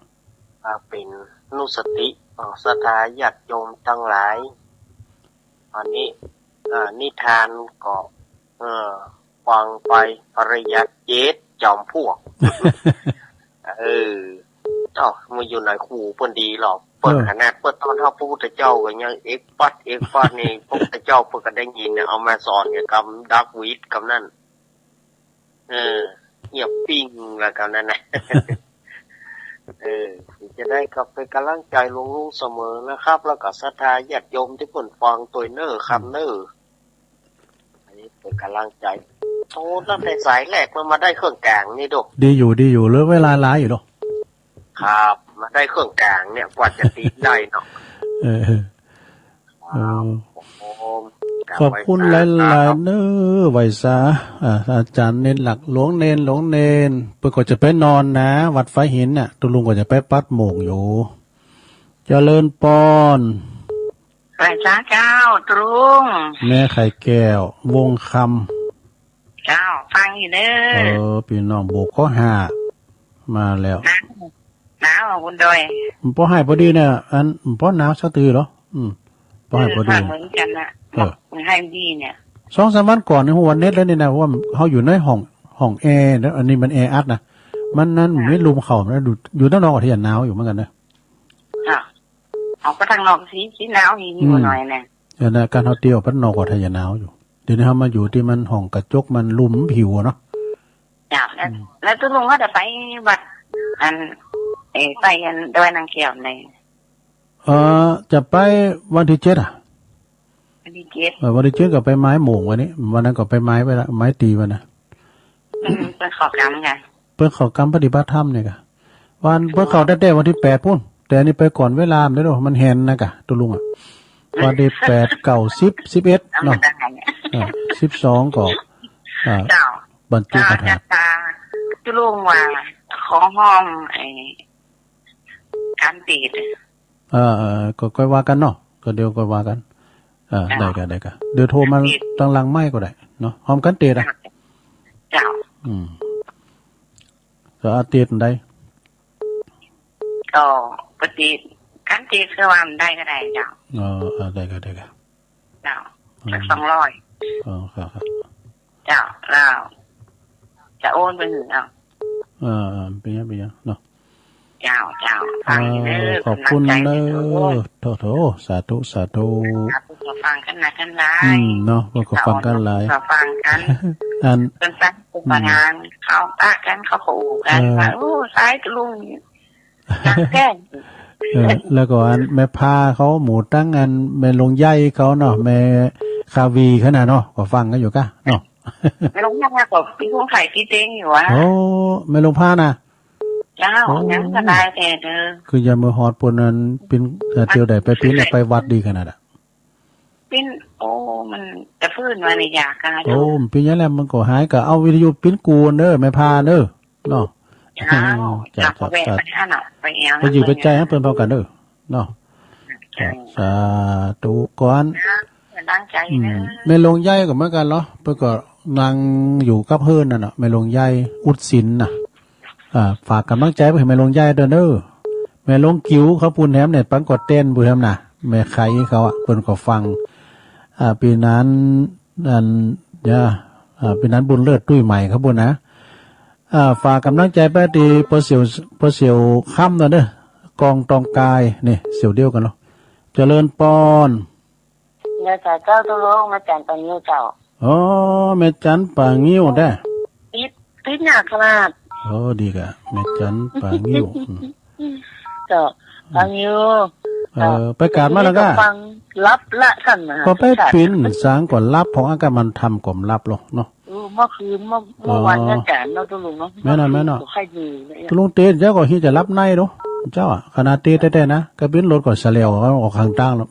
เป็นนุสติศรัทธาญาติโยมทั้งหลายอันนี้นิทานก็ฟังไปปริยัติเจตจอมพวกมาอยู่ในคู่เปิ้นดีหรอกเปิดขนาดเปิดตอนเท่าพระพุทธเจ้าก็ยังเอกปัดนี่พระพุทธเจ้าเพิ่นก็ได้ยินเนี่ยเอามาสอนเกี่ยวกับดักวิดกับนั่นเงียบปิ้งแล้วกันนั่นน่ะจะได้กลับไปกำลังใจหลวงลุงเสมอนะครับแล้วก็ศรัทธาญาติโยมที่เพิ่นฟังตัวเน้อคำเน้ออันนี้เป็นกำลังใจโตตั้งแต่สายแรกมันมาได้เครื่องกลางนี่ดอกดีอยู่เหลือเวลาหลายอยู่ดอกครับมาได้เครื่องกลางเนี่ยกว่าจะติดได้เนาะขอบคุณหลายๆเน้อไว้ซะอาจารย์เน้นหลักหลวงเน้นเพื่อก็จะไปนอนนะวัดไฟหินน่ะตุลุงก็จะไปปัดโมงอยู่เจริญปอนไปจ้าเจ้าตรุงแม่ไข่แก้ววงคำเจ้าฟังอยู่เด้อพี่น้องโบกข้อห้ามาแล้วหนาวบนดอยพอให้พอดีเนี่ยอันพอหนาวสักทีเหรอพอให้พอดีเหมือนกันนะให้ดีเนี่ย2-3 วันก่อนในหัวเน็ตแล้วนี่นะว่าเขาอยู่ในห้องแอร์แล้วอันนี้มันแอร์อัดนะมันนั้นไม่ลุมเข่านะอยู่ด้านนอกที่หนาวอยู่เหมือนกันนะออกไปทางนอกสีหนาวนี่หน่อยนะอย่างนั้นการเขาเตียวพัดนอกกว่าที่หนาวอยู่เดี๋ยวนี้เขามาอยู่ที่มันห้องกระจกมันลุ่มผิวเนาะแล้วตุลุงเขาจะไปวัดไปกันดอยนางแก้วในจะไปวันที่7วันที่7ก็ไปไม้โมงวันนี้วันนั้นก็ไปไม้ไปละไม้ตีวันนะเปิดขอกรรมไงเปิดขอกรรมปฏิบัติธรรมเนี่ยกะวันเปิดขอได้วันที่8พุ่นแต่นี่ไปก่อนเวลาไม่รู้มันแหนนะกะตุลุงวันที่8 9 10 11เนาะ12ก็บรรจุกระถางตุลุงว่าของห้องการตีดก็ค่อยว่ากันเนาะก็เดี๋ยวก็ว่ากันได้กันเดี๋ยวโทรมาตั้งหลังไม้ก็ได้เนาะหอมกันเตดเจ้าก็อาเตดได้ก็ปกติกันเตดคือว่าได้ก็ได้เจ้าได้ก็เจ้าสัก200ครับเจ้าแล้วจะโอนไปถึงเป็นยังเนาะเจ้าฟังขอบคุณเด้อโถสาธุฟังกันนะกันหลายเนาะก็ฟังกันหลายฟังกันเป็นตั้งอุปทานเข้าตากันเขาขู่กันว่าโอ้สายตะลุงนักแก้งแล้วก็อันแม่พาเขาหมูตั้งอันแม่ลงใหญ่เขาเนาะแม่คาวีขนาดเนาะก็ฟังกันอยู่กะเนาะแม่ลงย่าก็พี่คงไข่พี่เต้งอยู่วะโอ้แม่ลงพานะเจ้ายังก็ได้แต่เด้อคืออย่ามือฮอดปนนั้นเป็นเที่ยวใดไปปิ้นไปวัดดีขนาดอ่ะปิ้นโอ้มันจะฟื้นมาในยากันโอ้ปิ้นยังไงมันก็หายก็เอาวิทยุปิ้นกูเด้อไม่พาเด้อเนาะจับไปไปเอวไปอยู่ไปใจให้เพิ่นพอกันเด้อเนาะสาธุก่อนตั้งใจนะแม่ลงใหญ่ก็เหมือนกันเนาะเพิ่นก็นั่งอยู่กับเพิ่นนั่นน่ะแม่ลงใหญ่อุดศิลน่ะฝากกำลังใจไปให้แม่ลงใหญ่เด้อแม่ลงกิ้วเขาพูนแหมเนี่ยปังกดเต้นบุญแหมน่ะแม่ไข่เขาอ่ะเพิ่นก็ฟังปีนั้นปีนั้นบุญเลิศตุ้ยใหม่ครับบุญนะฝากกำลังใจไปที่พอเสียวค่ำเด้อกองตองกายนี่เสียวเดียวกันเนาะเจริญปอนเดี๋ยวเจ้าตุลุงมาจันปางิ้วเจ้าแม่จันปางิ้วได้ติดหนักขนาดดีกะแม่จันปางิ้วเจ้าปางิ้วไปการมาแล้วก็ฟังรับละท่านนะก็ไปปิ้นสางก่อนรับของอากาศมันทำก่อมรับหรอกเนาะม เมื่อคืนเมื่อวันนั่นแกเนาะตุลุงเนาะแม่น่ะใครดีตุลุงเตเจ้าก็ที่จะรับในเนาะเจ้าอ่ะขนาดเตแต่ๆนะก็เป็นรถก็เสลียวก็ออกข้างตั้งแล้ว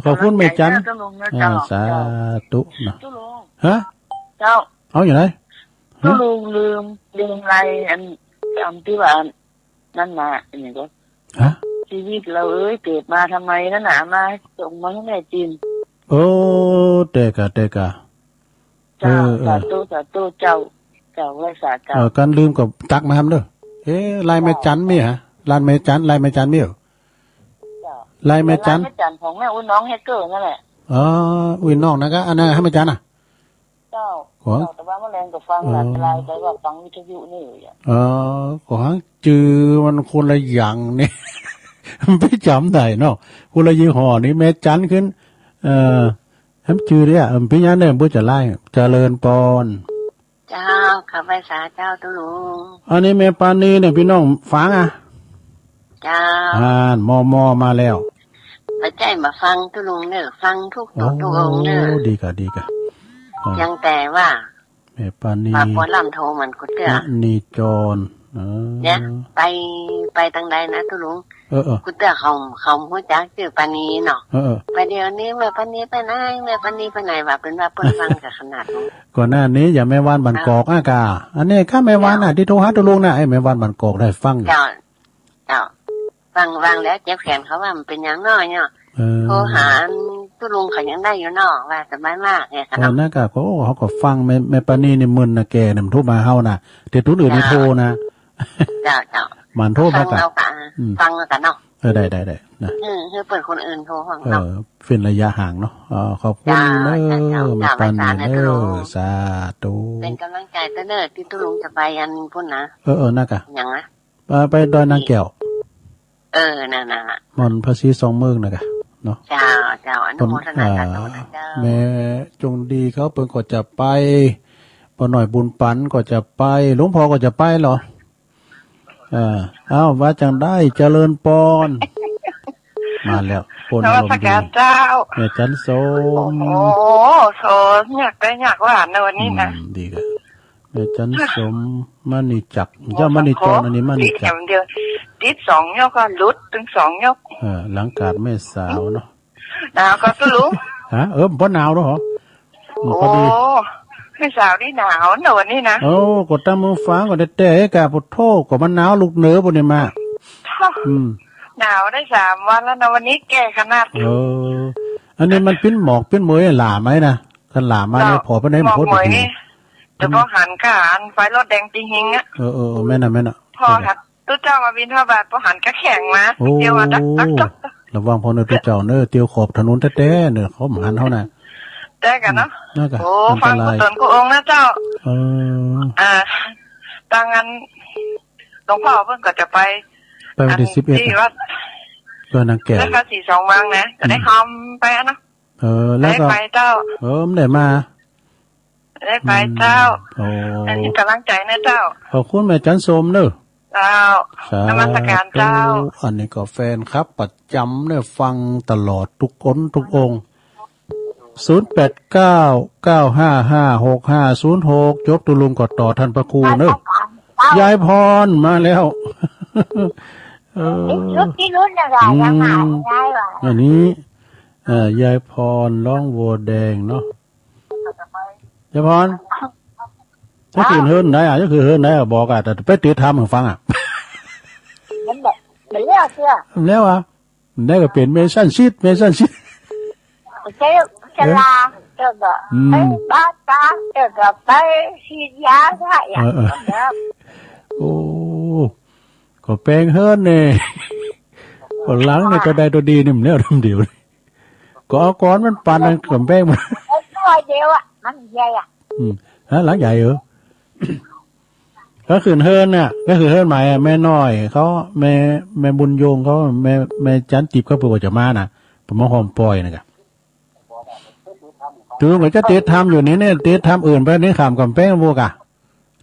ขอบคุณแม่จันสาธุนะฮะเจ้าเอาอย่างไรตุลุงลืมอะไรอันที่ว่านั่นมาอย่างก็ชีวิตเราเกิดมาทำไมนั่นหนามาส่งมาให้แม่จีนโอ้เด็กะเจ้าสาธุเจ้ารักษาเจ้ากันลืมกับตักมาทำเด้อลายแม่จันมีฮะลายแม่จันมีเหรอลายแม่จันของแม่อุ้นน้องแฮกเกอร์นั่นแหละอุ้ยน้องนะก็อันนั้นให้แม่จันเจ้าแต่ว่าเมื่อแรงก็ฟังหลายลายแต่ว่าฟังวิทยุนี่ของจือมันคนละอย่างนี่ไปจำได้เนาะคนละยี่ห้อนี่แม่จันขึ้นทำจือเนี่ยพี่ยันเนี่ยบุจะไล่เจริญปอนเจ้าข้าพเจ้าเจ้าตุลุงอันนี้แม่ปานีเนี่ยพี่น้องฟังเจ้ามอมาแล้วไปใจมาฟังตุลุงเนอะฟังทุกองเนอะดีกะยังแต่ว่าแม่ปานีมาปวดลำโทมันก็เจอนีจรเนี่ยไปทางใดนะตุลุงกูเตือเขาหัวจักชื่อปานีเนาะไปเดี๋ยวนี้แม่ปานีไปไหนแม่ปานีไปไหนว่าเป็นว่าเปิดฟังกับขนาดนี้ก่อนหน้านี้อย่าแม่วานบันกอกกาอันนี้ข้าแม่วานที่โทรหาตุลุงนะไอ้แม่วานบันกอกได้ฟังเจ้าฟังแล้วเจ็บแขนเขาว่ามันเป็นยังน้อยเนาะโทรหาตุลุงเขายังได้อยู่เนาะว่าสบายมากไงค่ะนั่นก็เขาก็ฟังแม่ปานีนี่มึนนะแกเนี่ยมันโทรมาเฮานะแต่ตุ้นอื่นไม่โทรนะเจ้ามันโทรมากันฟังกันเนาะได้นะเปิดคนอื่นโทรฟังเนาะเป็นระยะห่างเนาะขอบคุณแม่ปานีสาธุเป็นกำลังใจเด้อที่ตุลุงจะไปอันพุ่นนะน่ากะยังนะไปดอยนางแก้วนั่นมอนภาษี2 มื้อนะกะเนาะเจ้าอนุโมทนาสาธุนะเจ้าแม่จงดีเขาเพิ่นก็จะไปปอหน่อยบุญปันก็จะไปหลวงพ่อก็จะไปเหรอว่าจังได้เจริญปอนมาแล้วคนอารมณ์ดีเจ้าแม่จันโสมโสอยากว่าในวันนี้นะดีกันแม่จันโสมมานิจักเจ้ามานิจรอันนี้มานิจักเดียวดิด2 ยกก็ลุดถึง2 ยกหลังกาดแม่สาวเนาะหนาวก็ตุลุงบ่หนาวเนาะเหรอพอดีไม่สาวนี่หนาวเนอะวันนี้นะกดตามมือฟ้าก็ได้แต่กะพุทโธก็มันหนาวลูกเหนือบนนี่มาหนาวได้3 วันแล้วนะวันนี้แก่ขนาดอันนี้มันปิ้นหมอกปิ้นเมยหลาไหมนะคันหลามาเนี่ยพอไปไหนหมดนี่แต่พอหันกะหันไฟรถแดงจริงหิงอ่ะแม่น่ะพอค่ะตู้เจ้ามาบินทบาทพอหันก็แข็งมาเดี๋ยวดักระวังพอเนตู้เจ้าเนเตียวขอบถนนแท้ๆเนี่ยเขาหันเท่าน่ะได้กันเนาะโอ้ฟังกุศลกุองค์นะเจ้าดังนั้นหลวงพ่อเพิ่งก็จะไปวันที่11ที่วัดนางแก้วแล้วก็42 วังนะจะได้คำไปนะแล้วก็ไปเจ้าไม่ได้มาได้ไปเจ้าอันนี้กำลังใจนะเจ้าขอบคุณแม่จันโสมเนอะเจ้านมัสการเจ้าอันนี้ก็แฟนครับประจำเนี่ยฟังตลอดทุกคนทุกองค์0899556506จบตุลุงกดต่อท่านพระครูเนอะยายพรมาแล้วที่รุ่นอะไรยังหาได้หรออันนี้ยายพรร้องวัวแดงเนาะยายพรจะคืนเฮิร์นได้จะคือเฮิร์นได้บอกแต่ไปตีทำให้ฟังมันแบบมันเลี้ยวเชื่อแล้วได้ก็เป็นเมชั่นชิดเจ๊จะลาเจ้าก็ไปบ้านตาเจ้าก็ไปฉีดยาได้โอ้ก็แปลงเฮิร์นเนี่ยคนหลังเนี่ยตัวใดตัวดีนี่มันแล้วทำเดียวก็เอาก้อนมันปานกับแป้งมันตัวเดียวมันใหญ่หลังใหญ่ก็คือเฮิร์นน่ะก็คือเฮิร์นหมายแม่น้อยเขาแม่บุญโยงเขาแม่จันติบเขาเปิดจะมาน่ะผมมาหอมปล่อยนะครับถึงมันจะเตะทำอยู่นี้เนี่ยเตะทำอื่นไปนี่ขามกับแป้งบัวกะ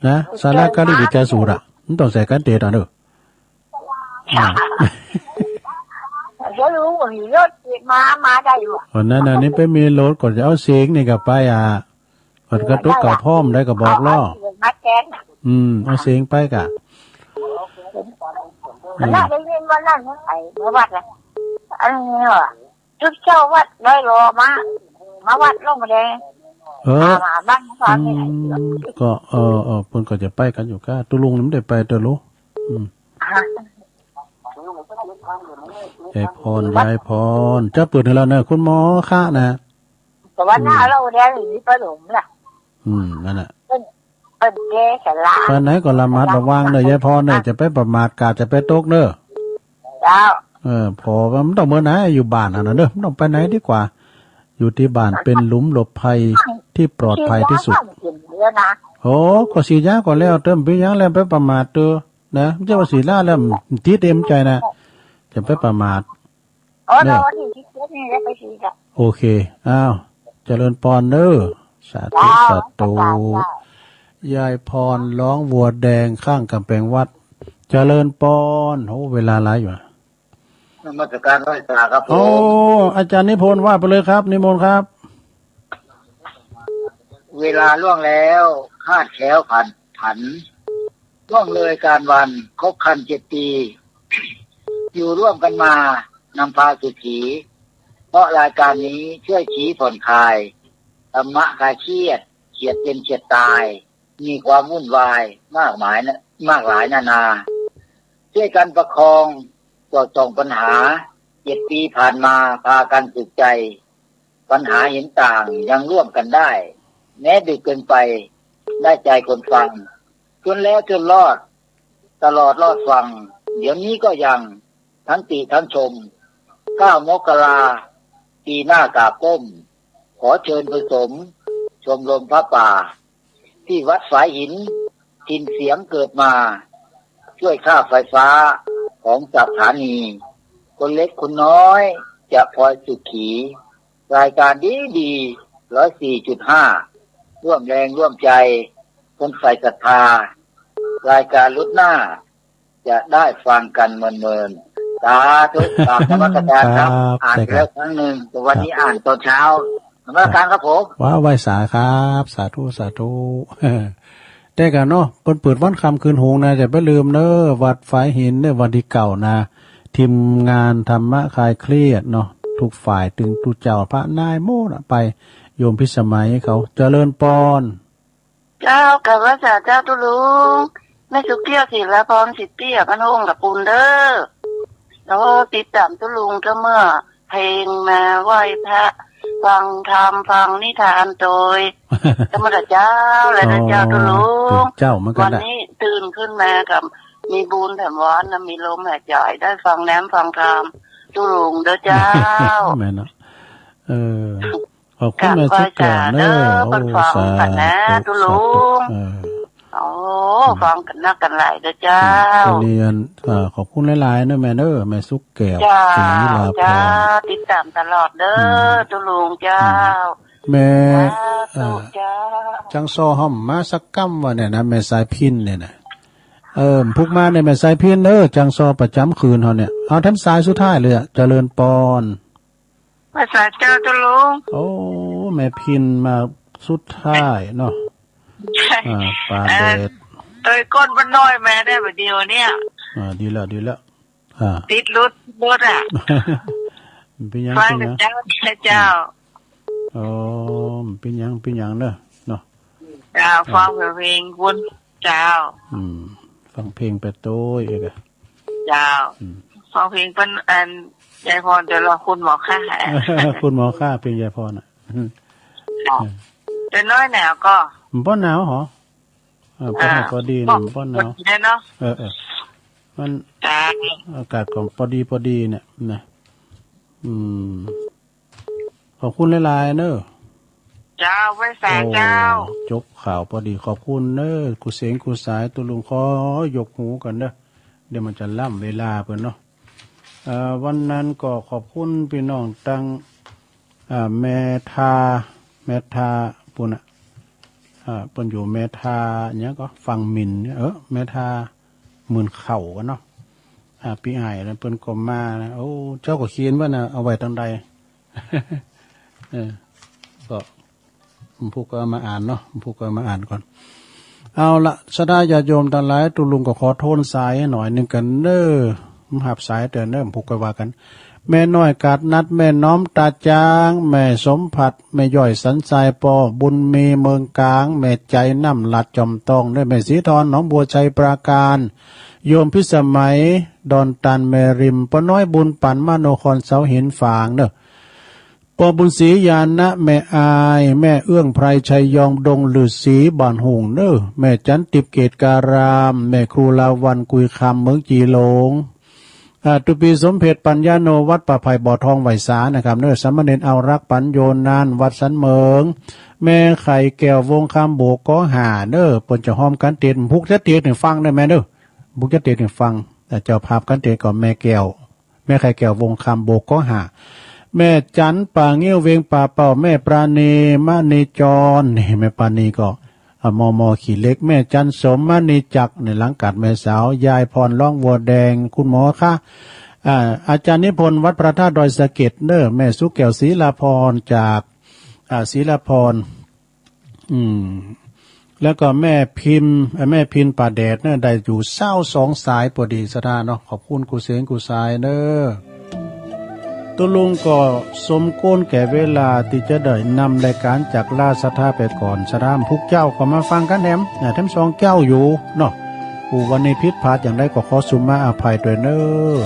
นะสาระการดิจสูตรมันต้องใส่กันเตะต่อเนอะเย ยวรู้ว่ามีรถมาได้อยู่วันนั้นนี่ไปมีรถก่อนจะเอาเสียงนี่กับไปก่อนกระตุกกับพ่อมได้กับบอกล่อเอาเสียงไปกะน่าได้ยินวันนั้นไอ้เมื่อวัดเลยอันนี้เหรอจุดเจ้าวัดร้อยโลมาวัดลงมาเลยมาบ้านสอนนี่ก็เพิ่นก็จะไปกันอยู่ก้าตุลุงนี่ไม่ได้ไปเด้อลูกยายพรจะเปิดให้เราเนอะคุณหมอค่ะนะแต่ว่าหน้าเราเดี๋ยวนี้ปหลุมล่ะนั่นแหละเป็นเกศลาตอนไหนก็ระมัดระวังเลยยายพรเนี่ยจะไปประมาทกาจะไปตกเนอะพอมันต้องเมื่อไหนอยู่บ้านนะเนอะไม่ต้องไปไหนดีกว่าอยู่ที่บ้านเป็นหลุมหลบภัยที่ปลอดภัยที่สุดโอ้ก็สียาก่อนแล้วเติมไปยังแล้วไปประมาทเตอนะไม่ใช่ว่าสีล่าแล้วทีเต็มใจนะจะไปประมาทเนี่ยโอเคอ้าวเจริญพรเนอะสาธุยายพรร้องวัวแดงข้างกำแพงวัดเจริญพรโอ้เวลาไรอยู่นมัสการพระอาจารย์ครับผมอาจารย์นิพนธ์ว่าไปเลยครับนิมนต์ครับเวลาล่วงแล้วคาดแคล้วผันล่วงเลยการวันครบคัน7 ปีอยู่ร่วมกันมานำพาสุขีเพราะรายการนี้ช่วยชี้ผ่อนคลายธรรมะคลายเครียดเฉียดเป็นเฉียดตายมีความวุ่นวายมากหลายนานาช่วยกันประคองต่อตรงปัญหา7 ปีผ่านมาพากันสุขใจปัญหาเห็นต่างยังร่วมกันได้แม้ดึกเกินไปได้ใจคนฟังจนแล้วจนรอดตลอดรอดฟังเดี๋ยวนี้ก็ยังทั้งติทั้งชม9 มกราปีหน้ากราบก้มขอเชิญผสมชมรมพระป่าที่วัดฝายหินถิ่นเสียงเกิดมาช่วยค่าไฟฟ้าของสถานีคนเล็กคนน้อยจะพลอยสุขีรายการดี104.5ร่วมแรงร่วมใจคนใส่ศรัทธารายการลุดหน้าจะได้ฟังกันเมินสาธุกราบนมัสการครับอ่านแล้วครั้งหนึ่งแต่วันนี้อ่านตอนเช้านมัสการครับผมว้าวไหว้สาครับสาธุแต่กันเนาะเปิดวันคำคืนหงนะจะไม่ลืมเนอะวัดฝายหินเนี่ยวันที่เก่านะทีมงานธรรมะคลายเครียดเนาะทุกฝ่ายตึงตุเจ้าพระนายโมดไปโยมพิสมัยเขาเจริญปอนเจ้ากับพระเจ้าตุลุงแม่สุเกี้ยวศิลาพรสิทธิ์เตี้ยพันองกับปูนเด้อแล้วติดตามตุลุงก็เมื่อเพลงมาไหว้พระฟังธรรมฟังนิทานโดยธรรมดาเจ้าและเจ้าตุลุงวันนี้ตื่นขึ้นมากับมีบุญแถมวันนะมีลมหายใจได้ฟังแนมฟังธรรมตุลุงเด้อเจ้าแม่เนาะขอบคุณแม่สุกแก่เนอะโอ้สาธุตุลุงโอ้ฟังกันนักกันหลายเด้อเจ้าเรียนขอบคุณหลายๆเนอะแม่เนอะแม่สุกแก้วศรีลาภรติดตามตลอดเด้อตุลุงเจ้าแม่จังซอห่อมมาสักกำว่าเนี่ยนะแม่สายพินเนี่ยนะพุกมาในแม่สายพินจังซอประจำคืนเขาเนี่ยเอาทั้งสายสุดท้ายเลยเจริญปอนภาษาเจ้าตุลุงโอ้แม่พินมาสุดท้ายเนาะปลาเด็ดก้นมันน้อยแม่ได้แบบเดียวเนี่ยดีแล้วติดรถเป็นยังฟังเจ้าอ๋อเป็นยังเนาะฟังเพลงคุณเจ้าฟังเพลงไปโต้ยเอกเจ้าฟังเพลงเป็นยายพรจะรอคุณหมอค่าคุณหมอค่าเพลงยายพรจะน้อยหนาวก็ป้อนหนาวเหรอพอดีนี่ป้อนหนาวเนาะมันอากาศของพอดีเนี่ยนะขอบคุณหลายๆเนอะเจ้าไว้แสงเจ้าจบข่าวพอดีขอบคุณเนอะกูเสียงกูสายตุลุงขอยกหูกันเนอะเดี๋ยวมันจะล่ำเวลาเพิ่นเนาะวันนั้นก็ขอบคุณพี่น้องตั้งแม่ทาปุ่นปุ่นอยู่แม่ทาเนี่ยก็ฟังมินเนี่ยแม่ทาหมื่นเข่ากันเนาะ ปีไอ้แล้วเปิ้นก็มานะโอ้เจ้าก็เขียนว่านะเอาไว้ตรงใด ก็ผู้ก็มาอ่านเนาะผู้ก็มาอ่านก่อนเอาละสดาญาโยมทั้งหลายตุลุงก็ขอโทษสายหน่อยนึงกันเด้อมหับสายแต่เด้อผู้ก็ว่ากันแม่น้อยกาดนัดแม่น้อมตาจางแม่สมผัดแม่ย่อยสันทรายปอบุญมีเมืองกลางแม่ใจน้ำหลัดจอมตองด้วยแม่สีทอนหนองบัวชัยปราการโยมพิสมัยดอนตันแม่ริมปะน้อยบุญปันมโนครเสาหินฝางเด้อปอบุญศรียานะแม่อายแม่เอื้องไพรชัยยองดงฤาษีบ้านหงเด้อแม่จันติบเกตการามแม่ครูลาวันกุยคำเมืองจีหลงตุปีสมเพชปัญญาโนวัดป่าไผ่บ่อทองไหวสานะครับเนื้อสามเณรเอารักปัญโยนานวัดสันเมืองแม่ไข่แก้ววงคำโบกก็หาเน้อปนจะหอมกันเตียนพุกจะเตียนถึงฟังได้ไหมเน้อพุกจะเตียนถึงฟังแต่เจ้าภาพกันเตียนก่อนแม่แก้วแม่ไข่แก้ววงคำโบกก็หาแม่จันป่าเงี้ยวเวงป่าเป่าแม่ปราณีมะนีจรนี่แม่ปราณีก็มอขี่เล็กแม่จันสมมณีจักในหลังกัดแม่สาวยายพรล่องวัวแดงคุณหมอค่ะอาจารย์นิพนธ์วัดพระธาตุดอยสะเก็ดเน้อแม่สุแก้วศรีลาพรจากศรีลาพรแล้วก็แม่พิมป่าแดดเน้อได้อยู่เศร้า2 สายพอดีสถานเนาะขอบคุณกูเสียงกูสายเน้อตุลุงก็สมโกนแก่เวลาที่จะได้นำรายการจากลาสถาไปก่อนสรามพุกเจ้าก็มาฟังกันแหมทั้งสองเจ้าอยู่เนาะผู้วันนี้ผิดพลาดอย่างไรก็ขอสุมาอภัยด้วยเน้อ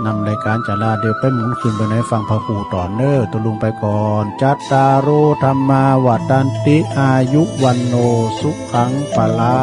นำรายการจากลาเดี๋ยวไปหมุนขึ้นไปในฟังพระครูต่อเน้อตุลุงไปก่อนจัตตาโรธรรมาวัฏฏันติอายุวันโนสุขังปะลา